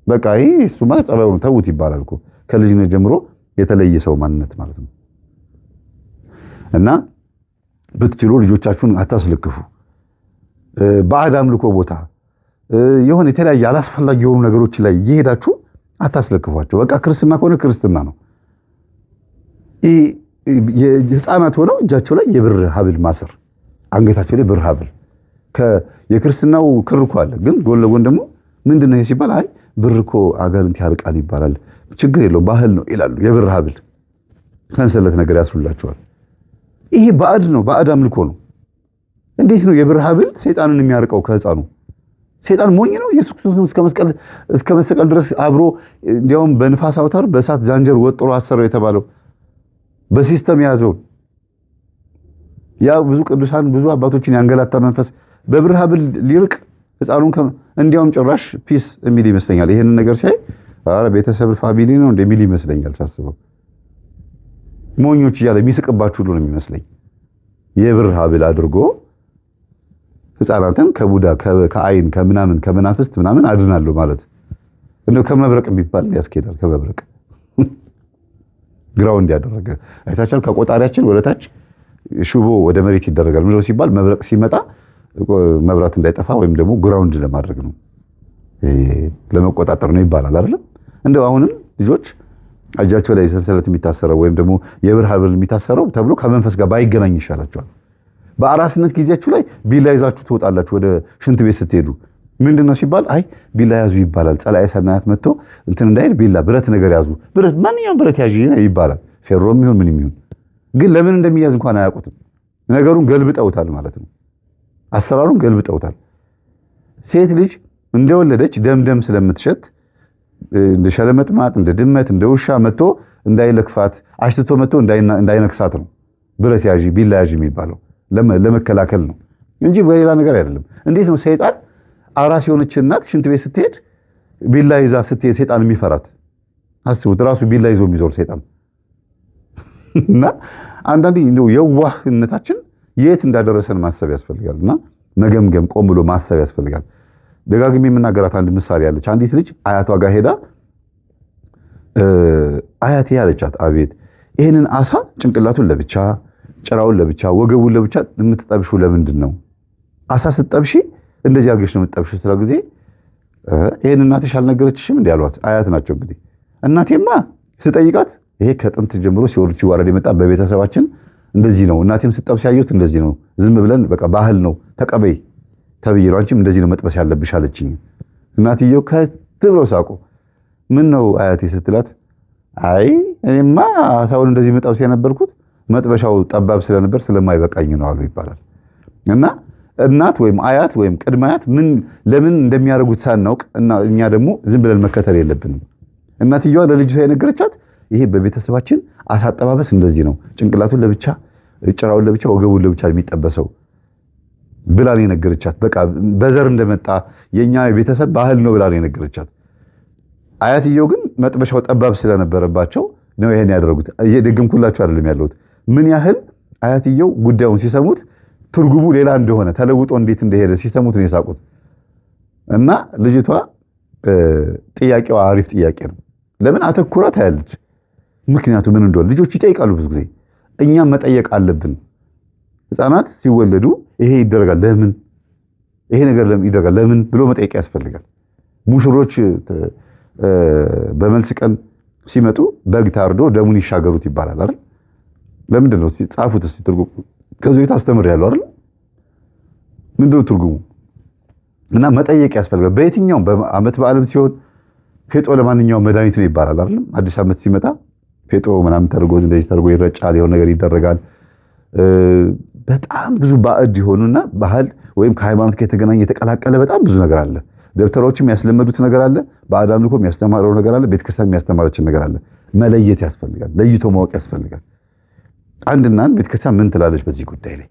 በቃ ይሄ እሱ ማለት ጸባዩ ነው ተውት ይባላል እኮ ከልጅነት ጀምሮ የተለየ ሰው ማንነት ማለት ነው። እና ብትችሉ ልጆቻችሁን አታስልክፉ። ባዕድ አምልኮ ቦታ የሆነ የተለያየ አላስፈላጊ የሆኑ ነገሮች ላይ እየሄዳችሁ አታስለክፏቸው። በቃ ክርስትና ከሆነ ክርስትና ነው። የህፃናት ሆነው እጃቸው ላይ የብር ሀብል ማሰር፣ አንገታቸው ላይ ብር ሀብል የክርስትናው ክር እኮ አለ። ግን ጎን ለጎን ደግሞ ምንድነው ይሄ ሲባል አይ ብር እኮ አጋንንት ያርቃል ይባላል። ችግር የለውም ባህል ነው ይላሉ። የብር ሀብል ከንሰለት ነገር ያስሩላቸዋል። ይሄ ባዕድ ነው፣ ባዕድ አምልኮ ነው። እንዴት ነው የብር ሀብል ሰይጣንን የሚያርቀው ከህፃኑ? ሰይጣን ሞኝ ነው። ኢየሱስ ክርስቶስ እስከ መስቀል ድረስ አብሮ እንዲያውም በንፋስ አውታር በእሳት ዛንጀር ወጥሮ አሰረው የተባለው በሲስተም የያዘው ያ ብዙ ቅዱሳን ብዙ አባቶችን ያንገላታ መንፈስ በብር ሀብል ሊርቅ ህፃኑን እንዲያውም ጭራሽ ፒስ የሚል ይመስለኛል። ይሄንን ነገር ሲያይ ኧረ ቤተሰብ ፋሚሊ ነው እንደሚል ይመስለኛል ሳስበው። ሞኞች እያለ የሚስቅባችሁ ሁሉ ነው የሚመስለኝ። የብር ሀብል አድርጎ ህፃናትን ከቡዳ ከአይን ከምናምን ከመናፍስት ምናምን አድናለሁ ማለት እንደው ከመብረቅ የሚባል ያስኬዳል። ከመብረቅ ግራውንድ ያደረገ አይታችኋል። ከቆጣሪያችን ወደታች ሽቦ ወደ መሬት ይደረጋል። ምንድነው ሲባል መብረቅ ሲመጣ መብራት እንዳይጠፋ ወይም ደግሞ ግራውንድ ለማድረግ ነው፣ ለመቆጣጠር ነው ይባላል አይደል? እንደው አሁንም ልጆች እጃቸው ላይ ሰንሰለት የሚታሰረው ወይም ደግሞ የብር ሀብል የሚታሰረው ተብሎ ከመንፈስ ጋር ባይገናኝ ይሻላቸዋል። በአራስነት ጊዜያችሁ ላይ ቢላ ይዛችሁ ትወጣላችሁ ወደ ሽንት ቤት ስትሄዱ። ምንድነው ሲባል አይ ቢላ ያዙ ይባላል። ጸላኤ ሰናያት መጥቶ እንትን እንዳይል ቢላ ብረት ነገር ያዙ፣ ብረት ማንኛውም ብረት ያዥ ይባላል። ፌሮም ይሁን ምን ይሁን ግን ለምን እንደሚያዝ እንኳን አያውቁትም። ነገሩን ገልብጠውታል ማለት ነው። አሰራሩን ገልብጠውታል። ሴት ልጅ እንደወለደች ደምደም ስለምትሸት እንደ ሸለመጥማጥ እንደ ድመት እንደ ውሻ መጥቶ እንዳይለክፋት አሽትቶ መጥቶ እንዳይነክሳት ነው ብረት ያዥ ቢላ ያዥ የሚባለው ለመከላከል ነው እንጂ በሌላ ነገር አይደለም። እንዴት ነው ሰይጣን አራስ የሆነች እናት ሽንት ቤት ስትሄድ ቢላ ይዛ ስትሄድ ሰይጣን የሚፈራት? አስቡት፣ ራሱ ቢላ ይዞ የሚዞር ሰይጣን። እና አንዳንዴ እንደው የዋህነታችን የት እንዳደረሰን ማሰብ ያስፈልጋል። እና መገምገም ቆም ብሎ ማሰብ ያስፈልጋል። ደጋግሜ የምናገራት አንድ ምሳሌ አለች። አንዲት ልጅ አያቷ ጋር ሄዳ አያቴ ያለቻት፣ አቤት ይሄንን አሳ ጭንቅላቱን ለብቻ ጭራውን ለብቻ ወገቡን ለብቻ የምትጠብሺው ለምንድን ነው? አሳ ስትጠብሺ እንደዚህ አድርገሽ ነው የምትጠብሺው ስለ ጊዜ ይሄን እናትሽ አልነገረችሽም እንዴ አሏት። አያት ናቸው እንግዲህ። እናቴማ ስጠይቃት ይሄ ከጥንት ጀምሮ ሲወርድ ሲዋረድ የመጣ በቤተሰባችን እንደዚህ ነው። እናቴም ስጠብስ ያየሁት እንደዚህ ነው። ዝም ብለን በቃ ባህል ነው ተቀበይ ተብዬ ነው። አንቺም እንደዚህ ነው መጥበስ ያለብሽ አለችኝ። እናትየው ከት ብለው ሳቁ። ምን ነው አያቴ ስትላት፣ አይ እኔማ ሳውን እንደዚህ መጥበስ የነበርኩት መጥበሻው ጠባብ ስለነበር ስለማይበቃኝ ነው አሉ ይባላል። እና እናት ወይም አያት ወይም ቅድመ አያት ምን ለምን እንደሚያደርጉት ሳናውቅ እና እኛ ደግሞ ዝም ብለን መከተል የለብንም። እናትየዋ ለልጅቷ የነገረቻት ይሄ በቤተሰባችን አሳጠባበስ እንደዚህ ነው፣ ጭንቅላቱን ለብቻ ጭራውን ለብቻ ወገቡን ለብቻ የሚጠበሰው ብላ ነው የነገረቻት። በቃ በዘር እንደመጣ የኛ ቤተሰብ ባህል ነው ብላ ነው የነገረቻት። አያትየው ግን መጥበሻው ጠባብ ስለነበረባቸው ነው ይሄን ያደረጉት። እየደገምኩላችሁ አይደለም ያለሁት። ምን ያህል አያትየው ጉዳዩን ሲሰሙት ትርጉሙ ሌላ እንደሆነ ተለውጦ እንዴት እንደሄደ ሲሰሙት ነው የሳቁት። እና ልጅቷ ጥያቄዋ አሪፍ ጥያቄ ነው። ለምን አተኩራ ታያለች። ምክንያቱ ምን እንደሆነ ልጆች ይጠይቃሉ። ብዙ ጊዜ እኛም መጠየቅ አለብን። ህፃናት ሲወለዱ ይሄ ይደረጋል ለምን፣ ይሄ ነገር ለምን ይደረጋል ለምን ብሎ መጠየቅ ያስፈልጋል። ሙሽሮች በመልስ ቀን ሲመጡ በግ ታርዶ ደሙን ይሻገሩት ይባላል አይደል? ለምንድን ነው? ጻፉት እስቲ ትርጉሙ። ከዚህ ቤት አስተምሬያለሁ አይደል? ምንድን ነው ትርጉሙ? እና መጠየቅ ያስፈልጋል። በየትኛውም በዓመት በዓለም ሲሆን ፌጦ ለማንኛውም መድኃኒት ነው ይባላል አይደል? አዲስ ዓመት ሲመጣ ፌጦ ምናምን ተደርጎ እንደዚህ ተደርጎ ይረጫል፣ የሆነ ነገር ይደረጋል። በጣም ብዙ ባዕድ የሆኑና ባህል ወይም ከሃይማኖት ጋር የተገናኘ የተቀላቀለ በጣም ብዙ ነገር አለ። ደብተሮችም ያስለመዱት ነገር አለ። ባዕድ አምልኮ የሚያስተማረው ነገር አለ። ቤተክርስቲያን የሚያስተማረችን ነገር አለ። መለየት ያስፈልጋል። ለይቶ ማወቅ ያስፈልጋል። አንድና አንድ ቤተክርስቲያን ምን ትላለች በዚህ ጉዳይ ላይ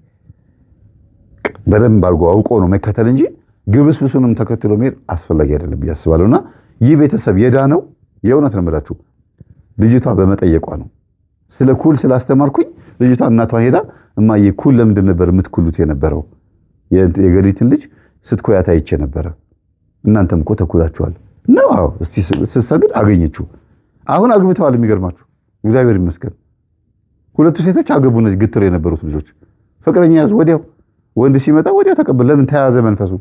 በደንብ አድርጎ አውቆ ነው መከተል እንጂ ግብስብሱንም ተከትሎ መሄድ አስፈላጊ አይደለም ብዬ አስባለሁና ይህ ቤተሰብ የዳነው የእውነት ነው የምላችሁ ልጅቷ በመጠየቋ ነው። ስለ ኩል ስላስተማርኩኝ ልጅቷ እናቷን ሄዳ እማዬ ኩል ለምንድን ነበር የምትኩሉት የነበረው? የገሊትን ልጅ ስትኮያት አይቼ ነበረ። እናንተም እኮ ተኩላችኋል ነው። አዎ እስቲ ስትሰግድ አገኘችው። አሁን አግብተዋል። የሚገርማችሁ እግዚአብሔር ይመስገን ሁለቱ ሴቶች አገቡ። እነዚህ ግትር የነበሩት ልጆች ፍቅረኛ ያዙ። ወዲያው ወንድ ሲመጣ ወዲያው ተቀበል። ለምን ተያዘ መንፈሱ።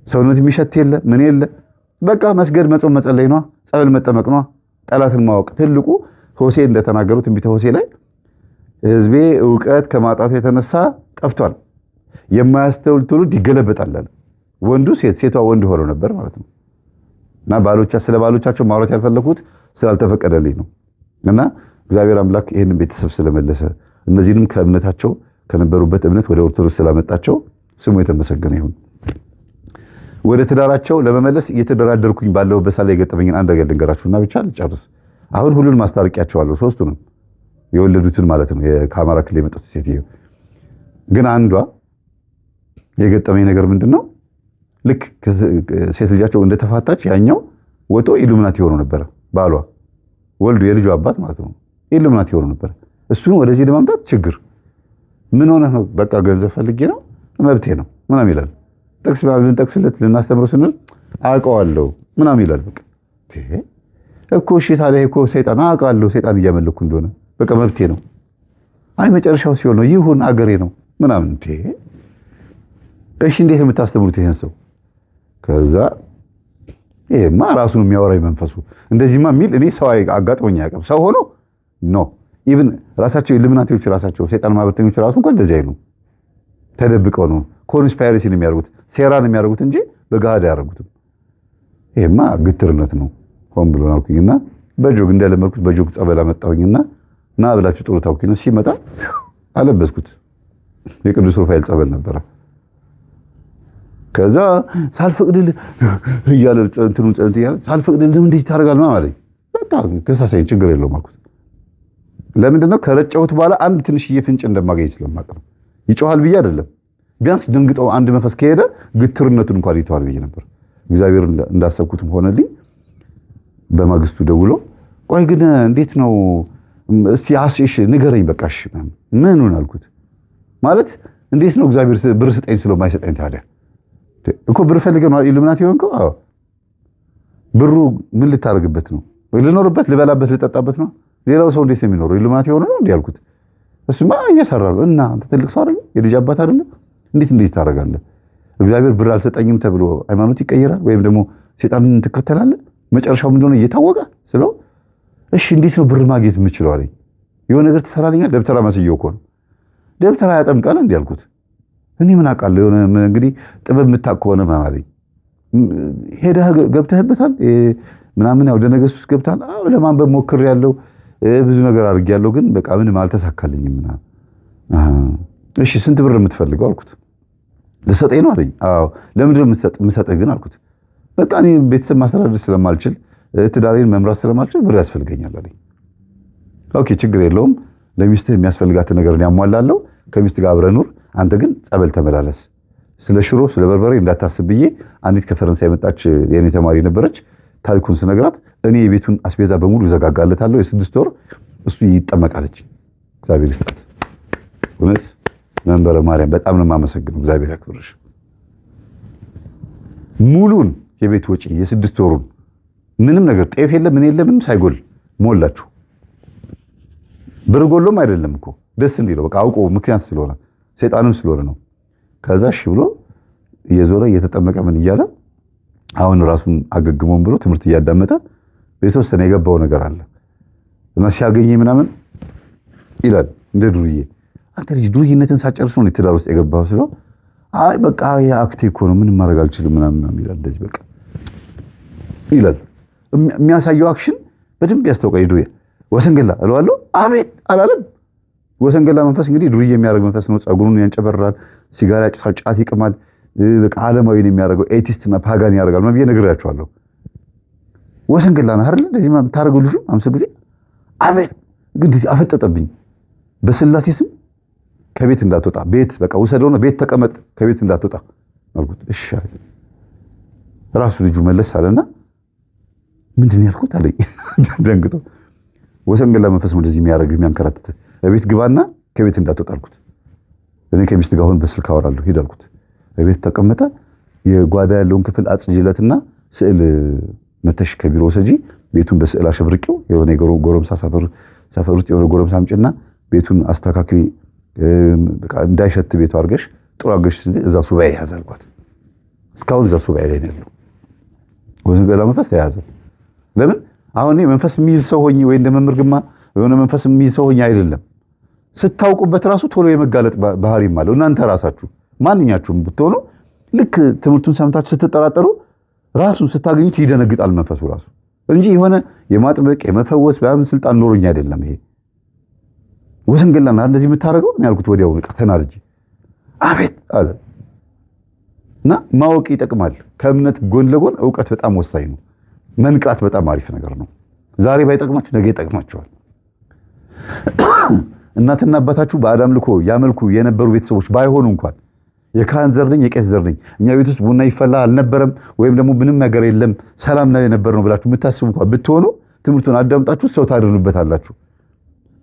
ሰውነት የሚሸት የለ ምን የለ። በቃ መስገድ መጾም መጸለይ ነው። ጸበል መጠመቅ ነው። ጠላትን ማወቅ ትልቁ ሆሴ እንደተናገሩት ትንቢተ ሆሴ ላይ ሕዝቤ ዕውቀት ከማጣቱ የተነሳ ጠፍቷል፣ የማያስተውል ትውልድ ይገለበጣል። ወንዱ ሴት፣ ሴቷ ወንድ ሆነው ነበር ማለት ነው። እና ስለ ባሎቻቸው ማውራት ያልፈለኩት ስላልተፈቀደልኝ ነው። እና እግዚአብሔር አምላክ ይህንን ቤተሰብ ስለመለሰ እነዚህንም ከእምነታቸው ከነበሩበት እምነት ወደ ኦርቶዶክስ ስላመጣቸው ስሙ የተመሰገነ ይሁን። ወደ ትዳራቸው ለመመለስ እየተደራደርኩኝ ባለሁበት ሳለ የገጠመኝን አንድ ነገር ልንገራችሁና ብቻ ልጨርስ። አሁን ሁሉን ማስታረቂያቸዋለሁ፣ ሶስቱንም የወለዱትን ማለት ነው። ከአማራ ክልል የመጡት ሴትዮ ግን አንዷ የገጠመኝ ነገር ምንድነው? ልክ ሴት ልጃቸው እንደተፋታች ያኛው ወጦ ኢሉሚናቲ ሆኖ ነበር። ባሏ ወልዱ የልጁ አባት ማለት ነው ኢሉሚናቲ ሆኖ ነበር። እሱን ወደዚህ ለማምጣት ችግር ምን ሆነ ነው? በቃ ገንዘብ ፈልጌ ነው መብቴ ነው ምናምን ይላል። ጥቅስ ልንጠቅስለት ልናስተምረው ስንል አውቀዋለሁ ምናምን ይላል። በቃ እኮ እሺ ታዲያ እኮ ሰይጣን አውቃለሁ ሰይጣን እያመለኩ እንደሆነ በቃ መብቴ ነው። አይ መጨረሻው ሲሆን ነው ይሁን አገሬ ነው ምናምን። እሺ እንዴት የምታስተምሩት ይሄን ሰው? ከዛ ይሄማ ራሱን የሚያወራኝ መንፈሱ እንደዚህማ የሚል እኔ ሰው አጋጥሞኝ አያውቅም። ሰው ሆኖ ኖ ኢቭን ራሳቸው ኢሉሚናቲዎች ራሳቸው ሰይጣን ማህበረተኞች ራሱ እንኳን እንደዚህ አይሉ ተደብቀው ነው ኮንስፓይረሲ ነው የሚያደርጉት፣ ሴራ ነው የሚያደርጉት እንጂ በጋድ አያደርጉትም። ይሄማ ግትርነት ነው ሆን ብሎ አልኩኝና በጆግ እንደለመድኩት በጆግ ጸበል አመጣሁኝና ና ብላችሁ ጥሩ ታውቂና ሲመጣ አለበስኩት። የቅዱስ ሩፋኤል ጸበል ነበረ። ከዛ ሳልፈቅድልህ እያለ እንትኑን ጸንት እያለ ሳልፈቅድልህ ለምን እንደዚህ ታደርጋለህ ማለት በቃ ከሳሳይን ችግር የለውም አልኩት። ለምንድነው ከረጨሁት በኋላ አንድ ትንሽዬ ፍንጭ እንደማገኝ ስለማውቅ ነው። ይጮሃል ብዬ አይደለም፣ ቢያንስ ድንግጠው አንድ መንፈስ ከሄደ ግትርነቱን እንኳን ይተዋል ብዬ ነበር። እግዚአብሔር እንዳሰብኩትም ሆነልኝ። በማግስቱ ደውሎ ቆይ ግን እንዴት ነው እስቲ አስሽ ንገረኝ በቃ እሺ ምኑን አልኩት። ማለት እንዴት ነው እግዚአብሔር ብር ስጠኝ ስለው ማይሰጠኝ ታዲያ እኮ ብር ፈልገህ ነው ኢሉሚናቲ ሆንከው? አዎ ብሩ ምን ልታረግበት ነው? ልኖርበት፣ ልበላበት፣ ልጠጣበት ነው። ሌላው ሰው እንዴት ነው የሚኖረው? ኢሉሚናቲ ሆኖ ነው እንዴ አልኩት። እሱማ እየሰራ ነው እና አንተ ትልቅ ሰው አይደል? የልጅ አባት አይደል? እንዴት ታረጋለህ? እግዚአብሔር ብር አልሰጠኝም ተብሎ ሃይማኖት ይቀየራል ወይም ደግሞ ሰይጣንን ትከተላለህ? መጨረሻው ምንድነው እየታወቀ ስለው እሺ እንዴት ነው ብር ማግኘት የምችለው አለኝ። የሆነ ነገር ትሰራልኛል? ደብተራ መስየው እኮ ነው። ደብተራ ያጠምቃል እንዴ አልኩት። እኔ ምን አውቃለሁ የሆነ እንግዲህ ጥበብ የምታውቅ ከሆነ ማለት ሄደህ ገብተህበታል ምናምን ያው ደነገስ ውስጥ ገብታል። አዎ ለማንበብ ሞክሬያለሁ፣ ብዙ ነገር አድርጌያለሁ፣ ግን በቃ ምንም አልተሳካልኝም ምናምን። እሺ ስንት ብር የምትፈልገው አልኩት። ልሰጠኝ ነው አለኝ። አዎ ለምንድን ነው የምሰጥህ ግን አልኩት። በቃ እኔ ቤተሰብ ማስተዳደር ስለማልችል ትዳሬን መምራት ስለማልችል ብር ያስፈልገኛል አለኝ። ኦኬ ችግር የለውም ለሚስትህ የሚያስፈልጋትን ነገር ያሟላለሁ፣ ከሚስት ጋር አብረህ ኑር፣ አንተ ግን ጸበል ተመላለስ፣ ስለ ሽሮ ስለ በርበሬ እንዳታስብ ብዬ አንዲት ከፈረንሳይ የመጣች የኔ ተማሪ ነበረች። ታሪኩን ስነግራት እኔ የቤቱን አስቤዛ በሙሉ ዘጋጋለታለሁ፣ የ6 ወር እሱ ይጠመቃለች። እግዚአብሔር ይስጣት እውነት መንበረ ማርያም በጣም ነው የማመሰግነው። እግዚአብሔር ያክብርሽ። ሙሉን የቤት ወጪ የ6 ወሩን ምንም ነገር ጤፍ የለ ምን የለ ምንም ሳይጎል ሞላችሁ። ብር ጎሎም አይደለም እኮ ደስ እንዲለው በቃ አውቆ ምክንያት ስለሆነ ሰይጣንም ስለሆነ ነው። ከዛ እሺ ብሎ እየዞረ እየተጠመቀ ምን እያለ አሁን ራሱን አገግሞን ብሎ ትምህርት እያዳመጠ የተወሰነ የገባው ነገር አለ እና ሲያገኝ ምናምን ይላል እንደ ዱርዬ አንተ ልጅ ዱርዬነትን ሳጨርስ ነው ትዳር ውስጥ የገባው ስለው አይ በቃ ያ አክቴ እኮ ነው ምንም ማድረግ አልችልም ምናምን ይላል። እንደዚህ በቃ ይላል። የሚያሳየው አክሽን በደንብ ያስታውቃል። ዱርዬ ወሰንገላ እለዋለሁ አቤት አላለም። ወሰንገላ መንፈስ እንግዲህ ዱርዬ የሚያደርግ መንፈስ ነው። ጸጉሩን ያንጨበራል፣ ሲጋራ ያጭሳል፣ ጫት ይቅማል። በቃ ዓለማዊ ነው የሚያደርገው፣ ኤቲስትና ፓጋን ያደርጋል ማለት ነግራችኋለሁ። ወሰንገላ ነው አይደል እንደዚህ የምታደርገው ልጁ 5 ጊዜ አቤት ግን አፈጠጠብኝ። በስላሴ ስም ከቤት እንዳትወጣ ቤት በቃ ውሰደውና ቤት ተቀመጥ ከቤት እንዳትወጣ አልኩት። እሺ ራሱ ልጁ መለስ አለና ምንድን ነው ያልኩት አለኝ ደንግጦ። ወሰንገላ መንፈስ ነው እንደዚህ የሚያደርግ የሚያንከራትት፣ ቤት ግባና ከቤት እንዳትወጣ አልኩት። እኔ ከሚስት ጋር አሁን በስልክ አወራለሁ ሂድ አልኩት። ቤት ተቀመጠ። የጓዳ ያለውን ክፍል አጽጅለትና ስዕል መተሽ ከቢሮ ወሰጂ ቤቱን በስዕል አሸብርቂው የሆነ ጎረምሳ ሰፈር ውስጥ የሆነ ጎረምሳ አምጪና ቤቱን አስተካክሊ በቃ እንዳይሸት ቤቱ አድርገሽ ጥሩ አድርገሽ እዛ ሱባኤ ያዝ አልኳት። እስካሁን እዛ ሱባኤ ላይ ነው ያለው። ወሰንገላ መንፈስ ተያዘ። ለምን አሁን እኔ መንፈስ የሚይዝ ሰው ሆኜ ወይ እንደ መምህር ግርማ የሆነ መንፈስ የሚይዝ ሰው ሆኜ አይደለም። ስታውቁበት ራሱ ቶሎ የመጋለጥ ባህሪም አለው። እናንተ ራሳችሁ ማንኛችሁም ብትሆኑ ልክ ትምህርቱን ሰምታችሁ ስትጠራጠሩ ራሱን ስታገኙት ይደነግጣል መንፈሱ ራሱ እንጂ የሆነ የማጥበቅ የመፈወስ በአም ስልጣን ኖሮኝ አይደለም። ይሄ ወሰንገላና እንደዚህ የምታደርገው እኔ ያልኩት ወዲያው በቃ ተናርጂ አቤት አለ እና ማወቅ ይጠቅማል። ከእምነት ጎን ለጎን ዕውቀት በጣም ወሳኝ ነው። መንቃት በጣም አሪፍ ነገር ነው። ዛሬ ባይጠቅማችሁ ነገ ይጠቅማችኋል። እናትና አባታችሁ በአዳም ልኮ ያመልኩ የነበሩ ቤተሰቦች ባይሆኑ እንኳን የካህን ዘር ነኝ የቄስ ዘር ነኝ እኛ ቤት ውስጥ ቡና ይፈላ አልነበረም ወይም ደግሞ ምንም ነገር የለም ሰላም ላይ ነበር ነው ብላችሁ የምታስቡ እንኳን ብትሆኑ ትምህርቱን አዳምጣችሁ ሰው ታድኑበታላችሁ።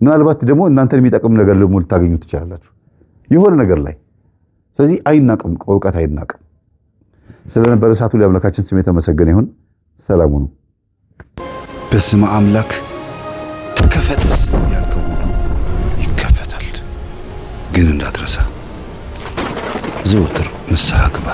ምናልባት ደግሞ እናንተን የሚጠቅም ነገር ደግሞ ልታገኙ ትችላላችሁ የሆነ ነገር ላይ። ስለዚህ አይናቅም፣ ዕውቀት አይናቅም። ስለነበረ ሰዓቱ ለአምላካችን ስም የተመሰገነ ይሁን። ሰላም ሁኑ። በስመ አምላክ ተከፈት ያልከው ሁሉ ይከፈታል። ግን እንዳትረሳ ዘወትር ንስሐ ግባ።